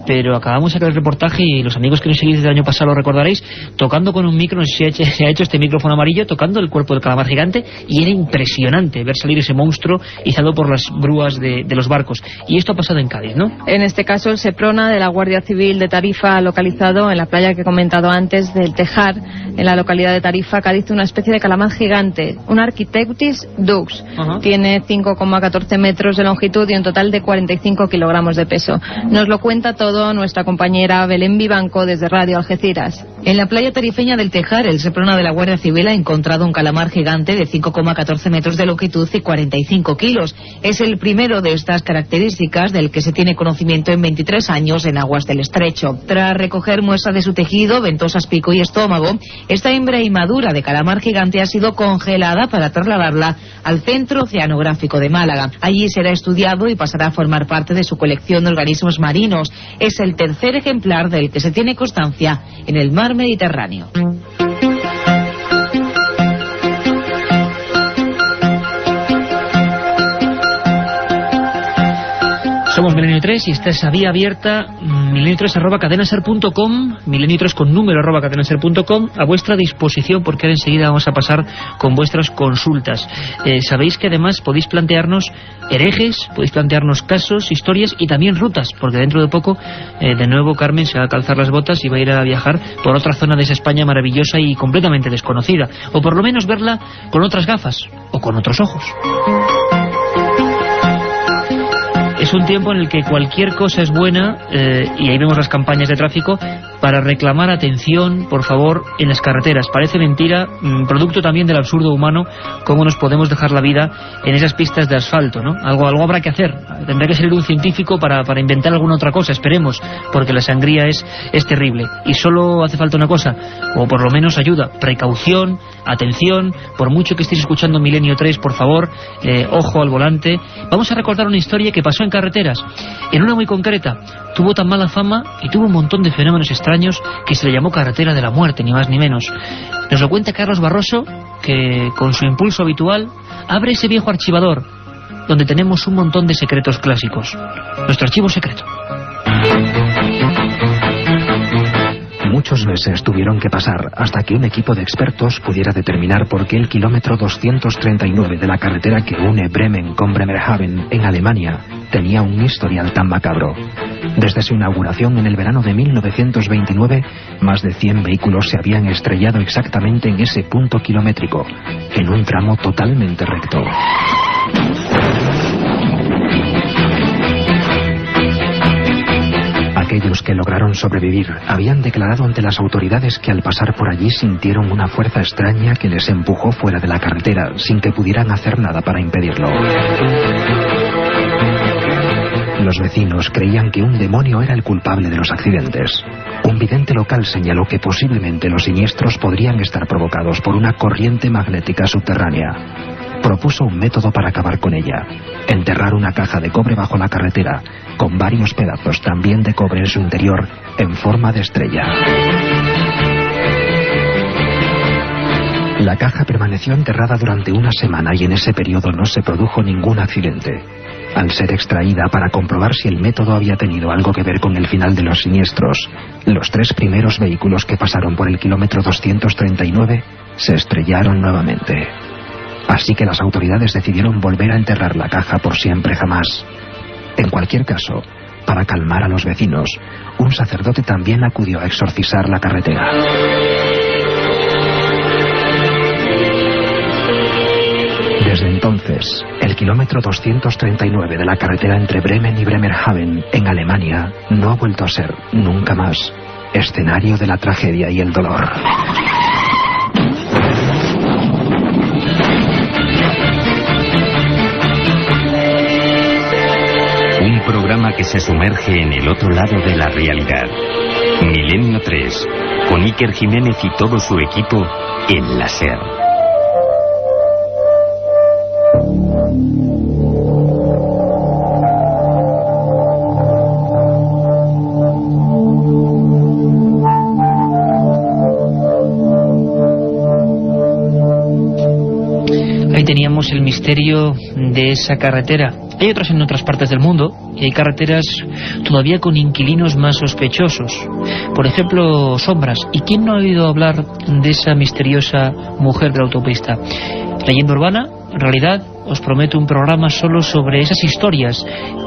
pero acabamos de sacar el reportaje, y los amigos que nos seguís desde el año pasado lo recordaréis, tocando con un micro, no sé si se ha hecho este micrófono amarillo, tocando el cuerpo del calamar gigante, y era impresionante ver salir ese monstruo izado por las grúas de los barcos. Y esto ha pasado en Cádiz, ¿no? En este caso el Seprona de la Guardia Civil de Tarifa ha localizado en la playa que he comentado antes del Tejar, en la localidad de Tarifa, Cádiz, una especie de calamar gigante, un Architeutis dux. Tiene 5,14 metros de longitud y un total de 45 kilogramos de peso. Nos lo cuenta todo nuestra compañera Belén Vivanco desde Radio Algeciras. En la playa tarifeña del Tejar, el Seprona de la Guardia Civil ha encontrado un calamar gigante de 5,14 metros de longitud y 45 kilos. Es el primero de estas características del que se tiene conocimiento en 23 años en aguas del estrecho. Tras recoger muestra de su tejido, ventosas, pico y estómago, esta hembra inmadura de calamar gigante ha sido congelada para trasladarla al Centro Oceanográfico de Málaga. Allí será estudiado y pasará a formar parte de su colección de organismos marinos. Es el tercer ejemplar del que se tiene constancia en el mar Mediterráneo. Somos Milenio Milenio 3 y está esa vía abierta, milenio3@cadenaser.com, milenio3 con número @cadenaser.com, a vuestra disposición, porque ahora enseguida vamos a pasar con vuestras consultas. Sabéis que además podéis plantearnos herejes, podéis plantearnos casos, historias y también rutas, porque dentro de poco de nuevo Carmen se va a calzar las botas y va a ir a viajar por otra zona de esa España maravillosa y completamente desconocida, o por lo menos verla con otras gafas o con otros ojos. Es un tiempo en el que cualquier cosa es buena, y ahí vemos las campañas de tráfico para reclamar atención, por favor, en las carreteras. Parece mentira, producto también del absurdo humano, cómo nos podemos dejar la vida en esas pistas de asfalto, ¿no? Algo habrá que hacer. Tendrá que salir un científico para inventar alguna otra cosa, esperemos, porque la sangría es terrible. Y solo hace falta una cosa, o por lo menos ayuda, precaución, atención, por mucho que estéis escuchando Milenio 3, por favor, ojo al volante. Vamos a recordar una historia que pasó en carreteras, en una muy concreta. Tuvo tan mala fama y tuvo un montón de fenómenos extraños que se le llamó carretera de la muerte, ni más ni menos. Nos lo cuenta Carlos Barroso, que con su impulso habitual abre ese viejo archivador donde tenemos un montón de secretos clásicos. Nuestro archivo secreto. Muchos meses tuvieron que pasar hasta que un equipo de expertos pudiera determinar por qué el kilómetro 239 de la carretera que une Bremen con Bremerhaven en Alemania tenía un historial tan macabro. Desde su inauguración en el verano de 1929, más de 100 vehículos se habían estrellado exactamente en ese punto kilométrico, en un tramo totalmente recto. Aquellos que lograron sobrevivir habían declarado ante las autoridades que al pasar por allí sintieron una fuerza extraña que les empujó fuera de la carretera sin que pudieran hacer nada para impedirlo. Los vecinos creían que un demonio era el culpable de los accidentes. Un vidente local señaló que posiblemente los siniestros podrían estar provocados por una corriente magnética subterránea. Propuso un método para acabar con ella: enterrar una caja de cobre bajo la carretera, con varios pedazos también de cobre en su interior, en forma de estrella. La caja permaneció enterrada durante una semana y en ese periodo no se produjo ningún accidente. Al ser extraída para comprobar si el método había tenido algo que ver con el final de los siniestros, los 3 primeros vehículos que pasaron por el kilómetro 239 se estrellaron nuevamente. Así que las autoridades decidieron volver a enterrar la caja por siempre jamás. En cualquier caso, para calmar a los vecinos, un sacerdote también acudió a exorcizar la carretera. Desde entonces, el kilómetro 239 de la carretera entre Bremen y Bremerhaven, en Alemania, no ha vuelto a ser, nunca más, escenario de la tragedia y el dolor. Un programa que se sumerge en el otro lado de la realidad. Milenio 3, con Iker Jiménez y todo su equipo en la SER. Ahí teníamos el misterio de esa carretera. Hay otras en otras partes del mundo y hay carreteras todavía con inquilinos más sospechosos. Por ejemplo, sombras. ¿Y quién no ha oído hablar de esa misteriosa mujer de la autopista? Leyenda urbana, en realidad, os prometo un programa solo sobre esas historias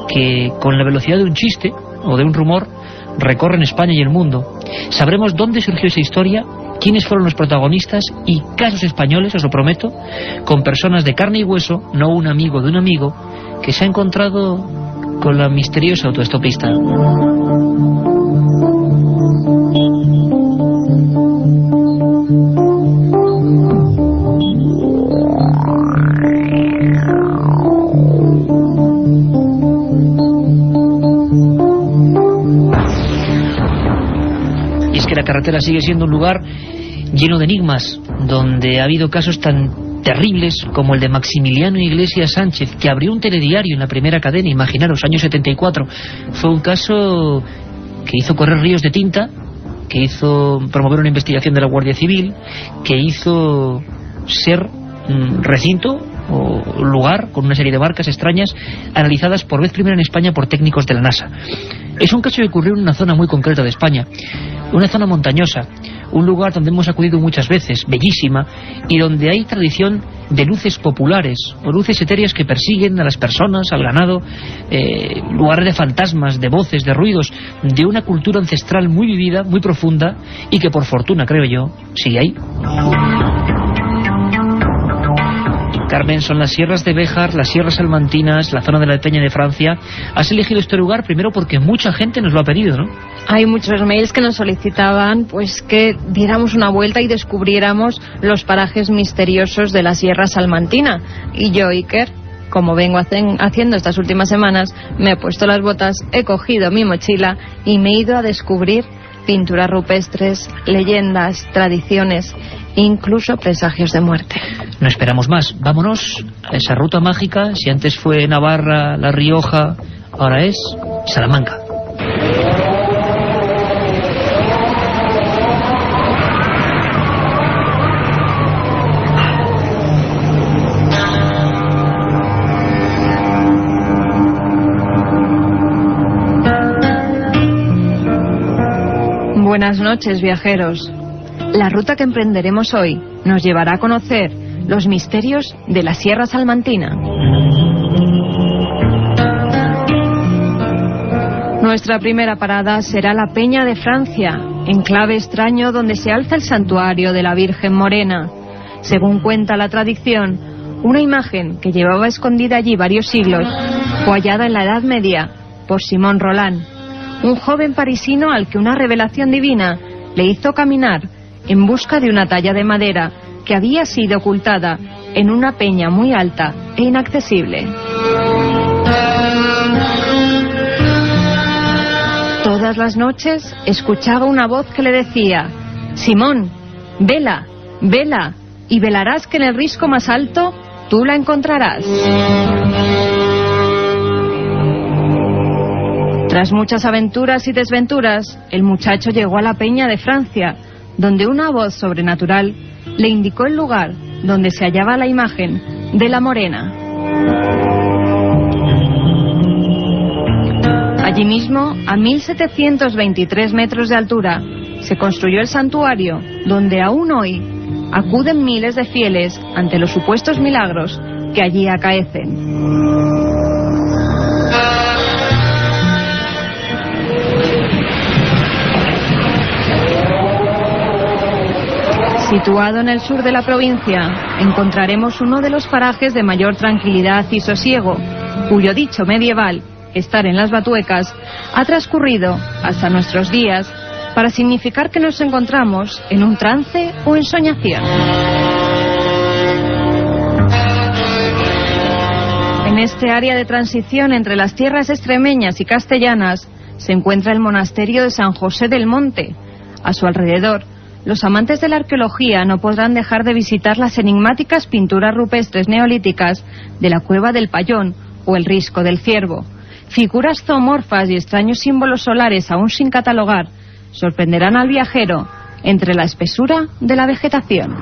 que, con la velocidad de un chiste o de un rumor, recorren España y el mundo. Sabremos dónde surgió esa historia, quiénes fueron los protagonistas y casos españoles, os lo prometo, con personas de carne y hueso, no un amigo de un amigo, que se ha encontrado con la misteriosa autoestopista. Y es que la carretera sigue siendo un lugar lleno de enigmas, donde ha habido casos tan terribles como el de Maximiliano Iglesias Sánchez, que abrió un telediario en la primera cadena, imaginaros, año 74. Fue un caso que hizo correr ríos de tinta, que hizo promover una investigación de la Guardia Civil, que hizo ser recinto o lugar con una serie de marcas extrañas analizadas por vez primera en España por técnicos de la NASA. Es un caso que ocurrió en una zona muy concreta de España, una zona montañosa, un lugar donde hemos acudido muchas veces, bellísima, y donde hay tradición de luces populares o luces etéreas que persiguen a las personas, al ganado, lugares de fantasmas, de voces, de ruidos, de una cultura ancestral muy vivida, muy profunda, y que por fortuna, creo yo, sigue ahí. Carmen, son las sierras de Béjar, las sierras salmantinas, la zona de la Peña de Francia. Has elegido este lugar primero porque mucha gente nos lo ha pedido, ¿no? Hay muchos mails que nos solicitaban pues que diéramos una vuelta y descubriéramos los parajes misteriosos de la Sierra Salmantina. Y yo, Iker, como vengo haciendo estas últimas semanas, me he puesto las botas, he cogido mi mochila y me he ido a descubrir pinturas rupestres, leyendas, tradiciones, incluso presagios de muerte. No esperamos más, vámonos a esa ruta mágica. Si antes fue Navarra, La Rioja, ahora es Salamanca. Buenas noches, viajeros. La ruta que emprenderemos hoy nos llevará a conocer los misterios de la Sierra Salmantina. Nuestra primera parada será la Peña de Francia, enclave extraño donde se alza el santuario de la Virgen Morena. Según cuenta la tradición, una imagen que llevaba escondida allí varios siglos fue hallada en la Edad Media por Simón Roland, un joven parisino al que una revelación divina le hizo caminar en busca de una talla de madera que había sido ocultada en una peña muy alta e inaccesible. Todas las noches escuchaba una voz que le decía: Simón, vela, vela, y velarás que en el risco más alto tú la encontrarás. Tras muchas aventuras y desventuras, el muchacho llegó a la Peña de Francia, donde una voz sobrenatural le indicó el lugar donde se hallaba la imagen de la Morena. Allí mismo, a 1723 metros de altura, se construyó el santuario, donde aún hoy acuden miles de fieles ante los supuestos milagros que allí acaecen. Situado en el sur de la provincia, encontraremos uno de los parajes de mayor tranquilidad y sosiego, cuyo dicho medieval, estar en las Batuecas, ha transcurrido hasta nuestros días para significar que nos encontramos en un trance o ensoñación. En este área de transición entre las tierras extremeñas y castellanas se encuentra el monasterio de San José del Monte. A su alrededor, los amantes de la arqueología no podrán dejar de visitar las enigmáticas pinturas rupestres neolíticas de la Cueva del Payón o el Risco del Ciervo. Figuras zoomorfas y extraños símbolos solares aún sin catalogar sorprenderán al viajero entre la espesura de la vegetación.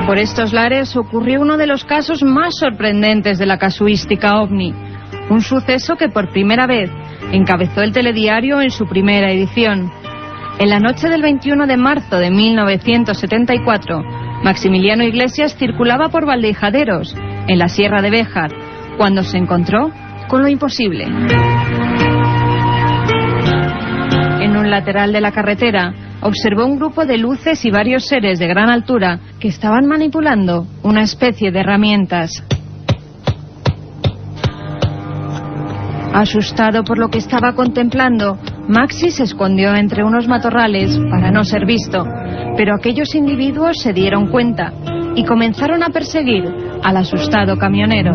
Por estos lares ocurrió uno de los casos más sorprendentes de la casuística ovni. Un suceso que por primera vez encabezó el telediario en su primera edición. En la noche del 21 de marzo de 1974, Maximiliano Iglesias circulaba por Valdehijaderos, en la Sierra de Béjar, cuando se encontró con lo imposible. En un lateral de la carretera, observó un grupo de luces y varios seres de gran altura que estaban manipulando una especie de herramientas. Asustado por lo que estaba contemplando, Maxi se escondió entre unos matorrales para no ser visto, pero aquellos individuos se dieron cuenta y comenzaron a perseguir al asustado camionero.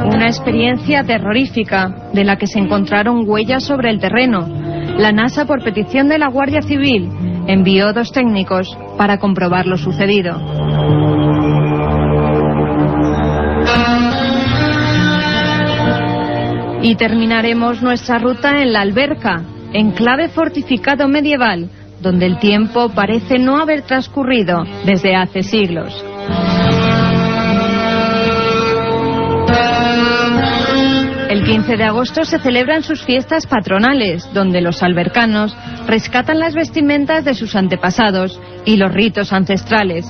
Una experiencia terrorífica de la que se encontraron huellas sobre el terreno. La NASA, por petición de la Guardia Civil, envió 2 técnicos para comprobar lo sucedido. Y terminaremos nuestra ruta en La Alberca, enclave fortificado medieval, donde el tiempo parece no haber transcurrido desde hace siglos. El 15 de agosto se celebran sus fiestas patronales, donde los albercanos rescatan las vestimentas de sus antepasados y los ritos ancestrales.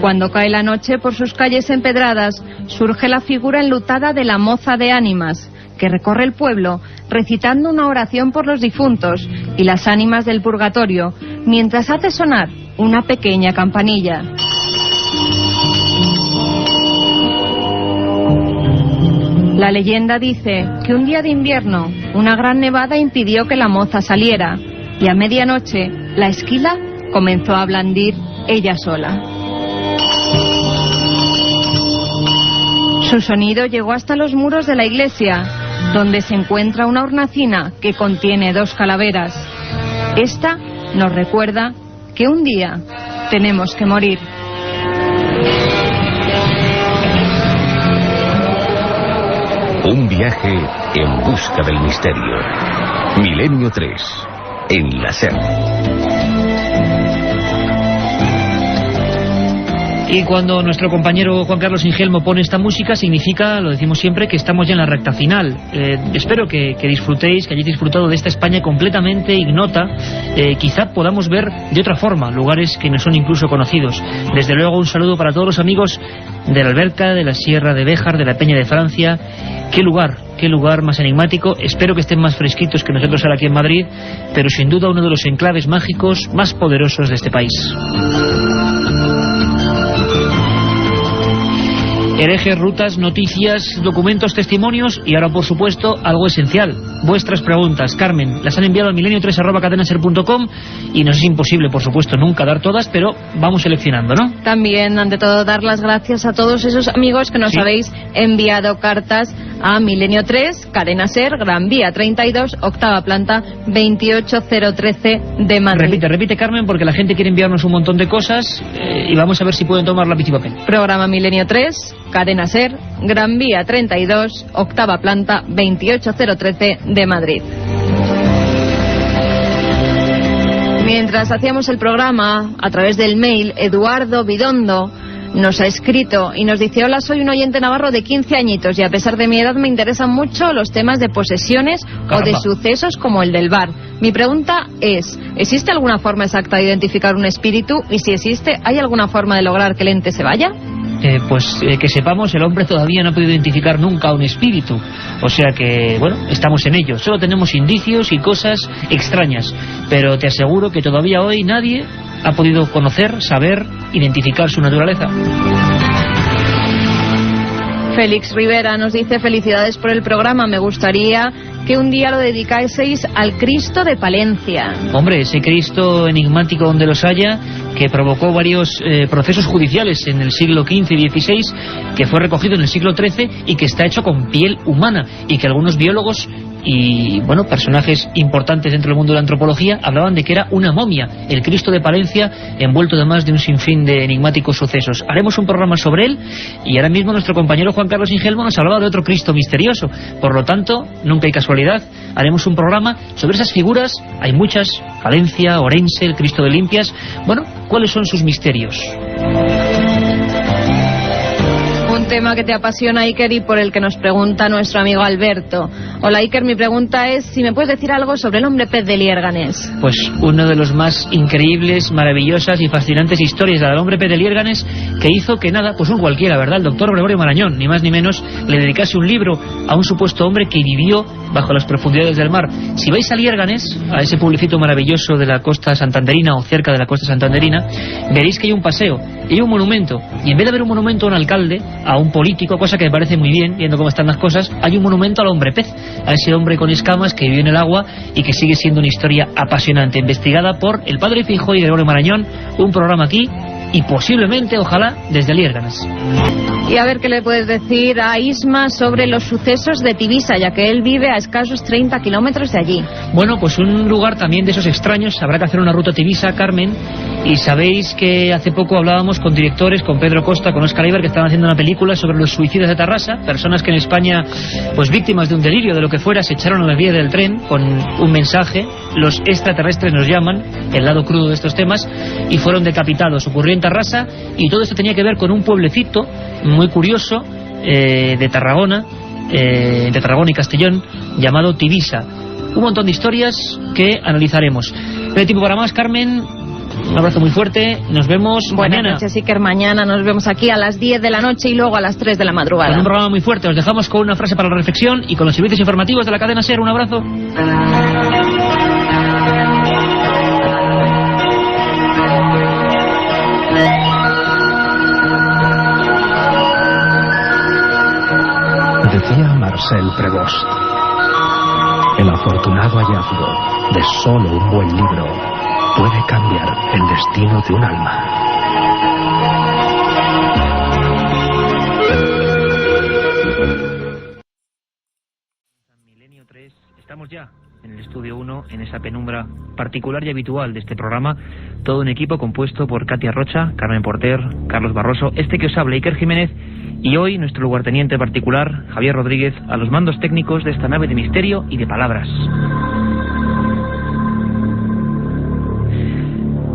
Cuando cae la noche, por sus calles empedradas, surge la figura enlutada de la moza de ánimas, que recorre el pueblo recitando una oración por los difuntos y las ánimas del purgatorio, mientras hace sonar una pequeña campanilla. La leyenda dice que un día de invierno una gran nevada impidió que la moza saliera y a medianoche la esquila comenzó a blandir ella sola. Su sonido llegó hasta los muros de la iglesia, donde se encuentra una hornacina que contiene 2 calaveras. Esta nos recuerda que un día tenemos que morir. Un viaje en busca del misterio. Milenio 3, en la SER. Y cuando nuestro compañero Juan Carlos Ingelmo pone esta música, significa, lo decimos siempre, que estamos ya en la recta final. Espero que disfrutéis, que hayáis disfrutado de esta España completamente ignota. Quizá podamos ver de otra forma lugares que no son incluso conocidos. Desde luego, un saludo para todos los amigos de la Alberca, de la Sierra de Béjar, de la Peña de Francia. Qué lugar más enigmático. Espero que estén más fresquitos que nosotros ahora aquí en Madrid, pero sin duda uno de los enclaves mágicos más poderosos de este país. Herejes, rutas, noticias, documentos, testimonios y ahora, por supuesto, algo esencial. Vuestras preguntas, Carmen, las han enviado al milenio3@cadenaser.com y nos es imposible, por supuesto, nunca dar todas, pero vamos seleccionando, ¿no? También, ante todo, dar las gracias a todos esos amigos que nos habéis enviado cartas a Milenio 3, Cadena Ser, Gran Vía 32, octava planta, 28013 de Madrid. Repite, Carmen, porque la gente quiere enviarnos un montón de cosas y vamos a ver si pueden tomar lápiz y papel. Programa Milenio 3, Cadena Ser, Gran Vía 32, octava planta, 28013 de Madrid. Mientras hacíamos el programa, a través del mail, Eduardo Bidondo nos ha escrito y nos dice: hola, soy un oyente navarro de 15 añitos y a pesar de mi edad me interesan mucho los temas de posesiones o de sucesos como el del bar. Mi pregunta es, ¿existe alguna forma exacta de identificar un espíritu? Y si existe, ¿hay alguna forma de lograr que el ente se vaya? Que sepamos, el hombre todavía no ha podido identificar nunca un espíritu. O sea que, bueno, estamos en ello. Solo tenemos indicios y cosas extrañas. Pero te aseguro que todavía hoy nadie ha podido conocer, saber, identificar su naturaleza. Félix Rivera nos dice: felicidades por el programa, me gustaría que un día lo dedicaseis al Cristo de Palencia. Hombre, ese Cristo enigmático donde los haya, que provocó varios procesos judiciales en el siglo XV y XVI, que fue recogido en el siglo XIII y que está hecho con piel humana, y que algunos biólogos y, bueno, personajes importantes dentro del mundo de la antropología hablaban de que era una momia, el Cristo de Palencia, envuelto además de un sinfín de enigmáticos sucesos. Haremos un programa sobre él y ahora mismo nuestro compañero Juan Carlos Ingelmo nos hablaba de otro Cristo misterioso. Por lo tanto, nunca hay casualidad, haremos un programa sobre esas figuras. Hay muchas: Palencia, Orense, el Cristo de Limpias. Bueno, ¿cuáles son sus misterios? Un tema que te apasiona, Iker, y por el que nos pregunta nuestro amigo Alberto. Hola, Iker, mi pregunta es si me puedes decir algo sobre el hombre pez de Liérganes. Pues uno de los más increíbles, maravillosas y fascinantes historias del hombre pez de Liérganes, que hizo que nada, pues un cualquiera, ¿verdad?, el doctor Gregorio Marañón, ni más ni menos, le dedicase un libro a un supuesto hombre que vivió bajo las profundidades del mar. Si vais a Liérganes, a ese pueblecito maravilloso de la costa santanderina o cerca de la costa santanderina, veréis que hay un paseo y hay un monumento, y en vez de haber un monumento a un alcalde, a un político, cosa que me parece muy bien, viendo cómo están las cosas, hay un monumento al hombre pez, a ese hombre con escamas que vive en el agua y que sigue siendo una historia apasionante, investigada por el padre Feijóo y Gregorio Marañón. Un programa aquí y posiblemente, ojalá, desde Liérganas. Y a ver qué le puedes decir a Isma sobre los sucesos de Tivisa, ya que él vive a escasos 30 kilómetros de allí. Bueno, pues un lugar también de esos extraños. Habrá que hacer una ruta a Tivisa, Carmen. Y sabéis que hace poco hablábamos con directores, con Pedro Costa, con Óscar Iber, que estaban haciendo una película sobre los suicidios de Tarrasa, personas que en España, pues víctimas de un delirio, de lo que fuera, se echaron a las vías del tren con un mensaje. Los extraterrestres nos llaman, el lado crudo de estos temas, y fueron decapitados. Ocurrió en Tarrasa, y todo esto tenía que ver con un pueblecito muy curioso de Tarragona, entre Tarragona y Castellón, llamado Tivisa. Un montón de historias que analizaremos. No hay tiempo para más, Carmen. Un abrazo muy fuerte. Nos vemos mañana. Buenas noches, Iker. Mañana nos vemos aquí a las 10 de la noche y luego a las 3 de la madrugada. Con un programa muy fuerte. Os dejamos con una frase para la reflexión y con los servicios informativos de la cadena SER. Un abrazo. Decía Marcel Prévost: el afortunado hallazgo de solo un buen libro puede cambiar el destino de un alma. Milenio 3, estamos ya en el estudio 1, en esa penumbra particular y habitual de este programa. Todo un equipo compuesto por Katia Rocha, Carmen Porter, Carlos Barroso, este que os habla, Iker Jiménez, y hoy nuestro lugarteniente particular, Javier Rodríguez, a los mandos técnicos de esta nave de misterio y de palabras.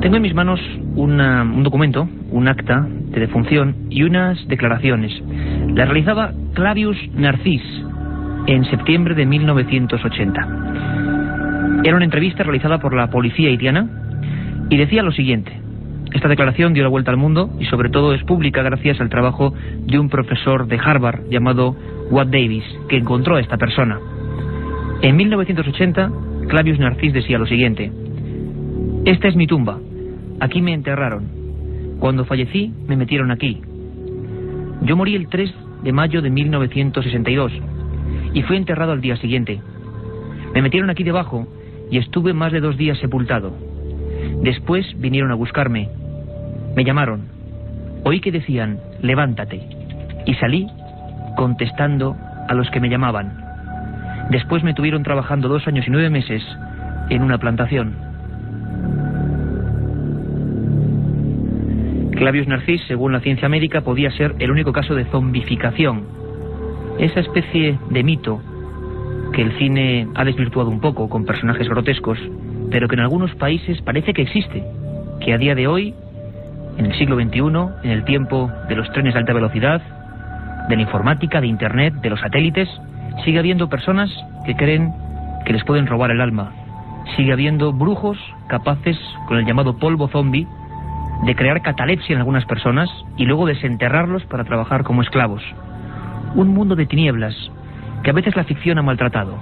Tengo en mis manos un documento, un acta de defunción y unas declaraciones. Las realizaba Clavius Narcís en septiembre de 1980. Era una entrevista realizada por la policía haitiana y decía lo siguiente. Esta declaración dio la vuelta al mundo y sobre todo es pública gracias al trabajo de un profesor de Harvard llamado Watt Davis, que encontró a esta persona. En 1980, Clavius Narcís decía lo siguiente: esta es mi tumba, aquí me enterraron. Cuando fallecí, me metieron aquí. Yo morí el 3 de mayo de 1962 y fui enterrado al día siguiente. Me metieron aquí debajo y estuve más de 2 días sepultado. Después vinieron a buscarme. Me llamaron. Oí que decían, levántate. Y salí contestando a los que me llamaban. Después me tuvieron trabajando 2 años y 9 meses en una plantación. Clavius Narcís, según la ciencia médica, podía ser el único caso de zombificación. Esa especie de mito que el cine ha desvirtuado un poco con personajes grotescos, pero que en algunos países parece que existe, que a día de hoy, en el siglo XXI, en el tiempo de los trenes de alta velocidad, de la informática, de Internet, de los satélites, sigue habiendo personas que creen que les pueden robar el alma. Sigue habiendo brujos capaces, con el llamado polvo zombie, de crear catalepsia en algunas personas y luego desenterrarlos para trabajar como esclavos. Un mundo de tinieblas que a veces la ficción ha maltratado.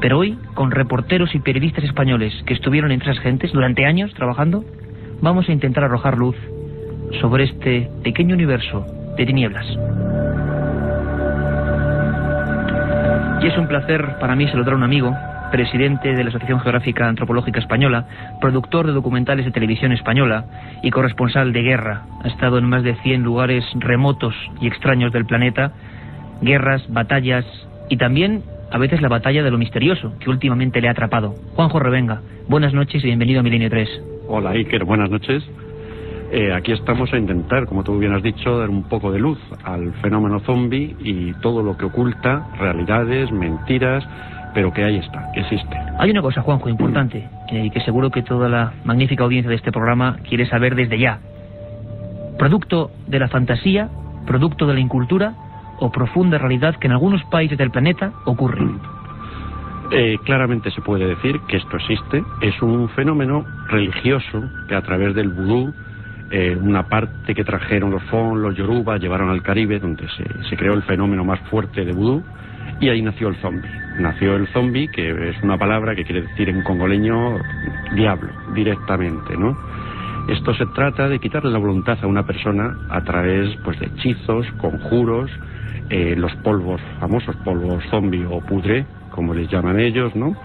Pero hoy, con reporteros y periodistas españoles que estuvieron entre esas gentes durante años trabajando, vamos a intentar arrojar luz sobre este pequeño universo de tinieblas. Y es un placer para mí saludar a un amigo, presidente de la Asociación Geográfica Antropológica Española, productor de documentales de televisión española y corresponsal de guerra. Ha estado en más de 100 lugares remotos y extraños del planeta, guerras, batallas y también a veces la batalla de lo misterioso que últimamente le ha atrapado. Juanjo Revenga, buenas noches y bienvenido a Milenio 3. Hola Iker, buenas noches. Aquí estamos a intentar, como tú bien has dicho, dar un poco de luz al fenómeno zombie y todo lo que oculta, realidades, mentiras, pero que ahí está, que existe. Hay una cosa, Juanjo, importante, y que seguro que toda la magnífica audiencia de este programa quiere saber desde ya. ¿Producto de la fantasía, producto de la incultura o profunda realidad que en algunos países del planeta ocurre? Claramente se puede decir que esto existe. Es un fenómeno religioso que a través del vudú, una parte que trajeron los Fon, los Yoruba, llevaron al Caribe, donde se creó el fenómeno más fuerte de vudú, y ahí nació el zombie. Nació el zombie, que es una palabra que quiere decir en congoleño diablo, directamente, ¿no? Esto se trata de quitarle la voluntad a una persona a través, pues, de hechizos, conjuros, los polvos, famosos polvos zombie o pudre, como les llaman ellos, ¿no?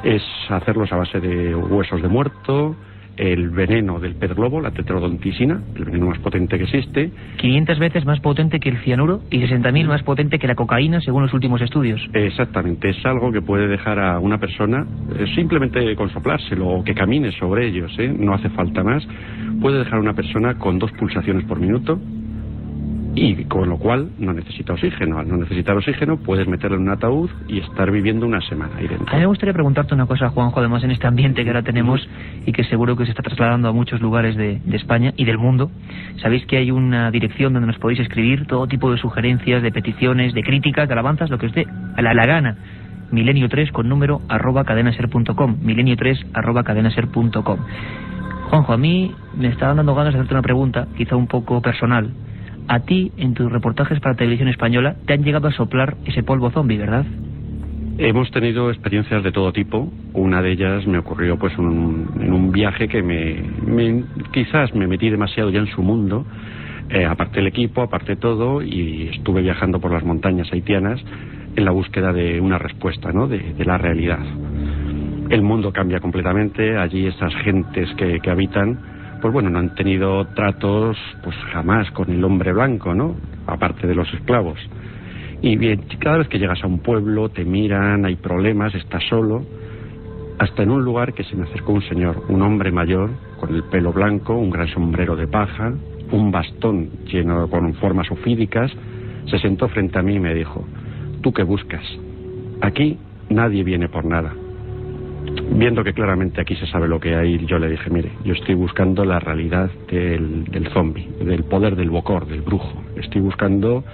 Es hacerlos a base de huesos de muerto, el veneno del pez globo, la tetrodonticina, el veneno más potente que existe. 500 veces más potente que el cianuro y 60.000 más potente que la cocaína, según los últimos estudios. Exactamente, es algo que puede dejar a una persona, simplemente con soplárselo o que camine sobre ellos, no hace falta más, puede dejar a una persona con 2 pulsaciones por minuto, y con lo cual no necesita oxígeno. Al no necesitar oxígeno puedes meterlo en un ataúd y estar viviendo una semana ahí dentro. A mí me gustaría preguntarte una cosa, Juanjo, además en este ambiente que ahora tenemos y que seguro que se está trasladando a muchos lugares de España y del mundo. Sabéis que hay una dirección donde nos podéis escribir todo tipo de sugerencias, de peticiones, de críticas, de alabanzas, lo que os dé a la gana. Milenio3 con número @cadenaser.com, milenio3 @cadenaser.com. Juanjo, a mí me estaban dando ganas de hacerte una pregunta, quizá un poco personal. A ti, en tus reportajes para Televisión Española, te han llegado a soplar ese polvo zombie, ¿verdad? Hemos tenido experiencias de todo tipo. Una de ellas me ocurrió pues en un viaje que quizás me metí demasiado ya en su mundo, aparte el equipo, aparte todo, y estuve viajando por las montañas haitianas en la búsqueda de una respuesta, ¿no?, de la realidad. El mundo cambia completamente. Allí esas gentes que habitan, pues bueno, no han tenido tratos pues jamás con el hombre blanco, ¿no?, aparte de los esclavos. Y bien, cada vez que llegas a un pueblo te miran, hay problemas, estás solo, hasta en un lugar que se me acercó un señor, un hombre mayor, con el pelo blanco, un gran sombrero de paja, un bastón lleno con formas ofídicas, se sentó frente a mí y me dijo: ¿tú qué buscas? Aquí nadie viene por nada. Viendo que claramente aquí se sabe lo que hay, yo le dije: mire, yo estoy buscando la realidad del zombie, del poder del bokor, del brujo. Estoy buscando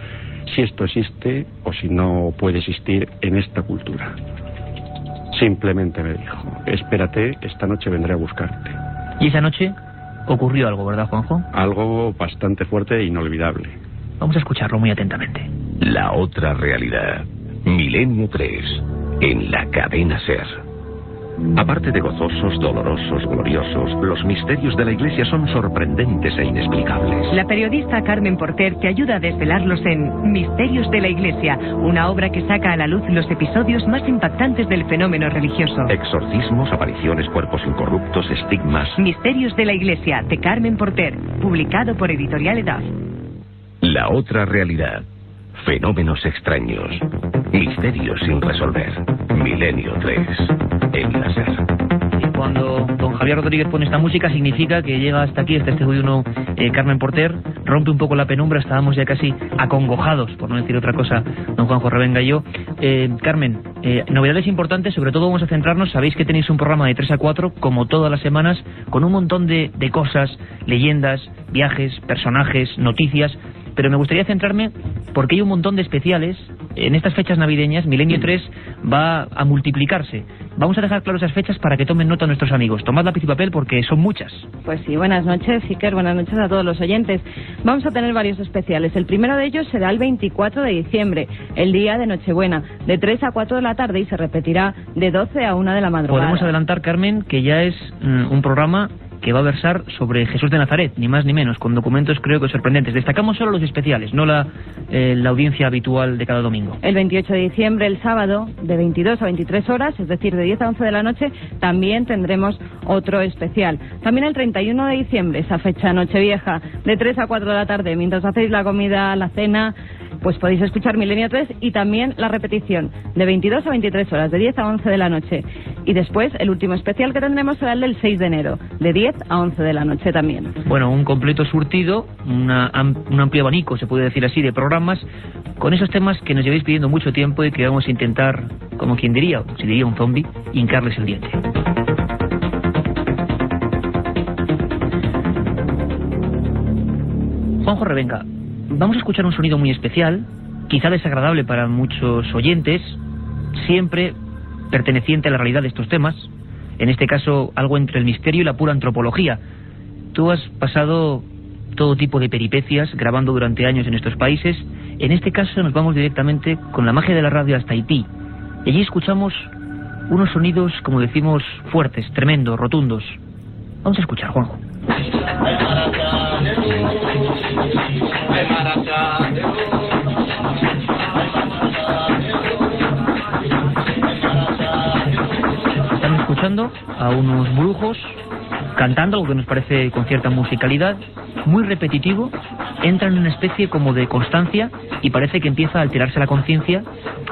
si esto existe o si no puede existir en esta cultura. Simplemente me dijo: espérate, esta noche vendré a buscarte. Y esa noche ocurrió algo, ¿verdad, Juanjo? Algo bastante fuerte e inolvidable. Vamos a escucharlo muy atentamente. La otra realidad. Milenio 3, en la cadena SER. Aparte de gozosos, dolorosos, gloriosos, los misterios de la Iglesia son sorprendentes e inexplicables. La periodista Carmen Porter te ayuda a desvelarlos en Misterios de la Iglesia, una obra que saca a la luz los episodios más impactantes del fenómeno religioso. Exorcismos, apariciones, cuerpos incorruptos, estigmas. Misterios de la Iglesia, de Carmen Porter, publicado por Editorial Edad. La otra realidad. Fenómenos extraños. Misterios sin resolver. Milenio 3. En la SER. Y cuando don Javier Rodríguez pone esta música, significa que llega hasta aquí, este estudio 1, Carmen Porter, rompe un poco la penumbra, estábamos ya casi acongojados, por no decir otra cosa, don Juanjo Revenga y yo. Carmen, novedades importantes, sobre todo vamos a centrarnos, sabéis que tenéis un programa de 3 a 4, como todas las semanas, con un montón de cosas, leyendas, viajes, personajes, noticias. Pero me gustaría centrarme porque hay un montón de especiales. En estas fechas navideñas, Milenio 3 va a multiplicarse. Vamos a dejar claro esas fechas para que tomen nota nuestros amigos. Tomad lápiz y papel porque son muchas. Pues sí, buenas noches, Iker, buenas noches a todos los oyentes. Vamos a tener varios especiales. El primero de ellos será el 24 de diciembre, el día de Nochebuena, de 3 a 4 de la tarde y se repetirá de 12 a 1 de la madrugada. Podemos adelantar, Carmen, que ya es un programa que va a versar sobre Jesús de Nazaret, ni más ni menos, con documentos creo que sorprendentes. Destacamos solo los especiales, no la audiencia habitual de cada domingo. El 28 de diciembre, el sábado, de 22 a 23 horas, es decir, de 10 a 11 de la noche, también tendremos otro especial. También el 31 de diciembre, esa fecha Nochevieja, de 3 a 4 de la tarde, mientras hacéis la comida, la cena, pues podéis escuchar Milenio 3 y también la repetición, de 22 a 23 horas, de 10 a 11 de la noche. Y después, el último especial que tendremos será el del 6 de enero, de 10 a 11 de la noche también. Bueno, un completo surtido, un amplio abanico, se puede decir así, de programas, con esos temas que nos lleváis pidiendo mucho tiempo y que vamos a intentar, como quien diría, si diría un zombie, hincarles el diente. Juanjo Revenga, vamos a escuchar un sonido muy especial, quizá desagradable para muchos oyentes, siempre perteneciente a la realidad de estos temas, en este caso algo entre el misterio y la pura antropología. Tú has pasado todo tipo de peripecias grabando durante años en estos países. En este caso nos vamos directamente con la magia de la radio hasta Haití. Y allí escuchamos unos sonidos, como decimos, fuertes, tremendos, rotundos. Vamos a escuchar, Juanjo. Están escuchando a unos brujos cantando, algo que nos parece con cierta musicalidad, muy repetitivo, entra en una especie como de constancia y parece que empieza a alterarse la conciencia,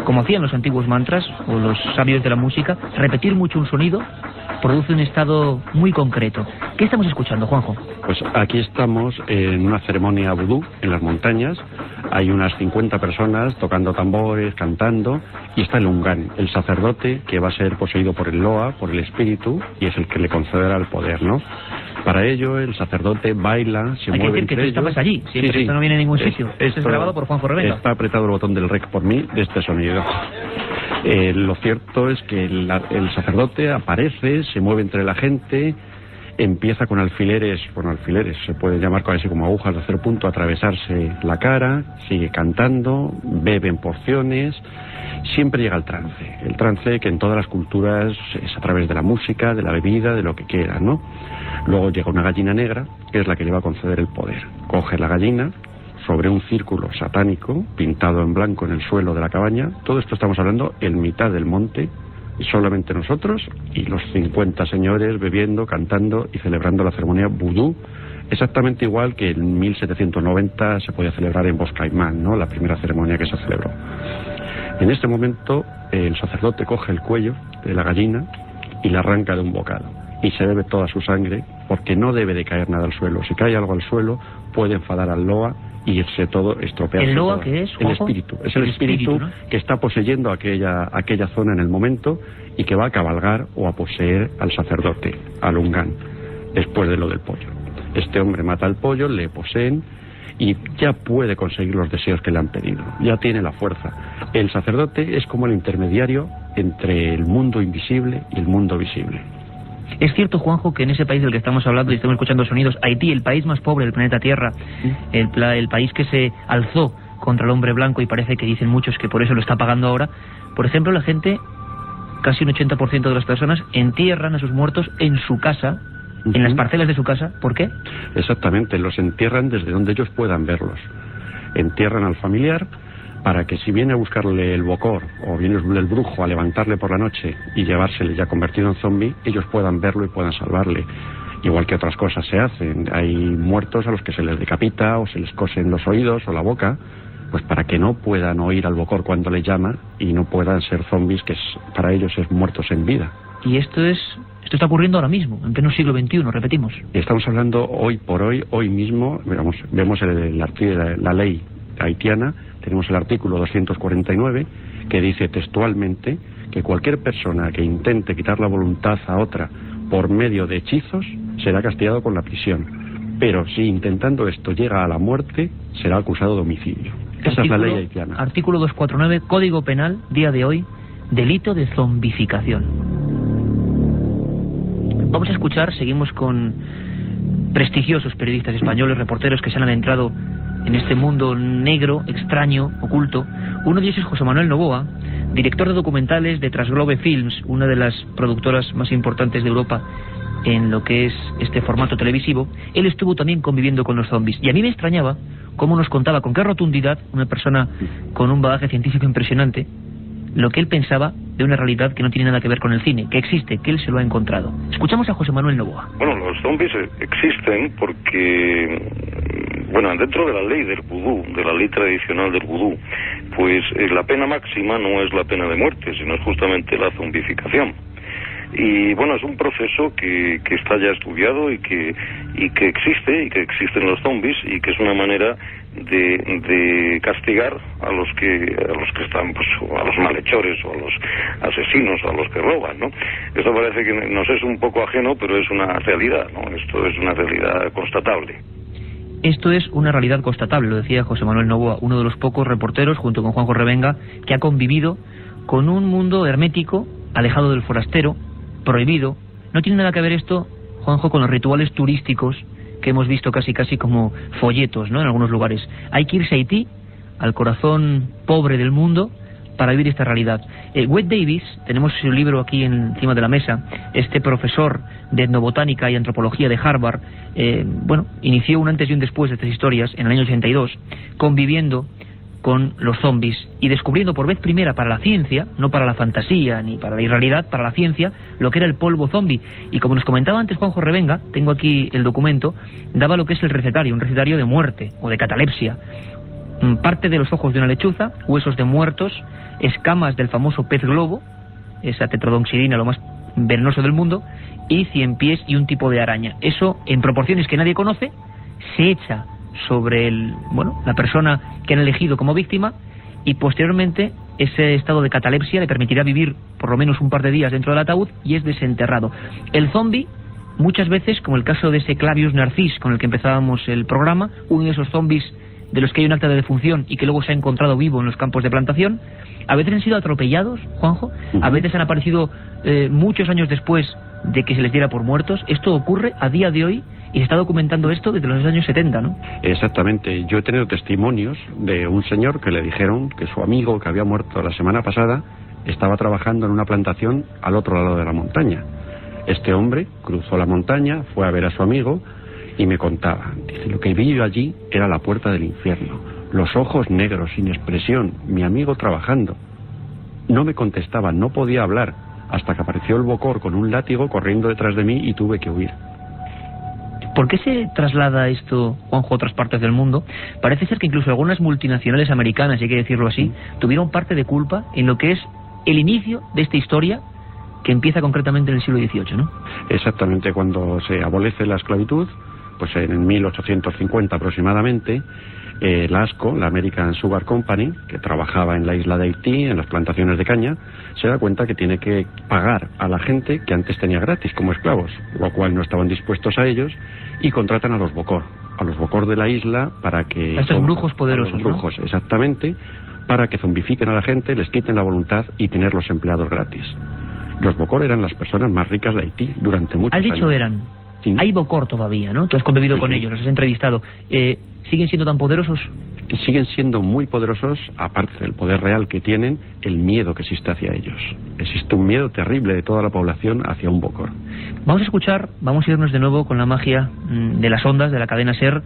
como hacían los antiguos mantras o los sabios de la música. Repetir mucho un sonido produce un estado muy concreto. ¿Qué estamos escuchando, Juanjo? Pues aquí estamos en una ceremonia vudú en las montañas. Hay unas 50 personas tocando tambores, cantando, y está el Ungán, el sacerdote que va a ser poseído por el Loa, por el espíritu, y es el que le concederá el poder, ¿no? Para ello el sacerdote baila, se mueve entre ellos. Hay que decir que tú estabas allí, siempre esto no viene a ningún sitio. Esto es grabado por Juanjo Revenga. Está apretado el botón del rec por mí de este sonido. Lo cierto es que el sacerdote aparece, se mueve entre la gente, empieza con alfileres, se puede llamar casi como agujas de hacer punto, a atravesarse la cara, sigue cantando, bebe en porciones, siempre llega el trance que en todas las culturas es a través de la música, de la bebida, de lo que quiera, ¿no? Luego llega una gallina negra, que es la que le va a conceder el poder. Coge la gallina sobre un círculo satánico pintado en blanco en el suelo de la cabaña. Todo esto estamos hablando en mitad del monte, solamente nosotros y los 50 señores bebiendo, cantando y celebrando la ceremonia vudú, exactamente igual que en 1790 se podía celebrar en Bosque Caimán, ¿no? La primera ceremonia que se celebró. En este momento el sacerdote coge el cuello de la gallina y la arranca de un bocado y se bebe toda su sangre, porque no debe de caer nada al suelo. Si cae algo al suelo puede enfadar al Loa y irse todo, estropearse. ¿El Loa todo. qué es, El espíritu. Es el espíritu, ¿no?, que está poseyendo aquella zona en el momento y que va a cabalgar o a poseer al sacerdote, al Ungán, después de lo del pollo. Este hombre mata al pollo, le poseen y ya puede conseguir los deseos que le han pedido. Ya tiene la fuerza. El sacerdote es como el intermediario entre el mundo invisible y el mundo visible. Es cierto, Juanjo, que en ese país del que estamos hablando y estamos escuchando sonidos, Haití, el país más pobre del planeta Tierra, el país que se alzó contra el hombre blanco y parece que dicen muchos que por eso lo está pagando ahora, por ejemplo, la gente, casi un 80% de las personas, entierran a sus muertos en su casa, en las parcelas de su casa. ¿Por qué? Exactamente, los entierran desde donde ellos puedan verlos. Entierran al familiar para que si viene a buscarle el bocor o viene el brujo a levantarle por la noche y llevársele ya convertido en zombie, ellos puedan verlo y puedan salvarle. Igual que otras cosas se hacen. Hay muertos a los que se les decapita o se les cosen los oídos o la boca, pues para que no puedan oír al bocor cuando le llama y no puedan ser zombies, que para ellos es muertos en vida. Y esto está ocurriendo ahora mismo, en pleno siglo XXI, repetimos. Estamos hablando hoy por hoy mismo, vemos la ley haitiana. Tenemos el artículo 249 que dice textualmente que cualquier persona que intente quitar la voluntad a otra por medio de hechizos será castigado con la prisión. Pero si intentando esto llega a la muerte, será acusado de homicidio. Esa es la ley haitiana. Artículo 249, Código Penal, día de hoy, delito de zombificación. Vamos a escuchar, seguimos con prestigiosos periodistas españoles, reporteros que se han adentrado en este mundo negro, extraño, oculto. Uno de ellos es José Manuel Novoa, director de documentales de Transglobe Films, una de las productoras más importantes de Europa en lo que es este formato televisivo. Él estuvo también conviviendo con los zombies. Y a mí me extrañaba cómo nos contaba con qué rotundidad una persona con un bagaje científico impresionante lo que él pensaba de una realidad que no tiene nada que ver con el cine, que existe, que él se lo ha encontrado. Escuchamos a José Manuel Novoa. Bueno, los zombies existen porque, bueno, dentro de la ley del vudú, de la ley tradicional del vudú, pues la pena máxima no es la pena de muerte, sino es justamente la zombificación. Y bueno, es un proceso que está ya estudiado y que existe, y que existen los zombies, y que es una manera de castigar a los que están, pues, a los malhechores o a los asesinos o a los que roban, ¿no? Esto parece que nos es un poco ajeno, pero es una realidad, ¿no? Esto es una realidad constatable. Esto es una realidad constatable, lo decía José Manuel Novoa, uno de los pocos reporteros, junto con Juanjo Revenga, que ha convivido con un mundo hermético, alejado del forastero, prohibido. No tiene nada que ver esto, Juanjo, con los rituales turísticos que hemos visto casi como folletos, ¿no?, en algunos lugares. Hay que irse a Haití, al corazón pobre del mundo, para vivir esta realidad. Wade Davis, tenemos su libro aquí encima de la mesa, este profesor de etnobotánica y antropología de Harvard, inició un antes y un después de estas historias en el año 82, conviviendo con los zombies y descubriendo por vez primera para la ciencia, no para la fantasía ni para la irrealidad, para la ciencia, lo que era el polvo zombie. Y como nos comentaba antes Juanjo Revenga, tengo aquí el documento, daba lo que es el recetario, un recetario de muerte o de catalepsia. Parte de los ojos de una lechuza, huesos de muertos, escamas del famoso pez globo, esa tetrodonxidina, lo más venenoso del mundo, y 100 pies y un tipo de araña. Eso, en proporciones que nadie conoce, se echa sobre la persona que han elegido como víctima, y posteriormente ese estado de catalepsia le permitirá vivir por lo menos un par de días dentro del ataúd y es desenterrado. El zombie, muchas veces, como el caso de ese Clavius Narcis con el que empezábamos el programa, uno de esos zombies de los que hay un acta de defunción y que luego se ha encontrado vivo en los campos de plantación, a veces han sido atropellados, Juanjo, a veces han aparecido muchos años después de que se les diera por muertos. Esto ocurre a día de hoy y se está documentando esto desde los años 70, ¿no? Exactamente. Yo he tenido testimonios de un señor que le dijeron que su amigo, que había muerto la semana pasada, estaba trabajando en una plantación al otro lado de la montaña. Este hombre cruzó la montaña, fue a ver a su amigo y me contaba, dice, lo que vi yo allí era la puerta del infierno, los ojos negros, sin expresión, mi amigo trabajando. No me contestaba, no podía hablar, hasta que apareció el Bokor con un látigo corriendo detrás de mí y tuve que huir. ¿Por qué se traslada esto, Juanjo, a otras partes del mundo? Parece ser que incluso algunas multinacionales americanas, si hay que decirlo así, tuvieron parte de culpa en lo que es el inicio de esta historia que empieza concretamente en el siglo XVIII, ¿no? Exactamente, cuando se abolece la esclavitud, pues en 1850 aproximadamente, la ASCO, la American Sugar Company, que trabajaba en la isla de Haití, en las plantaciones de caña, se da cuenta que tiene que pagar a la gente que antes tenía gratis como esclavos, lo cual no estaban dispuestos a ellos, y contratan a los Bokor de la isla para que... A estos brujos poderosos, a los brujos, ¿no? Exactamente, para que zombifiquen a la gente, les quiten la voluntad y tenerlos empleados gratis. Los Bokor eran las personas más ricas de Haití durante muchos años. ¿Has dicho eran? Sí. Hay Bokor todavía, ¿no? Tú has convivido con ellos, los has entrevistado. ¿Siguen siendo tan poderosos? Siguen siendo muy poderosos, aparte del poder real que tienen, el miedo que existe hacia ellos. Existe un miedo terrible de toda la población hacia un Bokor. Vamos a irnos de nuevo con la magia de las ondas, de la cadena SER,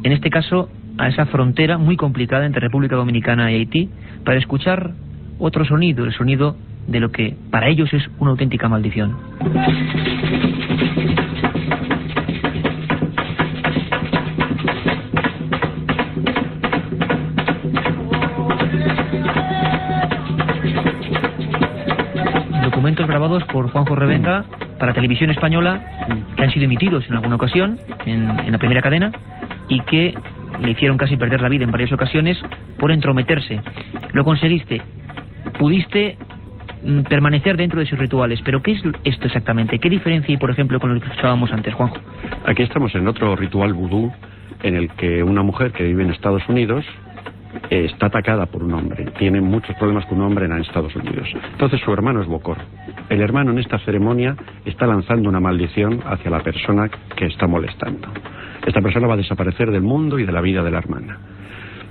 en este caso a esa frontera muy complicada entre República Dominicana y Haití, para escuchar otro sonido, el sonido de lo que para ellos es una auténtica maldición. Documentos grabados por Juanjo Revenga para Televisión Española, que han sido emitidos en alguna ocasión en la primera cadena y que le hicieron casi perder la vida en varias ocasiones por entrometerse. Lo conseguiste, pudiste permanecer dentro de sus rituales, pero ¿qué es esto exactamente? ¿Qué diferencia hay, por ejemplo, con lo que escuchábamos antes, Juanjo? Aquí estamos en otro ritual vudú en el que una mujer que vive en Estados Unidos está atacada por un hombre, tiene muchos problemas con un hombre en Estados Unidos. Entonces su hermano es Bokor. El hermano en esta ceremonia está lanzando una maldición hacia la persona que está molestando. Esta persona va a desaparecer del mundo y de la vida de la hermana.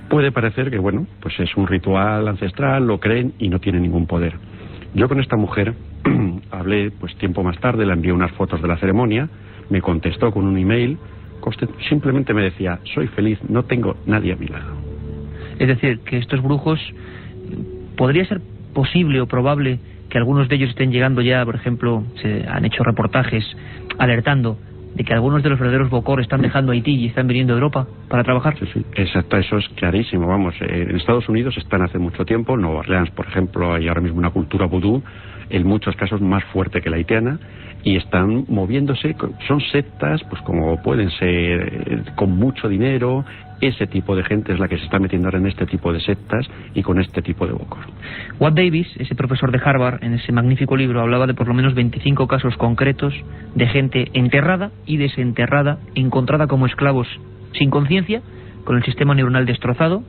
Puede parecer que, bueno, pues es un ritual ancestral, lo creen y no tiene ningún poder. Yo con esta mujer hablé pues tiempo más tarde, le envié unas fotos de la ceremonia, me contestó con un email, simplemente me decía, soy feliz, no tengo nadie a mi lado. Es decir, que estos brujos, ¿podría ser posible o probable que algunos de ellos estén llegando ya, por ejemplo, se han hecho reportajes alertando de que algunos de los verdaderos Bokor están dejando Haití y están viniendo a Europa para trabajar? Sí, exacto, eso es clarísimo, vamos, en Estados Unidos están hace mucho tiempo, en Nueva Orleans, por ejemplo, hay ahora mismo una cultura vudú, en muchos casos más fuerte que la haitiana, y están moviéndose, son sectas, pues como pueden ser, con mucho dinero. Ese tipo de gente es la que se está metiendo ahora en este tipo de sectas y con este tipo de Bokor. Watt Davis, ese profesor de Harvard, en ese magnífico libro hablaba de por lo menos 25 casos concretos de gente enterrada y desenterrada, encontrada como esclavos sin conciencia, con el sistema neuronal destrozado,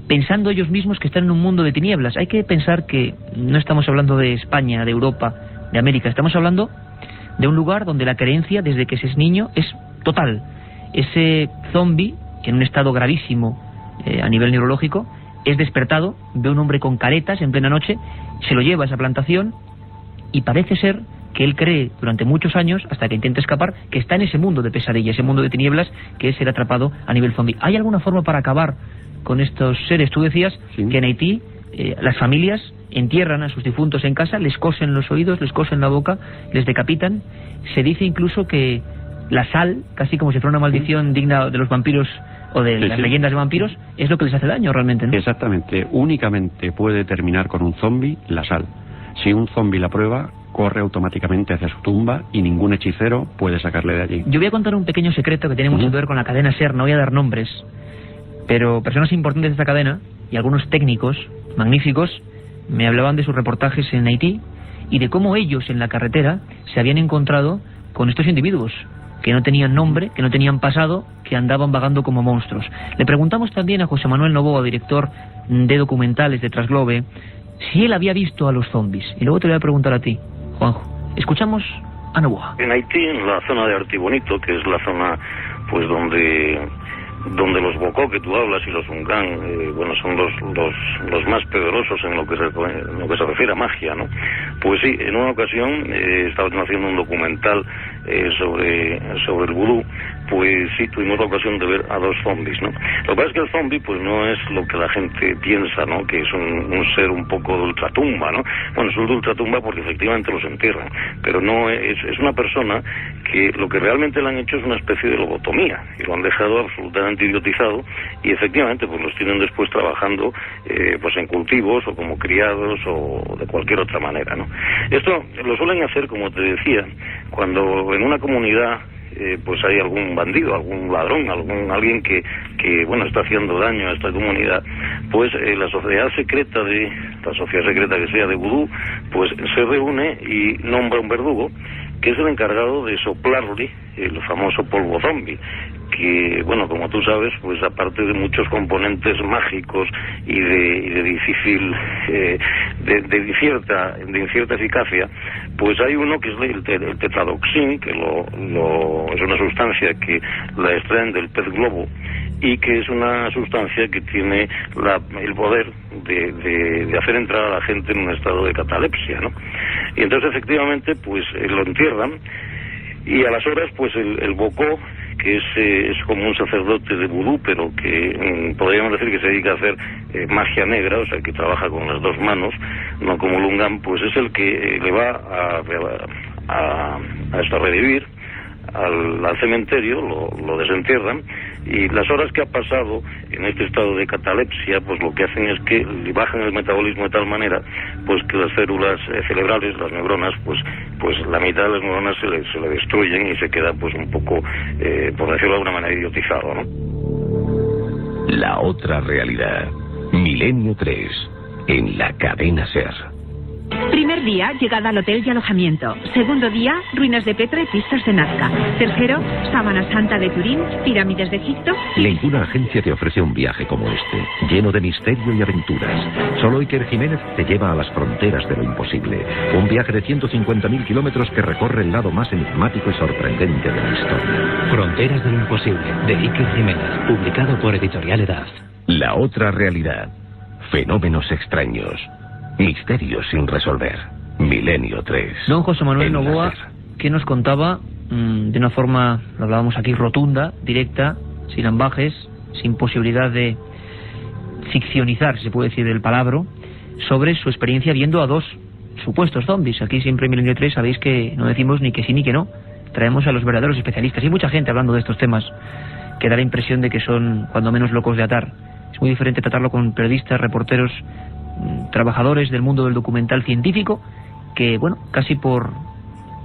pensando ellos mismos que están en un mundo de tinieblas. Hay que pensar que no estamos hablando de España, de Europa, de América, estamos hablando de un lugar donde la creencia desde que se es niño es total. Ese zombie, en un estado gravísimo a nivel neurológico, es despertado, ve a un hombre con caretas en plena noche, se lo lleva a esa plantación y parece ser que él cree durante muchos años, hasta que intenta escapar, que está en ese mundo de pesadilla, ese mundo de tinieblas, que es ser atrapado a nivel zombie. ¿Hay alguna forma para acabar con estos seres. Tú decías que en Haití las familias entierran a sus difuntos en casa, les cosen los oídos, les cosen la boca, les decapitan. Se dice incluso que la sal, casi como si fuera una maldición digna de los vampiros o de las leyendas de vampiros, es lo que les hace daño realmente, ¿no? Exactamente. Únicamente puede terminar con un zombi la sal. Si un zombi la prueba, corre automáticamente hacia su tumba y ningún hechicero puede sacarle de allí. Yo voy a contar un pequeño secreto que tiene mucho que ver con la cadena SER, no voy a dar nombres, pero personas importantes de esta cadena y algunos técnicos magníficos me hablaban de sus reportajes en Haití y de cómo ellos en la carretera se habían encontrado con estos individuos que no tenían nombre, que no tenían pasado, que andaban vagando como monstruos. Le preguntamos también a José Manuel Novoa, director de documentales de Trasglobe, si él había visto a los zombies. Y luego te lo voy a preguntar a ti, Juanjo. Escuchamos a Novoa. En Haití, en la zona de Artibonito, que es la zona pues donde los Bocó que tú hablas y los Ungán, bueno, son los más poderosos en lo que se refiere a magia, ¿no? Pues sí, en una ocasión estaba haciendo un documental sobre el vudú, pues sí, tuvimos la ocasión de ver a dos zombies, ¿no? Lo que pasa es que el zombie pues no es lo que la gente piensa, ¿no? Que es un ser un poco de ultratumba, ¿no? Bueno, es de ultratumba porque efectivamente los entierran, pero no es una persona que lo que realmente le han hecho es una especie de lobotomía y lo han dejado absolutamente idiotizado y efectivamente pues los tienen después trabajando pues en cultivos o como criados o de cualquier otra manera, ¿no? Esto lo suelen hacer, como te decía, cuando en una comunidad pues hay algún bandido, algún ladrón, alguien que bueno, está haciendo daño a esta comunidad, pues la sociedad secreta que sea de vudú, pues se reúne y nombra un verdugo que es el encargado de soplarle el famoso polvo zombie, que, bueno, como tú sabes, pues aparte de muchos componentes mágicos y de difícil, de incierta eficacia, pues hay uno que es el tetradoxin, que es una sustancia que la extraen del pez globo y que es una sustancia que tiene el poder de hacer entrar a la gente en un estado de catalepsia, ¿no? Y entonces efectivamente pues lo entierran y a las horas pues el Bocó, que es como un sacerdote de vudú, pero que podríamos decir que se dedica a hacer magia negra, o sea, que trabaja con las dos manos, no como Lungán, pues es el que le va a revivir al cementerio, lo desentierran, y las horas que ha pasado en este estado de catalepsia, pues lo que hacen es que le bajan el metabolismo de tal manera pues que las células cerebrales, las neuronas, pues la mitad de las neuronas se le destruyen y se queda pues un poco, por decirlo de alguna manera, idiotizado, ¿no? La otra realidad. Milenio 3, en la cadena SER. Primer día, llegada al hotel y alojamiento. Segundo día, ruinas de Petra y pistas de Nazca. Tercero, Sábana Santa de Turín, pirámides de Egipto. Ninguna agencia te ofrece un viaje como este, lleno de misterio y aventuras. Solo Iker Jiménez te lleva a las fronteras de lo imposible. Un viaje de 150.000 kilómetros que recorre el lado más enigmático y sorprendente de la historia. Fronteras de lo imposible, de Iker Jiménez, publicado por Editorial Edad. La otra realidad. Fenómenos extraños. Misterios sin resolver. Milenio 3. Don José Manuel Novoa, que nos contaba de una forma, lo hablábamos aquí, rotunda, directa, sin ambajes, sin posibilidad de ficcionizar, si se puede decir el palabra, sobre su experiencia viendo a dos supuestos zombies. Aquí siempre en Milenio 3 sabéis que no decimos ni que sí ni que no. Traemos a los verdaderos especialistas. Y hay mucha gente hablando de estos temas que da la impresión de que son cuando menos locos de atar. Es muy diferente tratarlo con periodistas, reporteros, trabajadores del mundo del documental científico que, bueno, casi por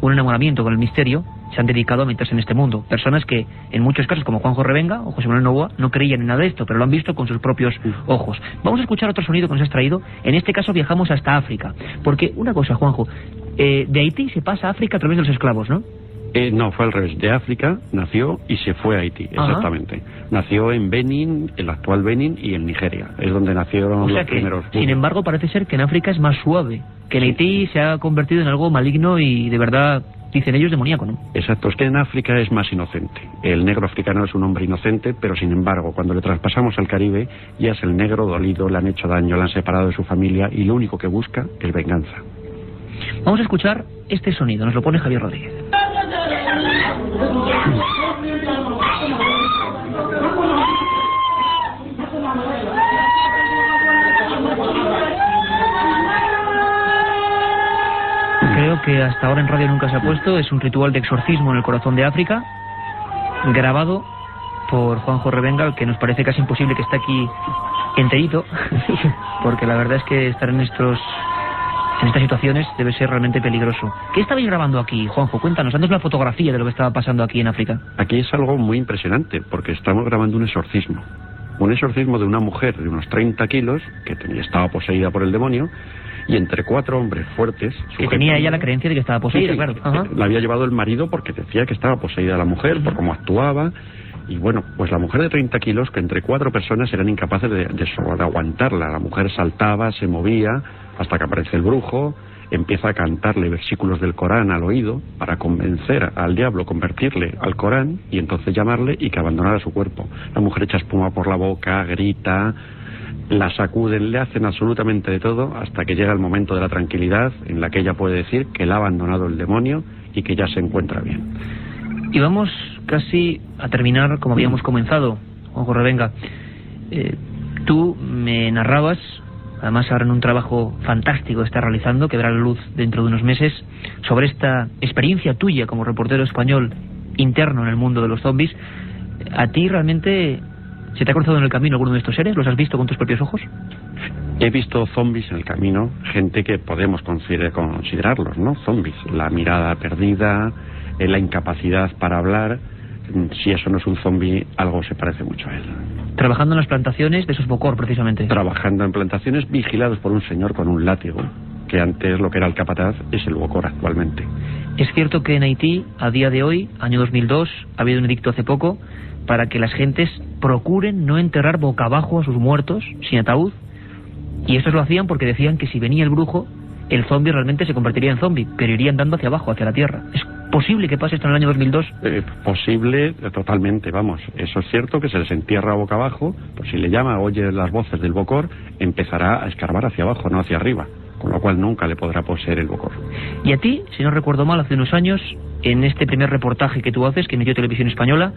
un enamoramiento con el misterio se han dedicado a meterse en este mundo. Personas que, en muchos casos, como Juanjo Revenga o José Manuel Novoa, no creían en nada de esto, pero lo han visto con sus propios ojos. Vamos a escuchar otro sonido que nos has traído. En este caso viajamos hasta África. Porque, una cosa, Juanjo, de Haití se pasa a África a través de los esclavos, ¿no? No, fue al revés. De África nació y se fue a Haití, exactamente. Nació en Benín, el actual Benín, y en Nigeria. Es donde nacieron los primeros. Sin embargo, parece ser que en África es más suave. Que en Haití se ha convertido en algo maligno y, de verdad, dicen ellos, demoníaco, ¿no? Exacto, es que en África es más inocente. El negro africano es un hombre inocente, pero sin embargo, cuando le traspasamos al Caribe, ya es el negro dolido, le han hecho daño, le han separado de su familia y lo único que busca es venganza. Vamos a escuchar este sonido, nos lo pone Javier Rodríguez. que hasta ahora en radio nunca se ha puesto. Es un ritual de exorcismo en el corazón de África, grabado por Juanjo Revenga, que nos parece casi imposible que esté aquí enterito, porque la verdad es que estar en estas situaciones debe ser realmente peligroso. ¿Qué estabais grabando aquí, Juanjo? Cuéntanos, haznos la fotografía de lo que estaba pasando aquí en África. Aquí es algo muy impresionante, porque estamos grabando un exorcismo. Un exorcismo de una mujer de unos 30 kilos, que estaba poseída por el demonio, y entre 4 hombres fuertes... Que tenía ella la creencia de que estaba poseída, sí, claro. Ajá. La había llevado el marido porque decía que estaba poseída la mujer, por cómo actuaba. Y bueno, pues la mujer de 30 kilos, que entre 4 personas eran incapaces de aguantarla. La mujer saltaba, se movía, hasta que aparece el brujo, empieza a cantarle versículos del Corán al oído para convencer al diablo, convertirle al Corán y entonces llamarle y que abandonara su cuerpo. La mujer echa espuma por la boca, grita, la sacuden, le hacen absolutamente de todo hasta que llega el momento de la tranquilidad en la que ella puede decir que la ha abandonado el demonio y que ya se encuentra bien. Y vamos casi a terminar como habíamos comenzado, Juanjo Revenga. Tú me narrabas, además ahora en un trabajo fantástico que estás realizando, que verá la luz dentro de unos meses, sobre esta experiencia tuya como reportero español interno en el mundo de los zombies. ¿A ti realmente se te ha cruzado en el camino alguno de estos seres? ¿Los has visto con tus propios ojos? He visto zombies en el camino, gente que podemos considerarlos, ¿no? Zombies, la mirada perdida, la incapacidad para hablar. Si eso no es un zombie, algo se parece mucho a él. Trabajando en las plantaciones de esos Bokor, precisamente. Trabajando en plantaciones vigilados por un señor con un látigo, que antes lo que era el capataz es el Bokor actualmente. Es cierto que en Haití, a día de hoy, año 2002, ha habido un edicto hace poco para que las gentes procuren no enterrar boca abajo a sus muertos, sin ataúd. Y estos lo hacían porque decían que si venía el brujo, el zombie realmente se convertiría en zombie, pero iría andando hacia abajo, hacia la tierra. ¿Es posible que pase esto en el año 2002? Posible, totalmente, vamos. Eso es cierto, que se les entierra boca abajo, pues si le llama, oye las voces del Bokor, empezará a escarbar hacia abajo, no hacia arriba, con lo cual nunca le podrá poseer el Bokor. Y a ti, si no recuerdo mal, hace unos años, en este primer reportaje que tú haces, que emitió Televisión Española,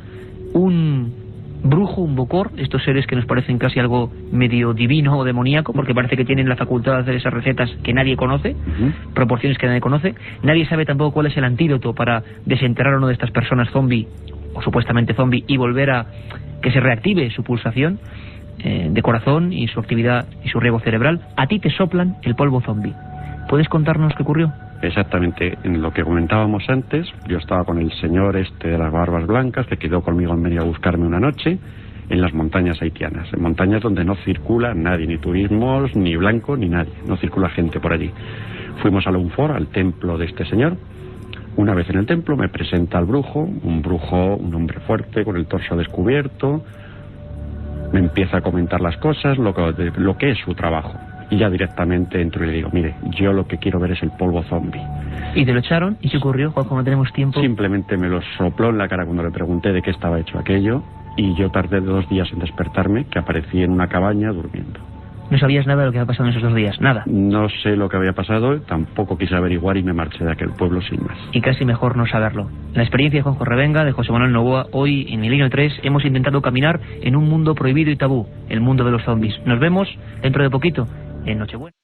un brujo, un Bokor, estos seres que nos parecen casi algo medio divino o demoníaco, porque parece que tienen la facultad de hacer esas recetas que nadie conoce, proporciones que nadie conoce. Nadie sabe tampoco cuál es el antídoto para desenterrar a una de estas personas zombie, o supuestamente zombie, y volver a que se reactive su pulsación de corazón y su actividad y su riego cerebral. A ti te soplan el polvo zombie. ¿Puedes contarnos qué ocurrió? Exactamente, en lo que comentábamos antes, yo estaba con el señor de las barbas blancas, que quedó conmigo en medio a buscarme una noche, en las montañas haitianas, en montañas donde no circula nadie, ni turismos, ni blanco, ni nadie, no circula gente por allí. Fuimos a Lunfor, al templo de este señor. Una vez en el templo me presenta al brujo, un hombre fuerte, con el torso descubierto, me empieza a comentar las cosas, lo que es su trabajo. Y ya directamente entro y le digo, mire, yo lo que quiero ver es el polvo zombie. ¿Y te lo echaron? ¿Y qué ocurrió, Juanjo? No tenemos tiempo. Simplemente me lo sopló en la cara cuando le pregunté de qué estaba hecho aquello, y yo tardé 2 días en despertarme, que aparecí en una cabaña durmiendo. ¿No sabías nada de lo que había pasado en esos 2 días? Nada. No sé lo que había pasado, tampoco quise averiguar y me marché de aquel pueblo sin más. Y casi mejor no saberlo. La experiencia de Juanjo Revenga, de José Manuel Novoa, hoy en Milenio 3 hemos intentado caminar en un mundo prohibido y tabú, el mundo de los zombies. Nos vemos dentro de poquito en Nochebuena.